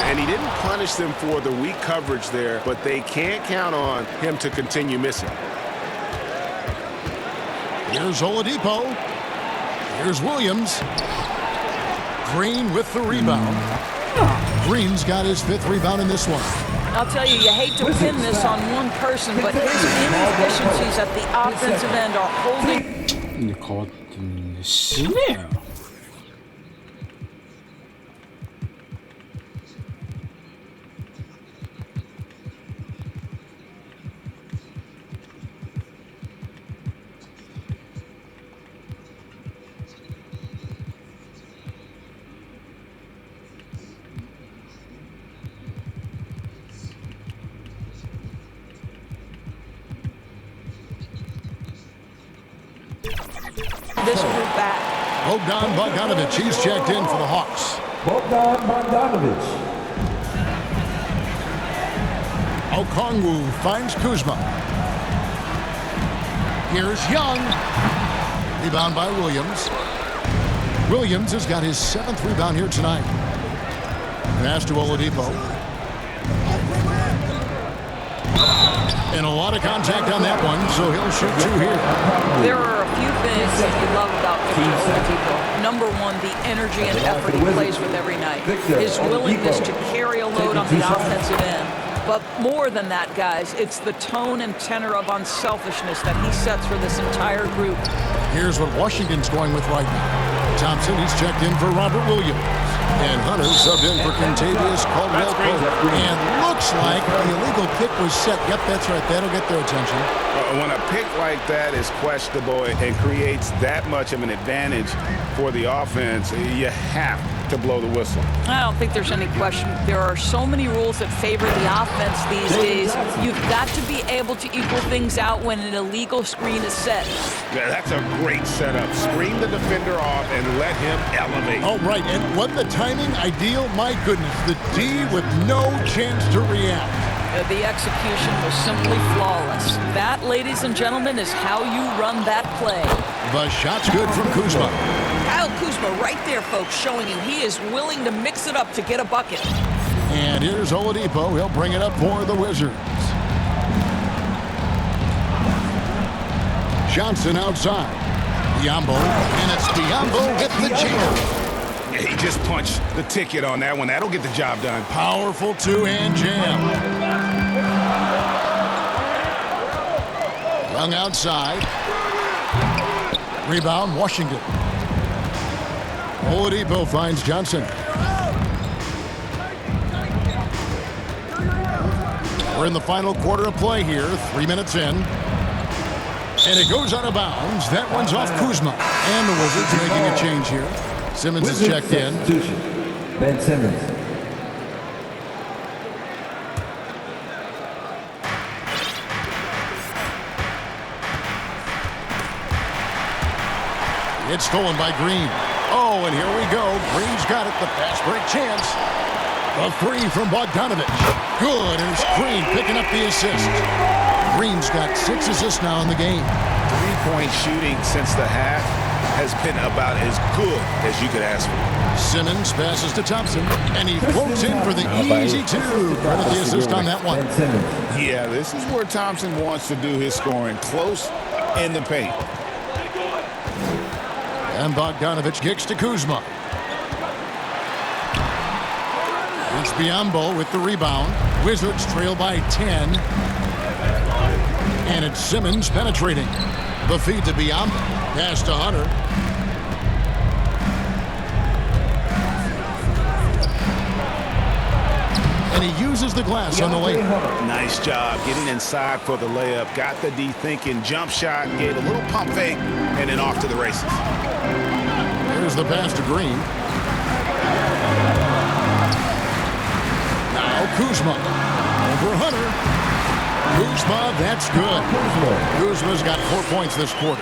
And he didn't punish them for the weak coverage there, but they can't count on him to continue missing. Here's Oladipo. Here's Williams. Green with the rebound. Green's got his 5th rebound in this one. I'll tell you, you hate to pin this on one person, but his inefficiencies at the offensive end are holding. This group back. Bogdan Bogdanovic, he's checked in for the Hawks. Bogdan Bogdanovic. Okongwu finds Kuzma. Here's Young. Rebound by Williams. Williams has got his 7th rebound here tonight. Pass to Oladipo. And a lot of contact on that one, so he'll shoot 2 here. There are a few things that we love about Victor Oladipo. Number one, the energy and effort he plays with every night. His willingness to carry a load on the offensive end. But more than that, guys, it's the tone and tenor of unselfishness that he sets for this entire group. Here's what Washington's going with right now. Thompson, he's checked in for Robert Williams. And Hunter subbed in for Contavious Caldwell-Pope. And looks like the illegal kick was set. Yep, that's right. That'll get their attention. When a pick like that is questionable and creates that much of an advantage for the offense, you have to blow the whistle. I don't think there's any question. There are so many rules that favor the offense these days. You've got to be able to equal things out when an illegal screen is set. Yeah, that's a great setup. Screen the defender off and let him elevate. Oh, right. And what the timing ideal? My goodness. The D with no chance to react. The execution was simply flawless. That, ladies and gentlemen, is how you run that play. The shot's good from Kuzma. Kyle Kuzma right there, folks, showing you he is willing to mix it up to get a bucket. And here's Oladipo. He'll bring it up for the Wizards. Johnson outside. Biyombo. And it's Biyombo with the jam. Yeah, he just punched the ticket on that one. That'll get the job done. Powerful two-hand jam. Young outside. Rebound, Washington. Oladipo finds Johnson. We're in the final quarter of play here, 3 minutes in. And it goes out of bounds. That one's off Kuzma. And the Wizards making a change here. Simmons is checked in. Ben Simmons. It's stolen by Green. Oh, and here we go. Green's got it. The fast break chance. A 3 from Bogdanovic. Good, and it's Green picking up the assist. Green's got 6 assists now in the game. 3-point shooting since the half has been about as good as you could ask for. Simmons passes to Thompson, and he floats in for the easy 2. Credit the assist on that one. Yeah, this is where Thompson wants to do his scoring, close in the paint. And Bogdanovic kicks to Kuzma. It's Biyombo with the rebound. Wizards trail by 10. And it's Simmons penetrating. The feed to Biyombo. Pass to Hunter. And he uses the glass on the layup. Nice job getting inside for the layup. Got the D thinking. Jump shot. Gave a little pump fake. And then off to the races. Here's the pass to Green. Now Kuzma. Over Hunter. Kuzma, that's good. Kuzma's got 4 points this quarter.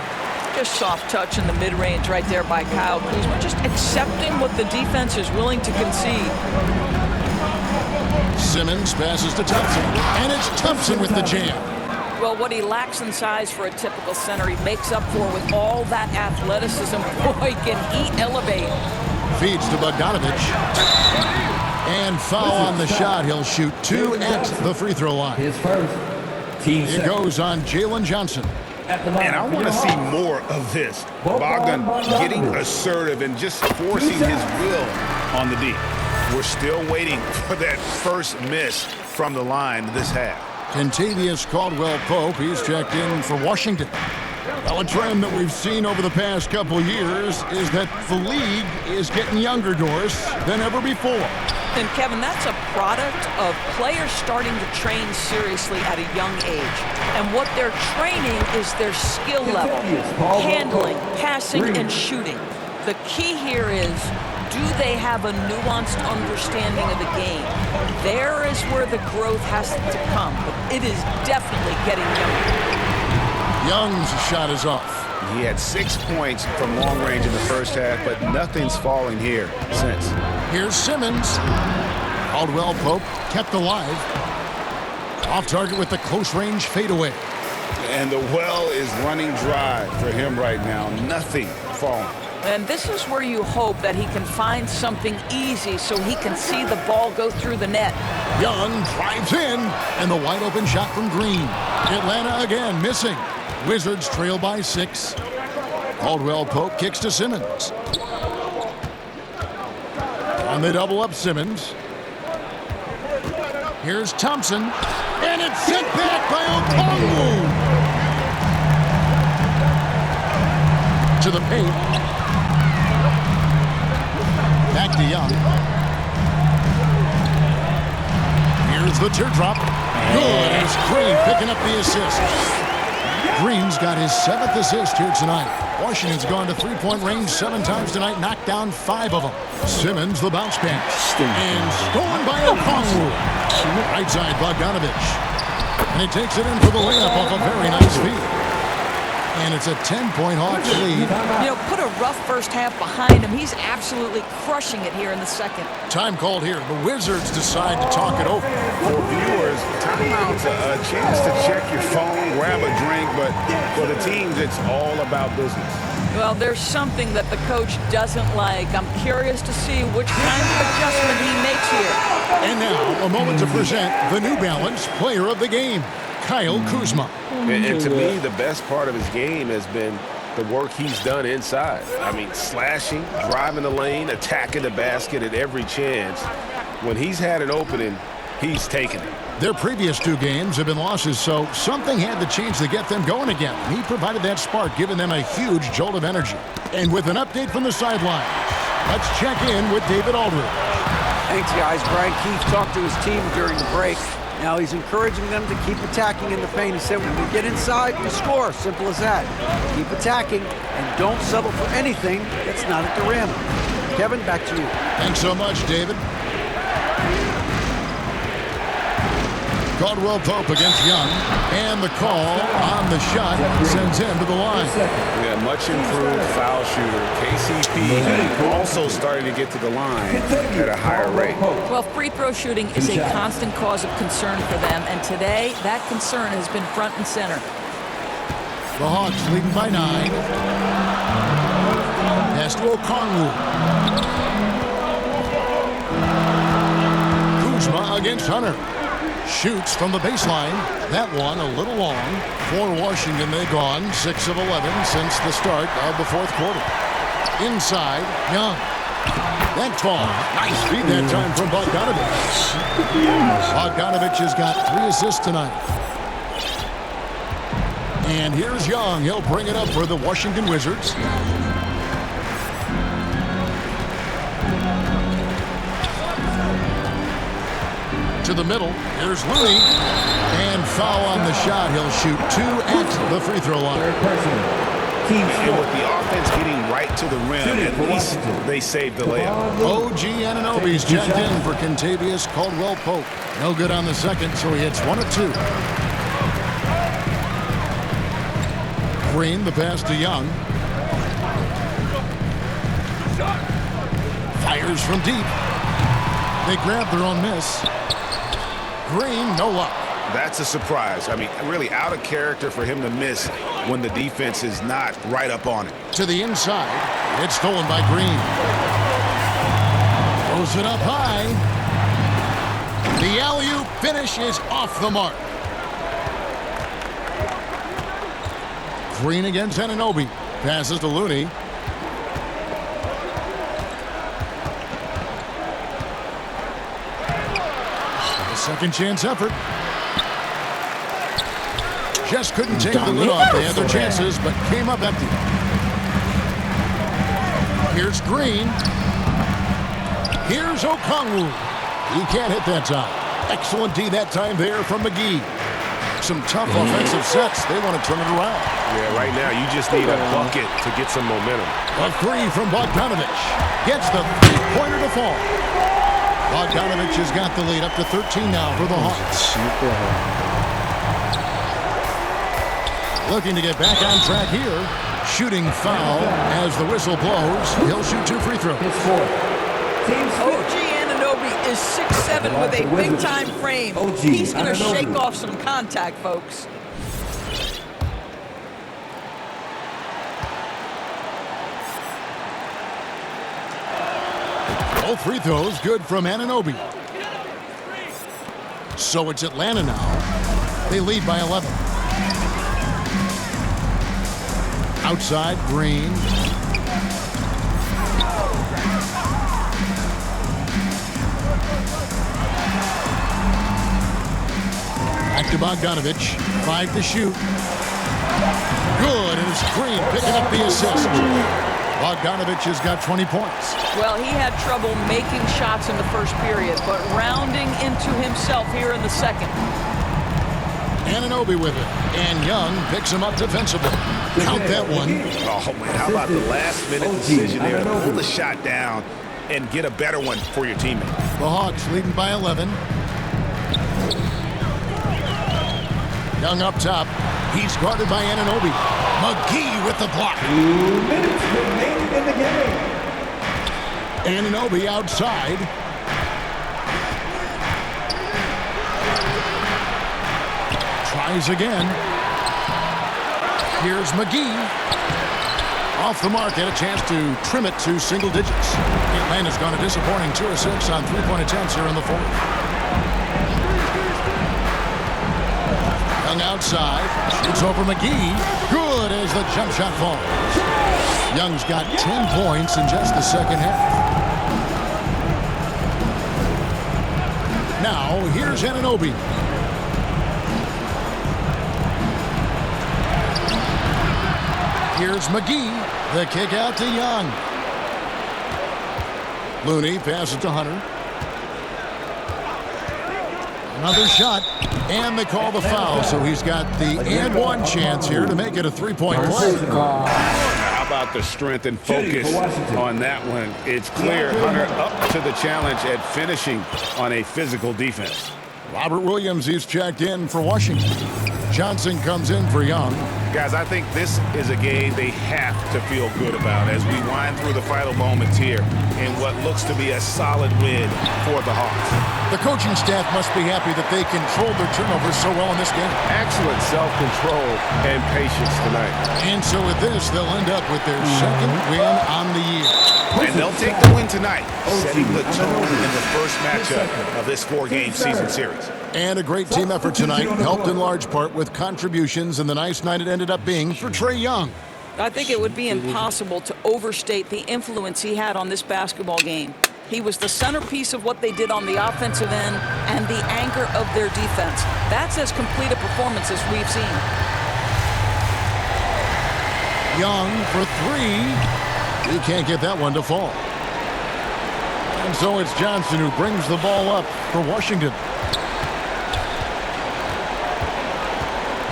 Just soft touch in the mid-range right there by Kyle Kuzma. Just accepting what the defense is willing to concede. Simmons passes to Thompson. And it's Thompson with the jam. Well, what he lacks in size for a typical center, he makes up for with all that athleticism. Boy, can he elevate. Feeds to Bogdanovic. And foul on the shot. He'll shoot 2 at the free throw line. His first. It goes on Jalen Johnson. And I want to see more of this. Bogdan getting assertive and just forcing his will on the D. We're still waiting for that first miss from the line this half. Contavious Caldwell-Pope, he's checked in for Washington. Well, a trend that we've seen over the past couple years is that the league is getting younger, Doris, than ever before. And Kevin, that's a product of players starting to train seriously at a young age. And what they're training is their skill level, handling, passing, and shooting. The key here is, do they have a nuanced understanding of the game? There is where the growth has to come, but it is definitely getting younger. Young's shot is off. He had 6 points from long range in the first half, but nothing's falling here since. Here's Simmons. Caldwell-Pope kept alive. Off target with the close range fadeaway. And the well is running dry for him right now. Nothing falling. And this is where you hope that he can find something easy so he can see the ball go through the net. Young drives in, and the wide open shot from Green. Atlanta again missing. Wizards trail by 6. Caldwell-Pope kicks to Simmons. And they double up Simmons. Here's Thompson, and it's sent back by Okongwu. To the paint. Back to Young. Here's the teardrop. Good, and it's Green picking up the assist. Green's got his 7th assist here tonight. Washington's gone to three-point range 7 times tonight, knocked down 5 of them. Simmons, the bounce pass. And stolen by Okongwu. Right side, Bogdanovich. And he takes it in for the layup off a very nice feed. And it's a 10-point Hawks lead. You know, put a rough first half behind him. He's absolutely crushing it here in the second. Time called here. The Wizards decide to talk it over. For viewers, timeout's a chance to check your phone, grab a drink, but for the teams, it's all about business. Well, there's something that the coach doesn't like. I'm curious to see which kind of adjustment he makes here. And now, a moment to present the New Balance Player of the Game, Kyle Kuzma. And to me, the best part of his game has been the work he's done inside. I mean, slashing, driving the lane, attacking the basket at every chance. When he's had an opening, he's taken it. Their previous 2 games have been losses, so something had to change to get them going again. He provided that spark, giving them a huge jolt of energy. And with an update from the sidelines, let's check in with David Aldridge. Thanks, guys. Brian Keefe talked to his team during the break. Now he's encouraging them to keep attacking in the paint. He said, when we get inside, we score. Simple as that. Keep attacking and don't settle for anything that's not at the rim. Kevin, back to you. Thanks so much, David. Caldwell-Pope against Young, and the call on the shot sends him to the line. Yeah, much improved foul shooter. KCP also starting to get to the line at a higher rate. Well, free throw shooting is a constant cause of concern for them, and today that concern has been front and center. The Hawks leading by 9. Pass to Okongwu. Kuzma against Hunter. Shoots from the baseline. That one a little long. For Washington, they've gone 6 of 11 since the start of the 4th quarter. Inside, Young. That's ball. Nice feed that time from Bogdanovich. Bogdanovich has got 3 assists tonight. And here's Young. He'll bring it up for the Washington Wizards. To the middle. Here's Looney. And foul on the shot. He'll shoot 2 at the free throw line. And with the offense getting right to the rim, at least they saved the layup. OG Anunoby's checked in for Contavious Caldwell-Pope. No good on the second, so he hits 1 of 2. Green, the pass to Young. Fires from deep. They grab their own miss. Green, no luck. That's a surprise. I mean, really out of character for him to miss when the defense is not right up on it. To the inside. It's stolen by Green. Throws it up high. The alley-oop finish is off the mark. Green against Anunoby. Passes to Looney. A second chance effort. Just couldn't take the lid off. They had their chances, but came up empty. Here's Green. Here's Okongwu. He can't hit that time. Excellent D that time there from McGee. Some tough offensive sets. They want to turn it around. Yeah, right now you just need a bucket to get some momentum. A three from Bogdanovich. Gets the three-pointer to fall. Bogdanovich has got the lead up to 13 now for the Hawks. Looking to get back on track here. Shooting foul as the whistle blows. He'll shoot 2 free throws. OG Anunoby is 6'7" with a big-time frame. He's going to shake off some contact, folks. All free throws good from Anunoby. So it's Atlanta now. They lead by 11. Outside, Green. Back to Bogdanovich. 5 to shoot. Good, and it's Green picking up the assist. Bogdanovich has got 20 points. Well, he had trouble making shots in the first period, but rounding into himself here in the second. Anunoby with it, and Young picks him up defensively. Count that one. Oh, man, how about the last-minute decision there to pull the shot down and get a better one for your teammate? The Hawks leading by 11. Young up top. He's guarded by Anunoby. McGee with the block. 2 minutes remaining in the game. Anunoby outside. Tries again. Here's McGee. Off the mark, had a chance to trim it to single digits. Atlanta's gone a disappointing 2 of 6 on 3-point attempts here in the fourth. Young outside, shoots over McGee. Good as the jump shot falls. Young's got 10 points in just the second half. Now, here's Anunoby. Here's McGee. The kick out to Young. Looney passes to Hunter. Another shot, and they call the foul, so he's got the and one chance here to make it a 3-point play. How about the strength and focus on that one? It's clear Hunter up to the challenge at finishing on a physical defense. Robert Williams is checked in for Washington. Johnson comes in for Young. Guys, I think this is a game they have to feel good about as we wind through the final moments here in what looks to be a solid win for the Hawks. The coaching staff must be happy that they controlled their turnovers so well in this game. Excellent self-control and patience tonight. And so with this, they'll end up with their second win on the year. And they'll take the win tonight, setting the tone in the first matchup of this 4-game season series. And a great team effort tonight, helped in large part with contributions and the nice night it ended up being for Trae Young. I think it would be impossible to overstate the influence he had on this basketball game. He was the centerpiece of what they did on the offensive end and the anchor of their defense. That's as complete a performance as we've seen. Young for 3. He can't get that one to fall. And so it's Johnson who brings the ball up for Washington.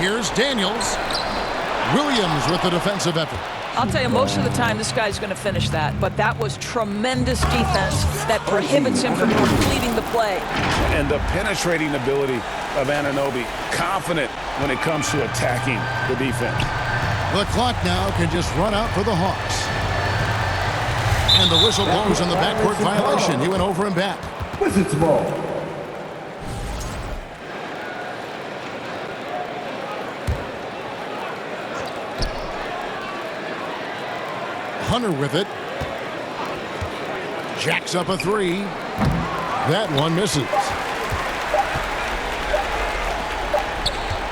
Here's Daniels. Williams with the defensive effort. I'll tell you, most of the time this guy's going to finish that, but that was tremendous defense that prohibits him from completing the play. And the penetrating ability of Anunoby, confident when it comes to attacking the defense. The clock now can just run out for the Hawks. And the whistle blows on the backcourt violation. He went over and back. Wizards ball. Hunter with it. Jacks up a 3. That one misses.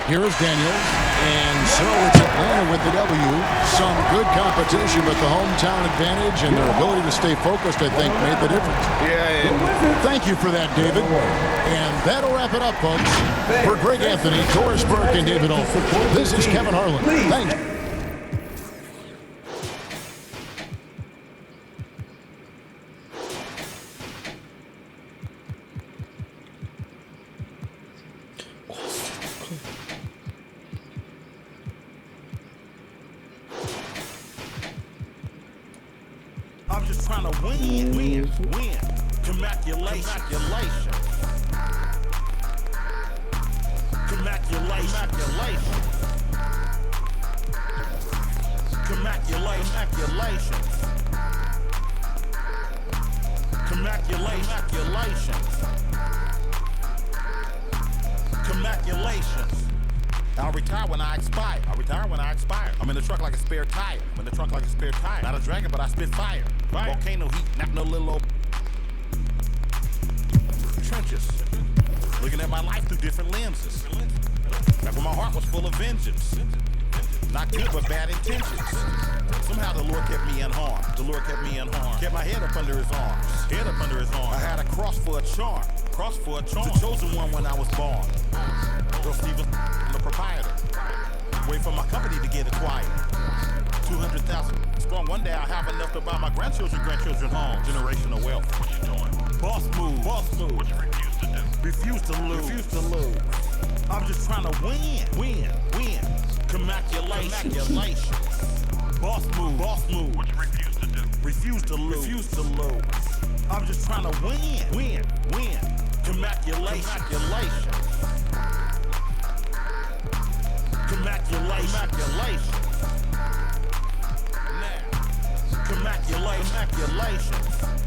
Here is Daniels. And so it's Atlanta with the W. Some good competition, but the hometown advantage and their ability to stay focused, I think, made the difference. Yeah, and thank you for that, David. And that'll wrap it up, folks. For Greg Anthony, Doris Burke, and David Olson, this is Kevin Harlan. Thank you. I'm just trying to win. Congratulations. I'll retire when I expire. I'm in the truck like a spare tire. Not a dragon, but I spit fire. Volcano heat, not no little old trenches. Looking at my life through different lenses. Back when my heart was full of vengeance. Not good, but bad intentions. Somehow the Lord kept me unharmed. Kept my head up under his arms. I had a cross for a charm. The chosen one when I was born. Bill Stevens, the proprietor. Wait for my company to get acquired. 200,000 strong. One day I'll have enough to buy my grandchildren home. Generational wealth. What you doing? Boss move. What you refuse to do? Refuse to lose. I'm just trying to win. Congratulations. Boss move. What you refuse to do? Refuse to lose. I'm just trying to win. Congratulations.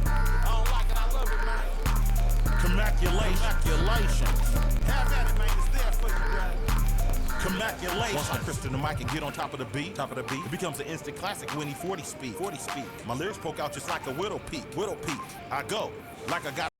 I don't like it, I love it, man. Congratulations. Have at it, man, it's there for you, bro. Congratulations. Once I crystal the mic and get on top of the beat, it becomes an instant classic when he 40 speed. My lyrics poke out just like a widow peak. I go like I got